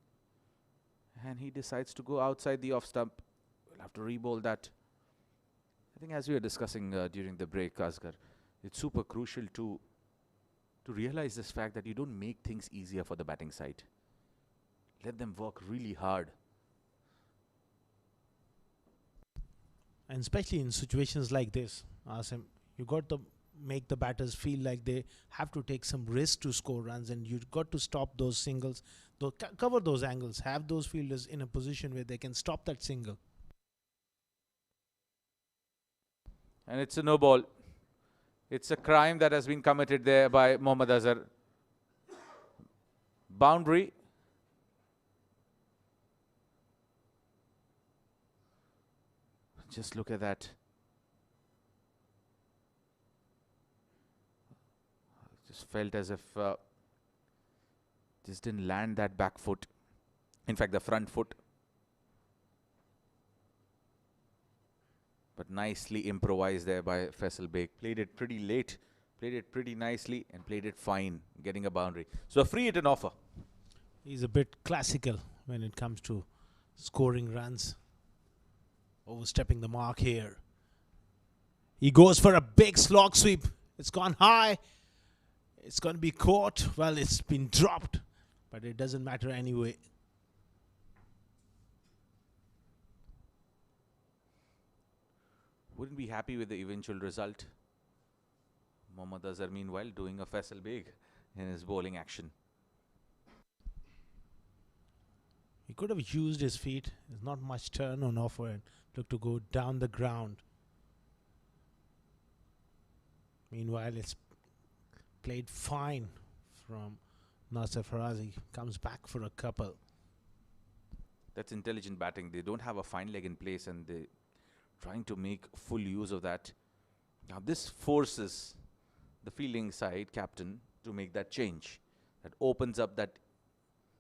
And he decides to go outside the off stump. We'll have to re-bowl that. I think as we were discussing during the break, Asghar, it's super crucial to realize this fact that you don't make things easier for the batting side. Let them work really hard. And especially in situations like this, Asim, you got to make the batters feel like they have to take some risk to score runs, and you've got to stop those singles, cover those angles, have those fielders in a position where they can stop that single. And it's a no ball. It's a crime that has been committed there by Mohammad Azhar. Boundary. Just look at that. Just felt as if just didn't land that back foot. In fact, the front foot. But nicely improvised there by Faisal Beg. Played it pretty late, played it pretty nicely, and played it fine, getting a boundary. So a free hit and offer. He's a bit classical when it comes to scoring runs. Overstepping the mark here. He goes for a big slog sweep. It's gone high. It's going to be caught. Well, it's been dropped, but it doesn't matter anyway. Wouldn't be happy with the eventual result. Mohammad Azhar, meanwhile, doing a Faisal Beg in his bowling action. He could have used his feet. There's not much turn on offer and look to go down the ground. Meanwhile, it's played fine from Nasser Farazi. Comes back for a couple. That's intelligent batting. They don't have a fine leg in place and they're trying to make full use of that. Now this forces the fielding side captain to make that change. That opens up that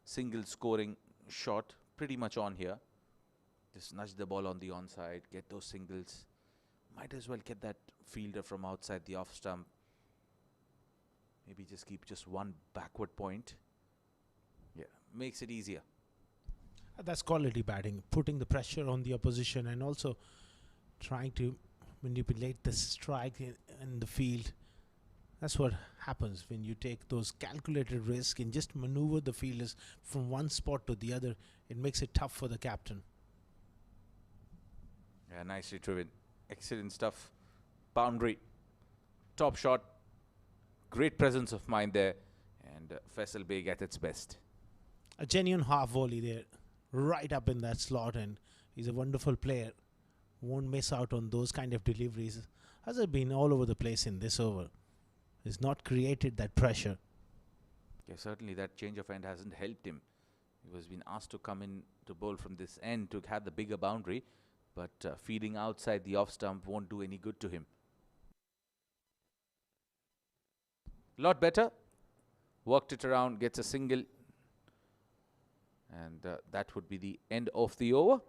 single scoring shot pretty much on here. Just nudge the ball on the onside, get those singles. Might as well get that fielder from outside the off stump. Maybe just keep just one backward point. Yeah, makes it easier. That's quality batting, putting the pressure on the opposition and also trying to manipulate the strike in the field. That's what happens when you take those calculated risks and just maneuver the fielders from one spot to the other. It makes it tough for the captain. Yeah, nicely driven. Excellent stuff. Boundary. Top shot. Great presence of mind there. And Faisal Beg at its best. A genuine half volley there, right up in that slot, and he's a wonderful player. Won't miss out on those kind of deliveries. Has been all over the place in this over. He's not created that pressure. Yeah, certainly that change of end hasn't helped him. He was been asked to come in to bowl from this end to have the bigger boundary, but feeding outside the off stump won't do any good to him. Lot better. Worked it around, gets a single. And that would be the end of the over.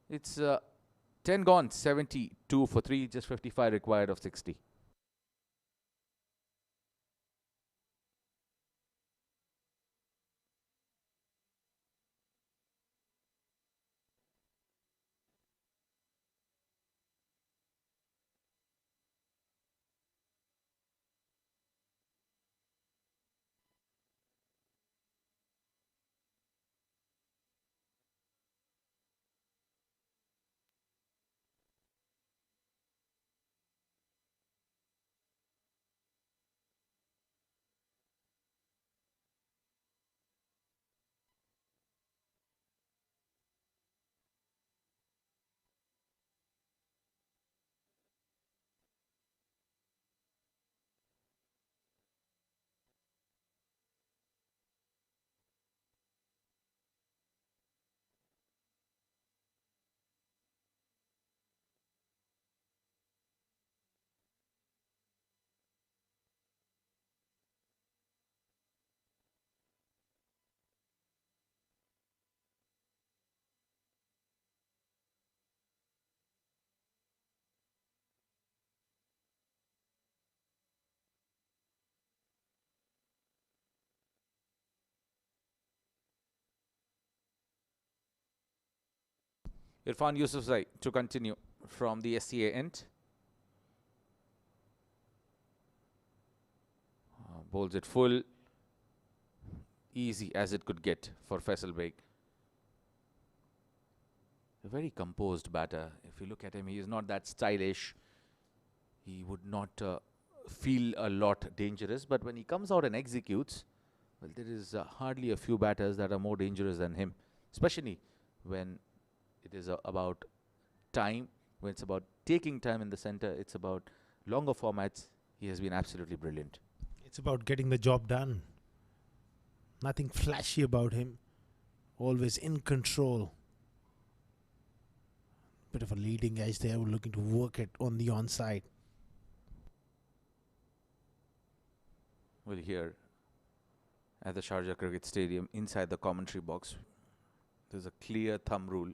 It's 10 gone, 72 for 3, just 55 required of 60. Irfan Yusufzai to continue from the SCA end. Bowls it full. Easy as it could get for Faisal Beg. A very composed batter. If you look at him, he is not that stylish. He would not feel a lot dangerous. But when he comes out and executes, well, there is hardly a few batters that are more dangerous than him. Especially when it is about time, when it's about taking time in the center, it's about longer formats. He has been absolutely brilliant. It's about getting the job done. Nothing flashy about him. Always in control. Bit of a leading edge there. We're looking to work it on the onside. Well, here at the Sharjah Cricket Stadium, inside the commentary box, there's a clear thumb rule.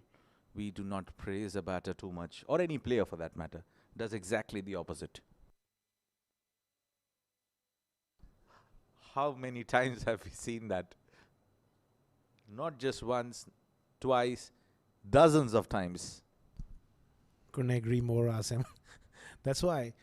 We do not praise a batter too much, or any player for that matter. Does exactly the opposite. How many times have we seen that? Not just once, twice, dozens of times. Couldn't agree more, Asim. That's why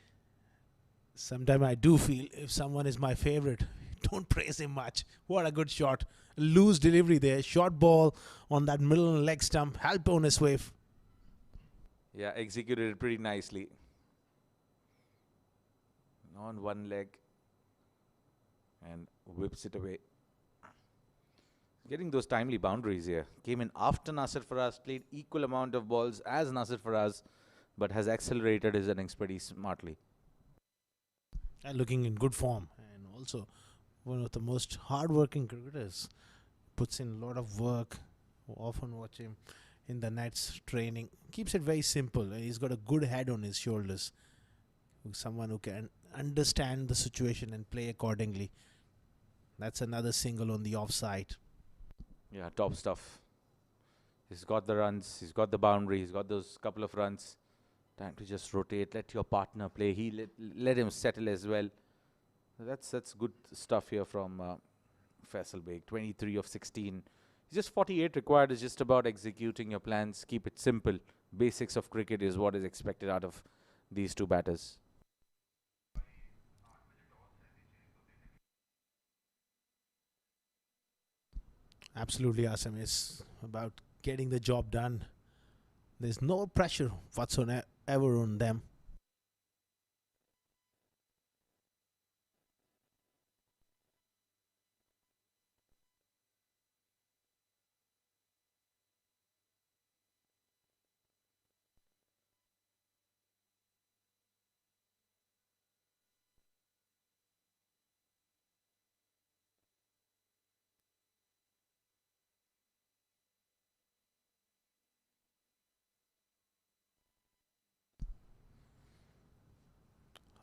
sometimes I do feel if someone is my favorite, don't praise him much. What a good shot. Loose delivery there. Short ball on that middle leg stump. Help on his wave. Yeah, executed it pretty nicely. On one leg. And whips it away. Getting those timely boundaries here. Came in after Nasir Faraz, played equal amount of balls as Nasir Faraz, but has accelerated his innings pretty smartly. And looking in good form, and also one of the most hard-working cricketers. Puts in a lot of work. Often watch him in the nets training. Keeps it very simple. He's got a good head on his shoulders. Someone who can understand the situation and play accordingly. That's another single on the offside. Yeah, top stuff. He's got the runs, he's got the boundary, he's got those couple of runs. Time to just rotate, let your partner play. Let him settle as well. That's good stuff here from Faisal Beg. 23 of 16. He's just 48 required. Is just about executing your plans. Keep it simple. Basics of cricket is what is expected out of these two batters. Absolutely, Assam is about getting the job done. There's no pressure whatsoever on them.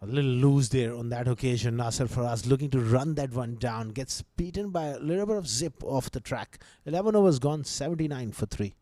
A little loose there on that occasion. Nasir Faraz looking to run that one down. Gets beaten by a little bit of zip off the track. 11 overs gone, 79 for 3.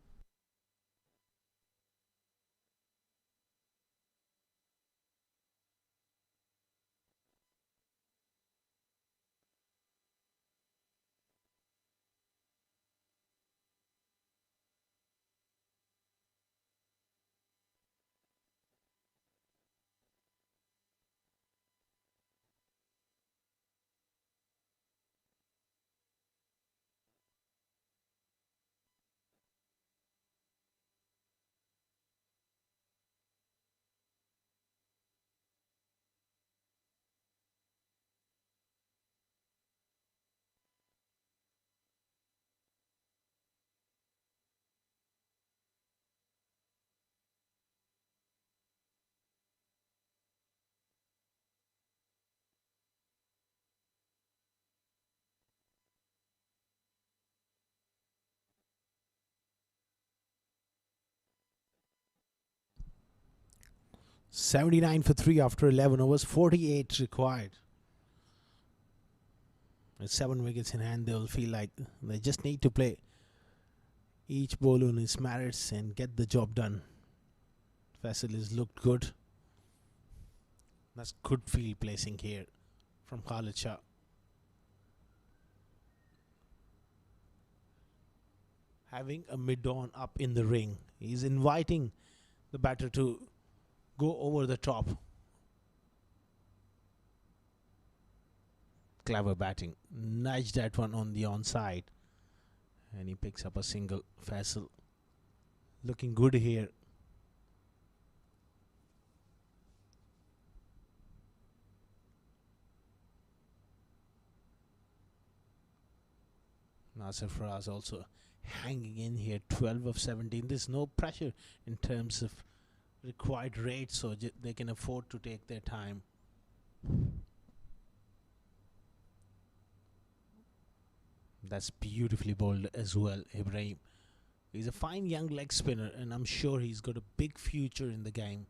$79 for 3 after 11 overs, 48 required. With 7 wickets in hand, they'll feel like they just need to play each ball on his merits and get the job done. Faisal has looked good. That's good field placing here from Khalid Shah. Having a mid-on up in the ring, he's inviting the batter to go over the top. Clever batting. Nudge that one on the onside. And he picks up a single. Faisal looking good here. Nasir Faraz also hanging in here. 12 of 17. There's no pressure in terms of required rate, so they can afford to take their time. That's beautifully bowled as well, Ibrahim. He's a fine young leg spinner, and I'm sure he's got a big future in the game.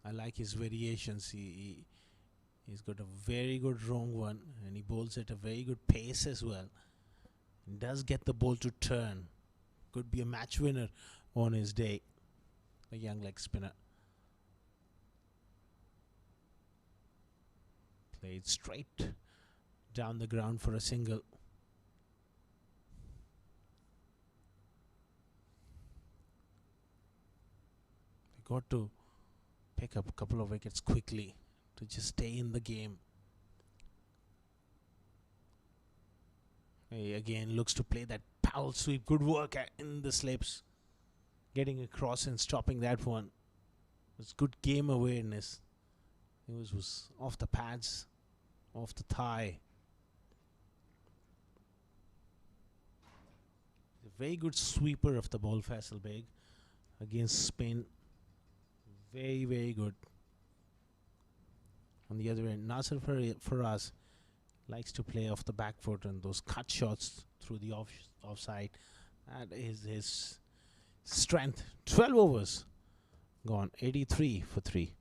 I like his variations. He's got a very good wrong one, and he bowls at a very good pace as well. He does get the ball to turn. Could be a match winner on his day. A young leg spinner. Played straight down the ground for a single. They got to pick up a couple of wickets quickly to just stay in the game. He again looks to play that power sweep. Good work in the slips. Getting across and stopping that one. It's good game awareness. It was off the pads, off the thigh. very good sweeper of the ball, Faisal Beg, against spin. Very, very good. On the other end, Nasser Faraz likes to play off the back foot and those cut shots through the offside. That is his strength. 12 overs gone, 83 for 3.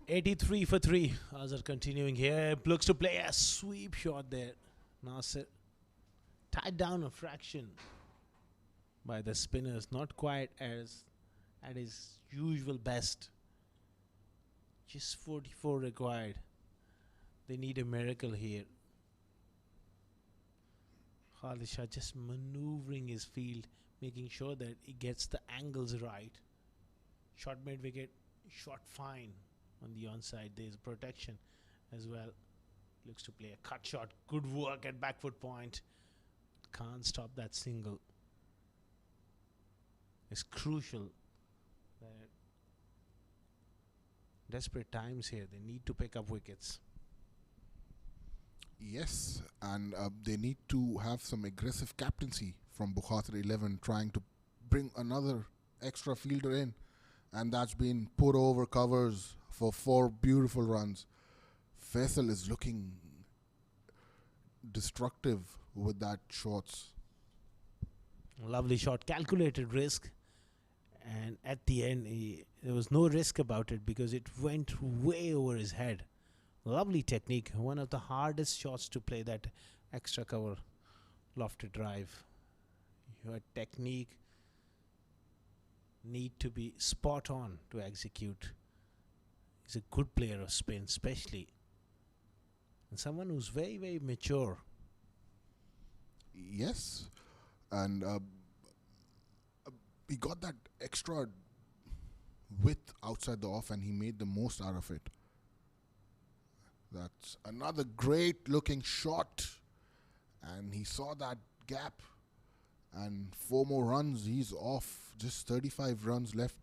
$83 for 3. Azhar continuing here. Looks to play a sweep shot there. Nasser tied down a fraction by the spinners. Not quite as at his usual best. Just 44 required. They need a miracle here. Khalid Shah just maneuvering his field, making sure that he gets the angles right. Shot mid wicket, shot fine on the onside. There's protection as well. Looks to play a cut shot. Good work at back foot point. Can't stop that single. It's crucial. Desperate times here. They need to pick up wickets. Yes, and they need to have some aggressive captaincy from Bukhatir 11, trying to bring another extra fielder in, and that's been put over covers for 4 beautiful runs. Faisal is looking destructive with that shots. Lovely shot, calculated risk, and at the end there was no risk about it because it went way over his head. Lovely technique, one of the hardest shots to play, that extra cover lofted drive. Your technique need to be spot on to execute. He's a good player of spin, especially, and someone who's very, very mature. Yes, and he got that extra width outside the off and he made the most out of it. That's another great looking shot, and he saw that gap, and 4 more runs, he's off. Just 35 runs left.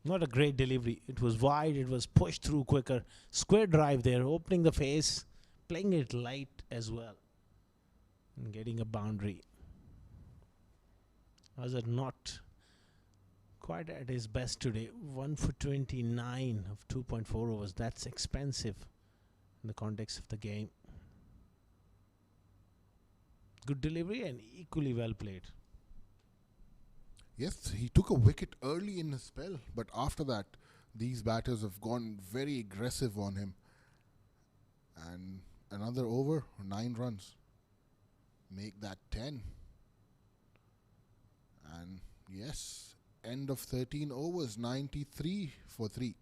Not a great delivery. It was wide, it was pushed through quicker. Square drive there, opening the face, playing it light as well, and getting a boundary. Was it not quite at his best today? 1 for 29 of 2.4 overs. That's expensive in the context of the game. Good delivery and equally well played. Yes, he took a wicket early in his spell, but after that, these batters have gone very aggressive on him. And another over, 9 runs. Make that 10. And yes, end of 13 overs, 93 for 3.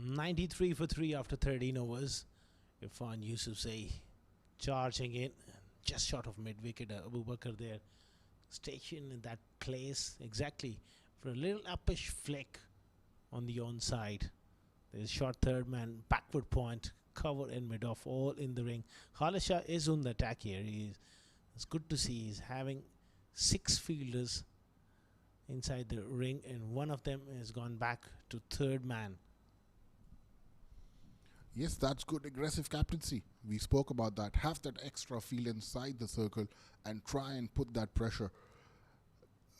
93 for 3 after 13 overs. Irfan Yusufzai charging in just short of mid wicket. Abu Bakr there stationed in that place exactly for a little uppish flick on the onside. There's short third man, backward point, cover in mid off, all in the ring. Khalid Shah is on the attack here. It's good to see he's having 6 fielders inside the ring, and one of them has gone back to third man. Yes, that's good aggressive captaincy. We spoke about that. Have that extra feel inside the circle and try and put that pressure.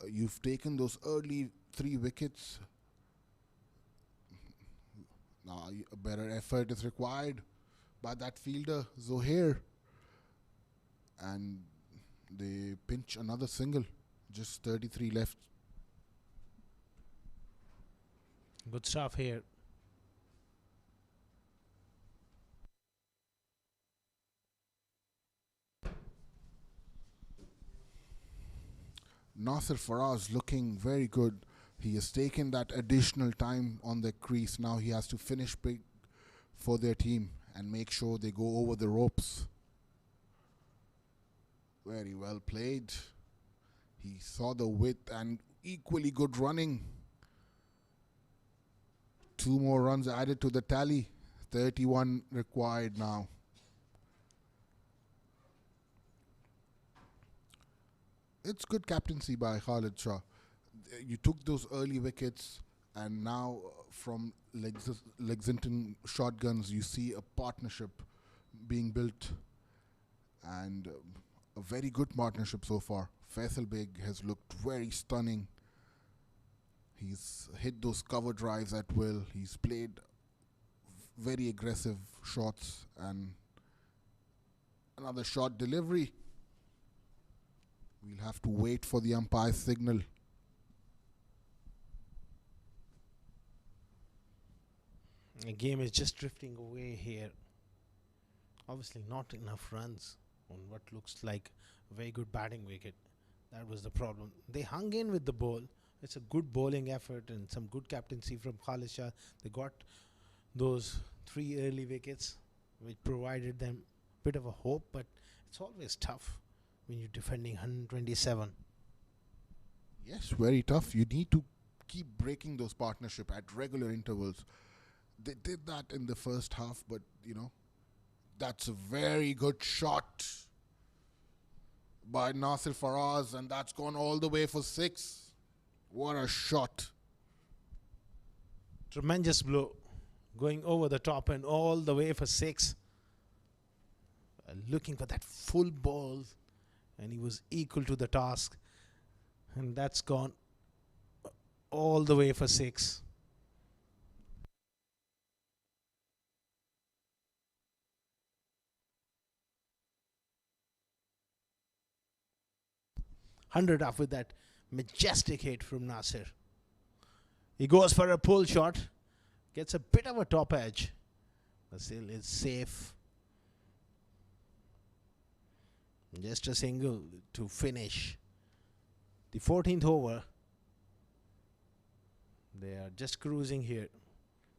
You've taken those early 3 wickets. Now a better effort is required by that fielder, Zohair. And they pinch another single. Just 33 left. Good stuff here. Nasir Faraz looking very good. He has taken that additional time on the crease. Now he has to finish big for their team and make sure they go over the ropes. Very well played. He saw the width and equally good running. 2 more runs added to the tally. 31 required now. It's good captaincy by Khalid Shah. You took those early wickets, and now from Lexington shotguns, you see a partnership being built, and a very good partnership so far. Faisal Beg has looked very stunning. He's hit those cover drives at will. He's played very aggressive shots, and another shot delivery. We'll have to wait for the umpire's signal. The game is just drifting away here. Obviously not enough runs on what looks like a very good batting wicket. That was the problem. They hung in with the ball. It's a good bowling effort and some good captaincy from Khalid Shah. They got those 3 early wickets, which provided them a bit of a hope, but it's always tough when you're defending 127. Yes, very tough. You need to keep breaking those partnership at regular intervals. They did that in the first half, but that's a very good shot by Nasir Faraz, and that's gone all the way for 6. What a shot. Tremendous blow, going over the top and all the way for 6. Looking for that full ball, and he was equal to the task, and that's gone all the way for 6. Hundred off with that majestic hit from Nasir. He goes for a pull shot, gets a bit of a top edge, but still is safe. Just a single to finish the 14th over. They are just cruising here.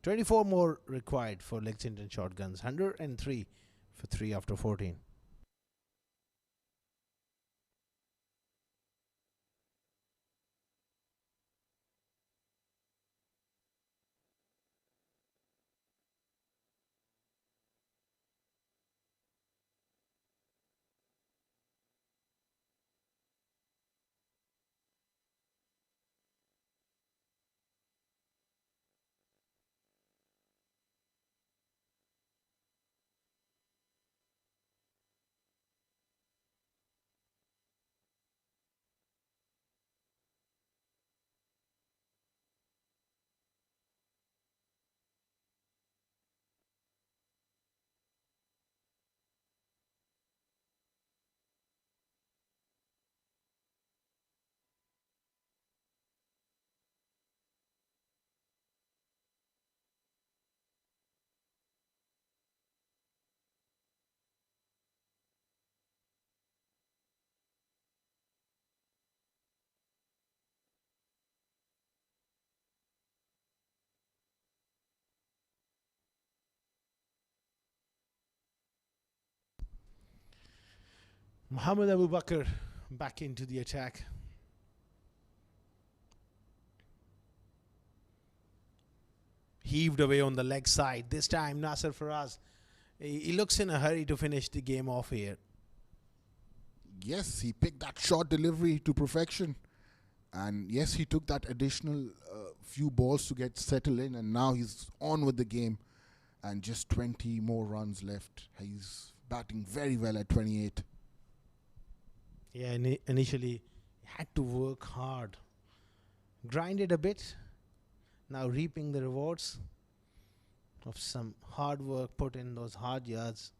24 more required for Lexington shotguns. 103 for 3 after 14. Muhammad Abu Bakr back into the attack. Heaved away on the leg side. This time Nasser Faraz, he looks in a hurry to finish the game off here. Yes, he picked that short delivery to perfection. And yes, he took that additional few balls to get settled in, and now he's on with the game. And just 20 more runs left. He's batting very well at 28. Yeah, initially he had to work hard. Grinded a bit. Now reaping the rewards of some hard work put in those hard yards.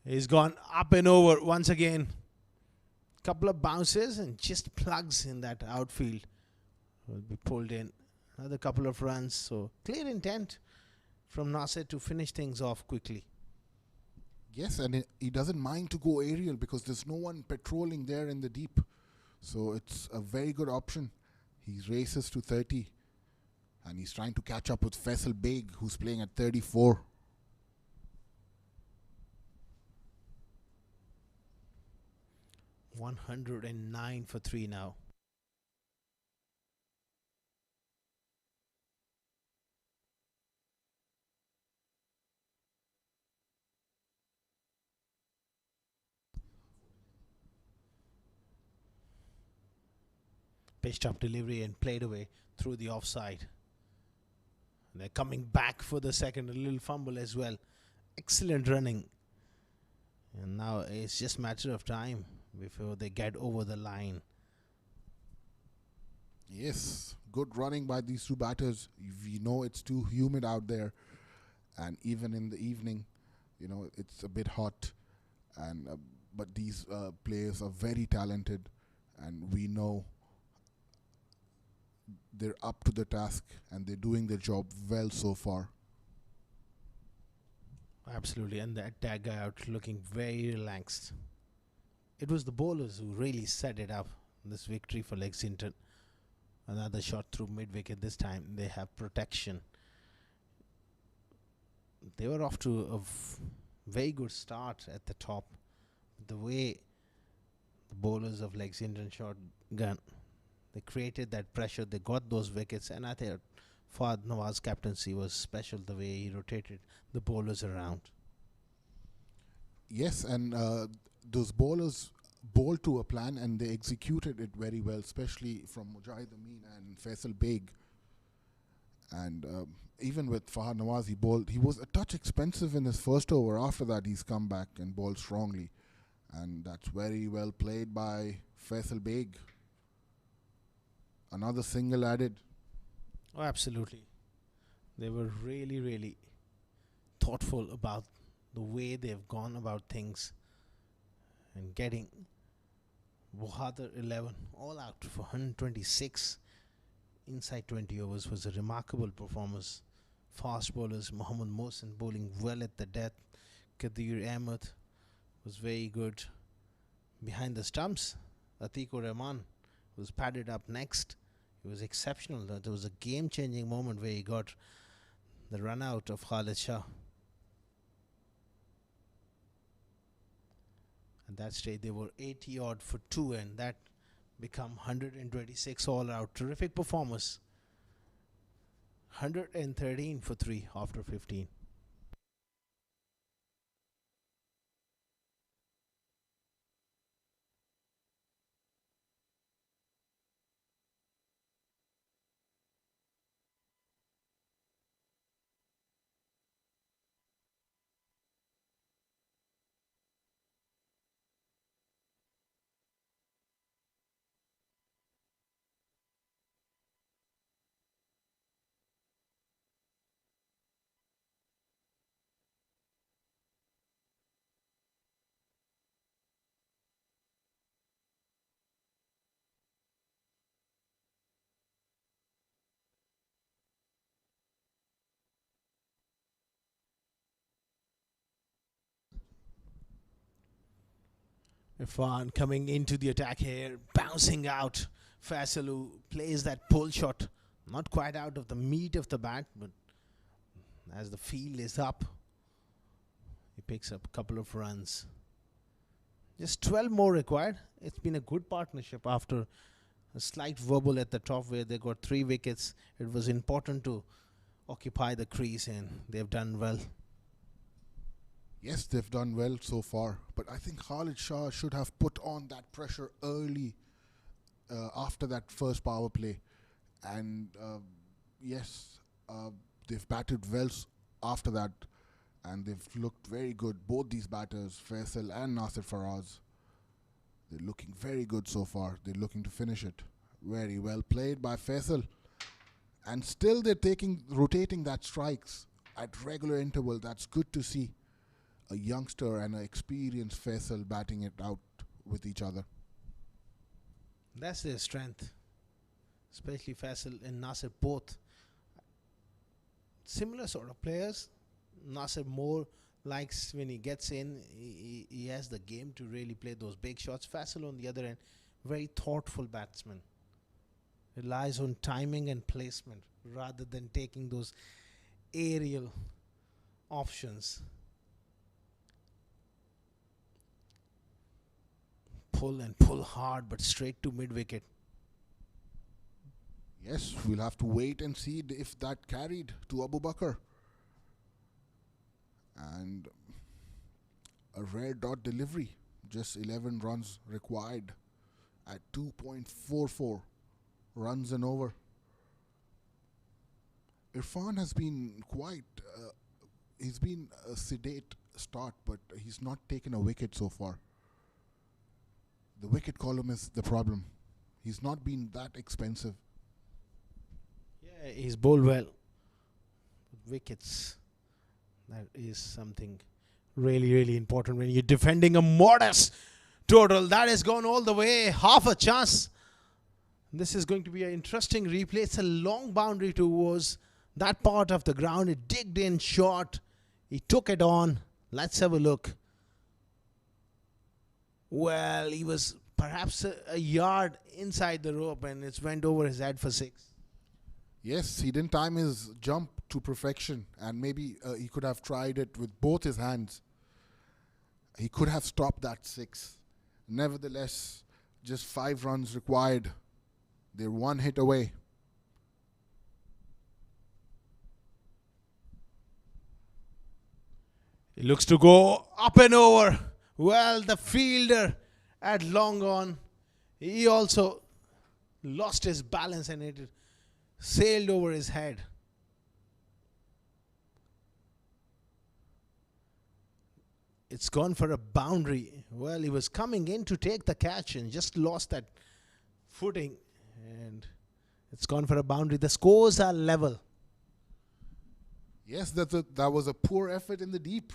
He's gone up and over once again. Couple of bounces and just plugs in that outfield. Will be pulled in. Another couple of runs. So clear intent from Nasser to finish things off quickly. Yes, and he doesn't mind to go aerial because there's no one patrolling there in the deep. So it's a very good option. He races to 30 and he's trying to catch up with Faisal Beg, who's playing at 34. $109 for 3 now. Pitched up delivery and played away through the offside. And they're coming back for the second, a little fumble as well. Excellent running. And now it's just a matter of time before they get over the line. Yes, good running by these two batters. We know it's too humid out there, and even in the evening, you know, it's a bit hot. And but these players are very talented, and we know they're up to the task and they're doing their job well so far. Absolutely, and that guy out looking very relaxed. It was the bowlers who really set it up, this victory for Lexington. Another shot through mid-wicket. This time they have protection. They were off to a very good start at the top. The way the bowlers of Lexington shot gun, they created that pressure, they got those wickets, and I think Fahad Nawaz's captaincy was special, the way he rotated the bowlers around. Yes, and those bowlers bowled to a plan and they executed it very well, especially from Mujahid Amin and Faisal Beg. And even with Fahad Nawaz, he was a touch expensive in his first over. After that, he's come back and bowled strongly. And that's very well played by Faisal Beg. Another single added. Oh, absolutely. They were really, really thoughtful about the way they've gone about things, and getting Bukhhatir 11 all out for 126 inside 20 overs was a remarkable performance. Fast bowlers, Mohammad Mohsin bowling well at the death. Kadir Ahmed was very good. Behind the stumps, Atikur Rahman was padded up next. He was exceptional. There was a game-changing moment where he got the run out of Khalid Shah. At that stage, they were 80 odd for 2, and that become 126 all out. Terrific performance. 113 for 3 after 15. Irfan coming into the attack here, bouncing out. Faisalu plays that pull shot, not quite out of the meat of the bat, but as the field is up, picks up a couple of runs. Just 12 more required. It's been a good partnership after a slight wobble at the top where they got 3 wickets. It was important to occupy the crease, and they've done well. Yes, they've done well so far, but I think Khalid Shah should have put on that pressure early after that first power play. And yes, they've batted well after that, and they've looked very good. Both these batters, Faisal and Nasir Faraz, they're looking very good so far. They're looking to finish it. Very well played by Faisal. And still they're rotating that strikes at regular interval. That's good to see. A youngster and an experienced Faisal batting it out with each other. That's their strength, especially Faisal and Nasir, both similar sort of players. Nasir more likes when he gets in, he has the game to really play those big shots. Faisal on the other end, very thoughtful batsman, relies on timing and placement rather than taking those aerial options. Pull and pull hard, but straight to mid-wicket. Yes, we'll have to wait and see if that carried to Abu Bakr. And a rare dot delivery, just 11 runs required at 2.44 runs and over. Irfan has been he's been a sedate start, but he's not taken a wicket so far. The wicket column is the problem. He's not been that expensive. Yeah, he's bowled well. Wickets, that is something really, really important when you're defending a modest total. That has gone all the way, half a chance. This is going to be an interesting replay. It's a long boundary towards that part of the ground. It digged in short. He took it on. Let's have a look. Well, he was perhaps a yard inside the rope, and it's went over his head for 6. Yes, he didn't time his jump to perfection, and maybe he could have tried it with both his hands. He could have stopped that 6. Nevertheless, just 5 runs required. They're 1 hit away. He looks to go up and over. Well, the fielder at long on, he also lost his balance and it sailed over his head. It's gone for a boundary. Well, he was coming in to take the catch and just lost that footing, and it's gone for a boundary. The scores are level. Yes, that was a poor effort in the deep.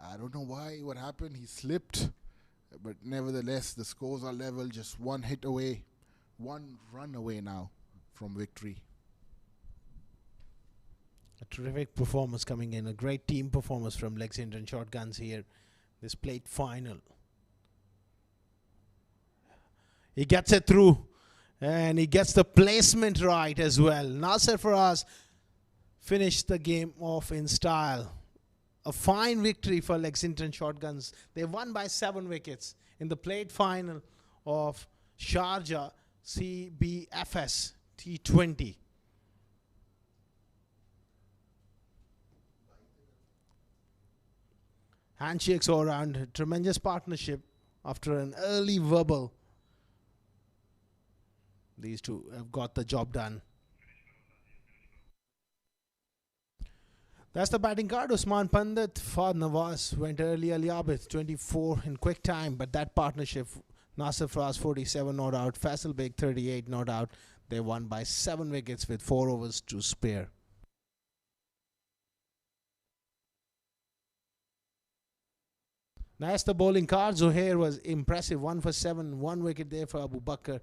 I don't know what happened. He slipped. But nevertheless, the scores are level. Just 1 hit away. 1 run away now from victory. A terrific performance coming in. A great team performance from Lexington Shotguns here. This plate final. He gets it through. And he gets the placement right as well. Nasir Faraz finished the game off in style. A fine victory for Lexington Shotguns. They won by 7 wickets in the plate final of Sharjah CBFS T20. Handshakes all around. Tremendous partnership after an early wobble. These two have got the job done. That's the batting card. Usman Pandit, Fad Nawaz went early. Ali Abid 24 in quick time, but that partnership, Nasir Faraz 47 not out, Faisal Beg 38 not out. They won by 7 wickets with 4 overs to spare. That's the bowling card. Zuhair was impressive, 1 for 7, 1 wicket there for Abu Bakr.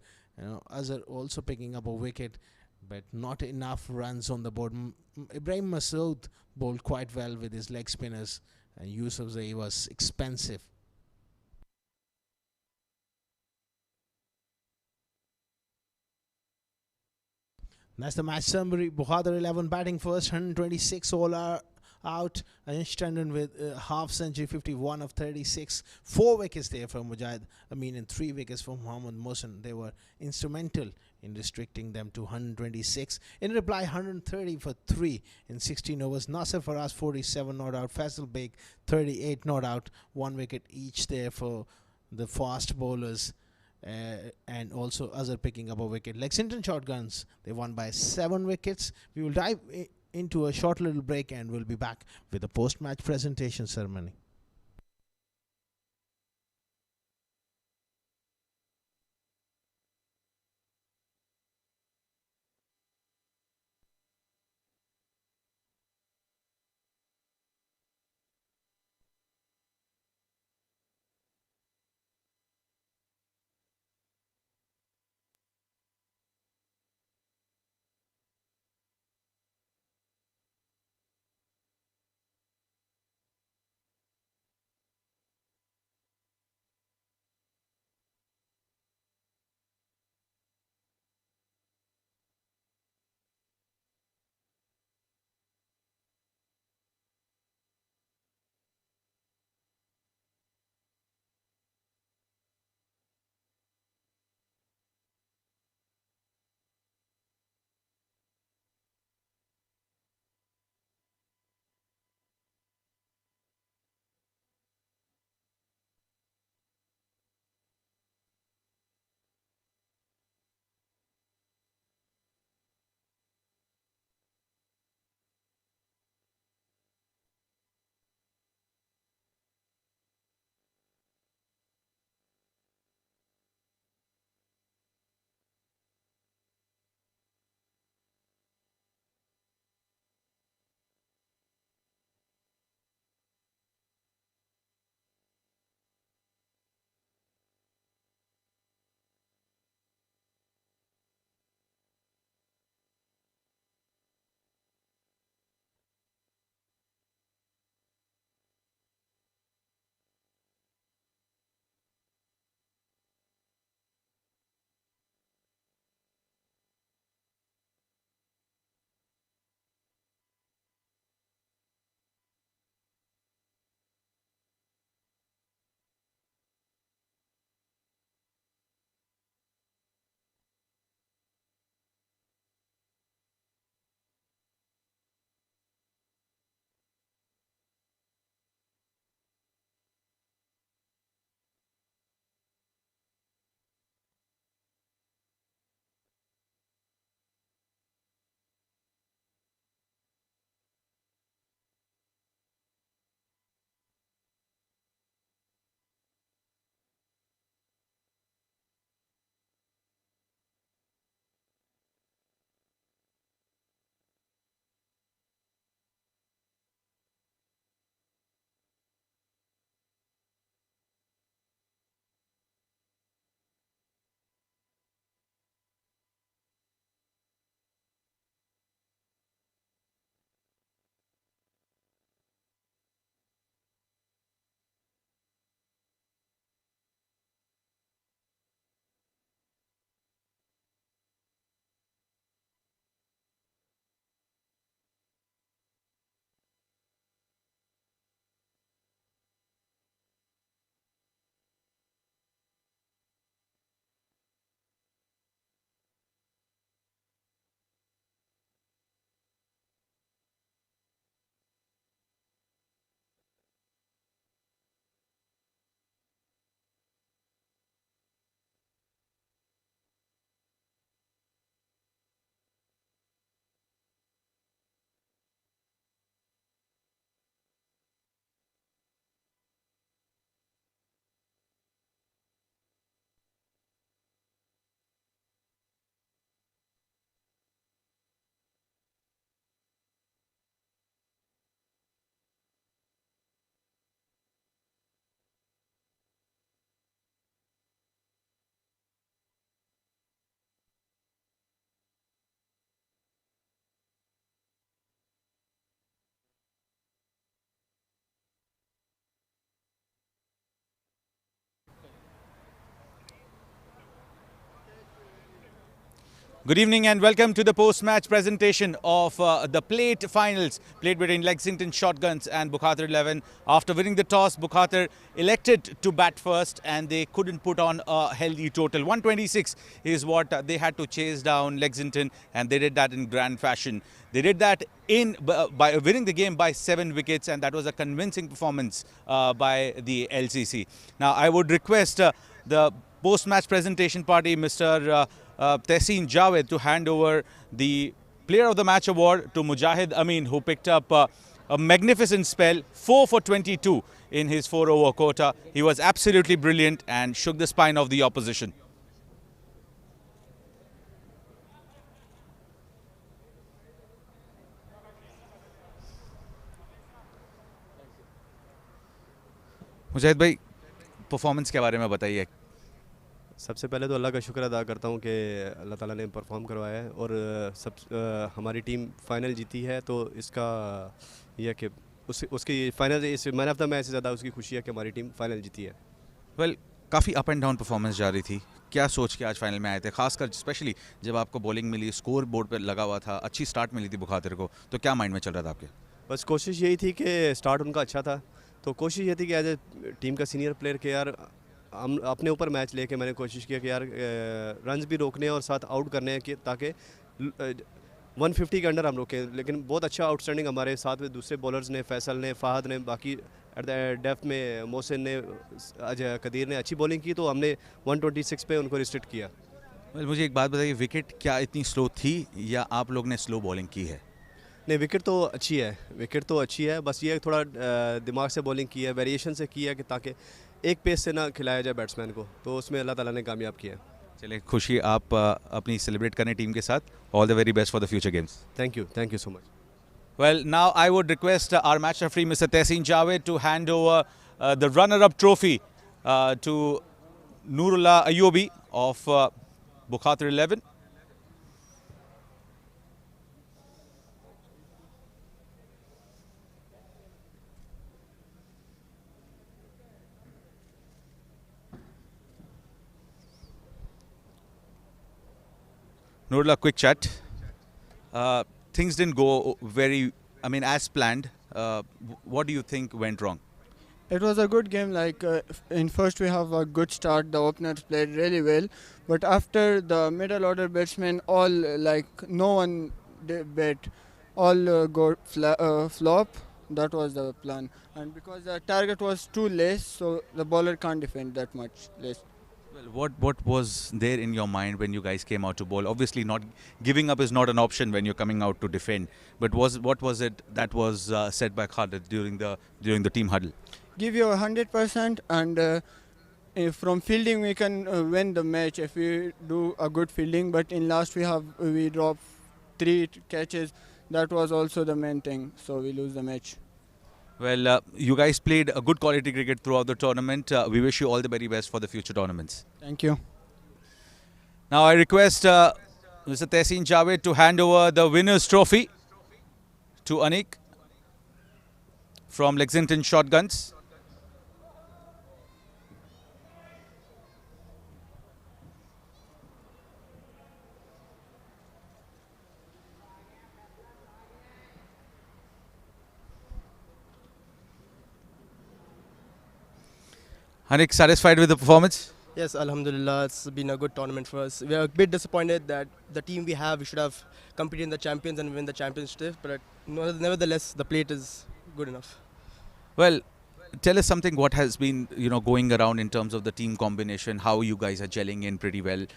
Azhar also picking up a wicket, but not enough runs on the board. Ibrahim Masood bowled quite well with his leg spinners, and Yusuf Zai was expensive. That's the match summary. Bukhhatir 11 batting first, 126 all out. Anish Tandon with half century, 51 of 36. 4 wickets there from Mujahid Amin and 3 wickets from Mohammad Mohsen. They were instrumental in restricting them to 126. In reply, 130 for 3 in 16 overs. Nasser Faraz 47 not out. Faisal Beg 38 not out. 1 wicket each there for the fast bowlers. And also Azhar picking up a wicket. Lexington Shotguns, they won by 7 wickets. We will dive into a short little break and we'll be back with the post-match presentation ceremony. Good evening and welcome to the post-match presentation of the plate finals played between Lexington Shotguns and Bukhatir 11. After winning the toss, Bukhatir elected to bat first and they couldn't put on a healthy total. 126 is what they had to chase down Lexington, and they did that in grand fashion. They did that by winning the game by 7 wickets, and that was a convincing performance by the LCC. Now I would request the post-match presentation party, Mr. Tehseen Javed, to hand over the Player of the Match award to Mujahid Amin, who picked up a magnificent spell, 4 for 22 in his 4-over quota. He was absolutely brilliant and shook the spine of the opposition. मुजाहिद भाई, performance के बारे में बताइए। सबसे पहले तो अल्लाह का शुक्र अदा करता हूँ कि अल्लाह ताला ने परफॉर्म करवाया है और हमारी टीम फाइनल जीती है, तो इसका यह कि उसकी फाइनल इस मैन ऑफ द मैच से ज़्यादा उसकी खुशी है कि हमारी टीम फाइनल जीती है। वेल, काफ़ी अप एंड डाउन परफॉर्मेंस जा रही थी। क्या सोच के आज फाइनल में आए थे, खासकर स्पेशली जब आपको बॉलिंग मिली, स्कोर बोर्ड पर लगा हुआ था, अच्छी स्टार्ट मिली थी बुखातिर को, तो क्या माइंड में चल रहा था आपके? बस कोशिश यही थी कि स्टार्ट उनका अच्छा था, तो कोशिश ये थी कि एज ए टीम का सीनियर प्लेयर के यार हम अपने ऊपर मैच लेके मैंने कोशिश किया कि यार रन्स भी रोकने और साथ आउट करने हैं कि ताकि 150 के अंडर हम रोकें। लेकिन बहुत अच्छा आउटस्टैंडिंग हमारे साथ में दूसरे बॉलर्स ने, फैसल ने, फ़हद ने, बाकी एट द डेप्थ में मोहसिन ने, अजय कदीर ने अच्छी बॉलिंग की, तो हमने 126 पे उनको रिस्ट्रिक्ट किया। मुझे एक बात बताइए, विकेट क्या इतनी स्लो थी या आप लोग ने स्लो बॉलिंग की है? नहीं, विकेट तो अच्छी है, विकेट तो अच्छी है, बस ये थोड़ा दिमाग से बॉलिंग की है, वेरिएशन से की है कि ताकि एक पेस से ना खिलाया जाए बैट्समैन को, तो उसमें अल्लाह ताला ने कामयाब किया। चलिए, खुशी आप अपनी सेलिब्रेट करें टीम के साथ। All the very best for the future games. Thank you so much. Well, now I would request our match referee, Mr. Tehseen Javed, to hand over the runner-up trophy to Nurullah Ayyubi of Bukhatir 11. Nurullah, quick chat. Things didn't go as planned. What do you think went wrong? It was a good game. In first we have a good start. The openers played really well, but after the middle order batsmen all no one did bat, all got flop. That was the plan, and because the target was too less, so the bowler can't defend that much less. Well, what was there in your mind when you guys came out to bowl? Obviously, not giving up is not an option when you're coming out to defend. But what was it that was said by Khalid during the team huddle? Give you 100%, and from fielding we can win the match if we do a good fielding. But in last we dropped 3 catches. That was also the main thing, so we lose the match. Well, you guys played a good quality cricket throughout the tournament. We wish you all the very best for the future tournaments. Thank you. Now I request Mr. Tehseen Javed to hand over the winner's trophy to Anik from Lexington Shotguns. Anik, satisfied with the performance? Yes, Alhamdulillah, it's been a good tournament for us. We are a bit disappointed that the team we should have competed in the champions and win the championship, but nevertheless, the plate is good enough. Well, tell us something what has been going around in terms of the team combination, how you guys are gelling in pretty well.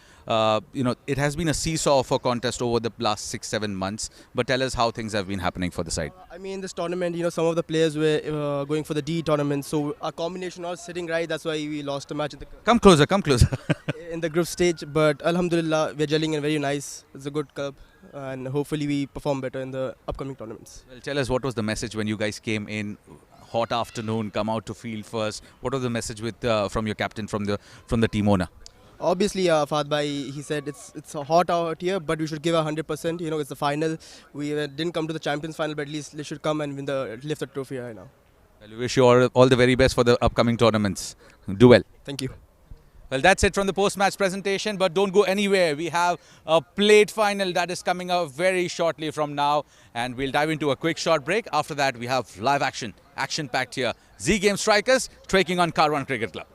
It has been a seesaw of a contest over the last 6-7 months, but tell us how things have been happening for the side. I mean, this tournament, some of the players were going for the D tournament, so our combination was sitting right. That's why we lost the match. Come closer. In the group stage, but Alhamdulillah, we're gelling in very nice. It's a good club, and hopefully we perform better in the upcoming tournaments. Well, tell us what was the message when you guys came in. Hot afternoon, come out to field first. What was the message from your captain, from the team owner? Obviously, Fahad Bhai, he said it's hot out here, but we should give 100%. It's the final. We didn't come to the Champions final, but at least they should come and lift the trophy right now. Well, we wish you all the very best for the upcoming tournaments. Do well. Thank you. Well, that's it from the post-match presentation, but don't go anywhere. We have a plate final that is coming up very shortly from now, and we'll dive into a quick short break. After that, we have live action, action-packed here. Z Game Strikers taking on Karwan Cricket Club.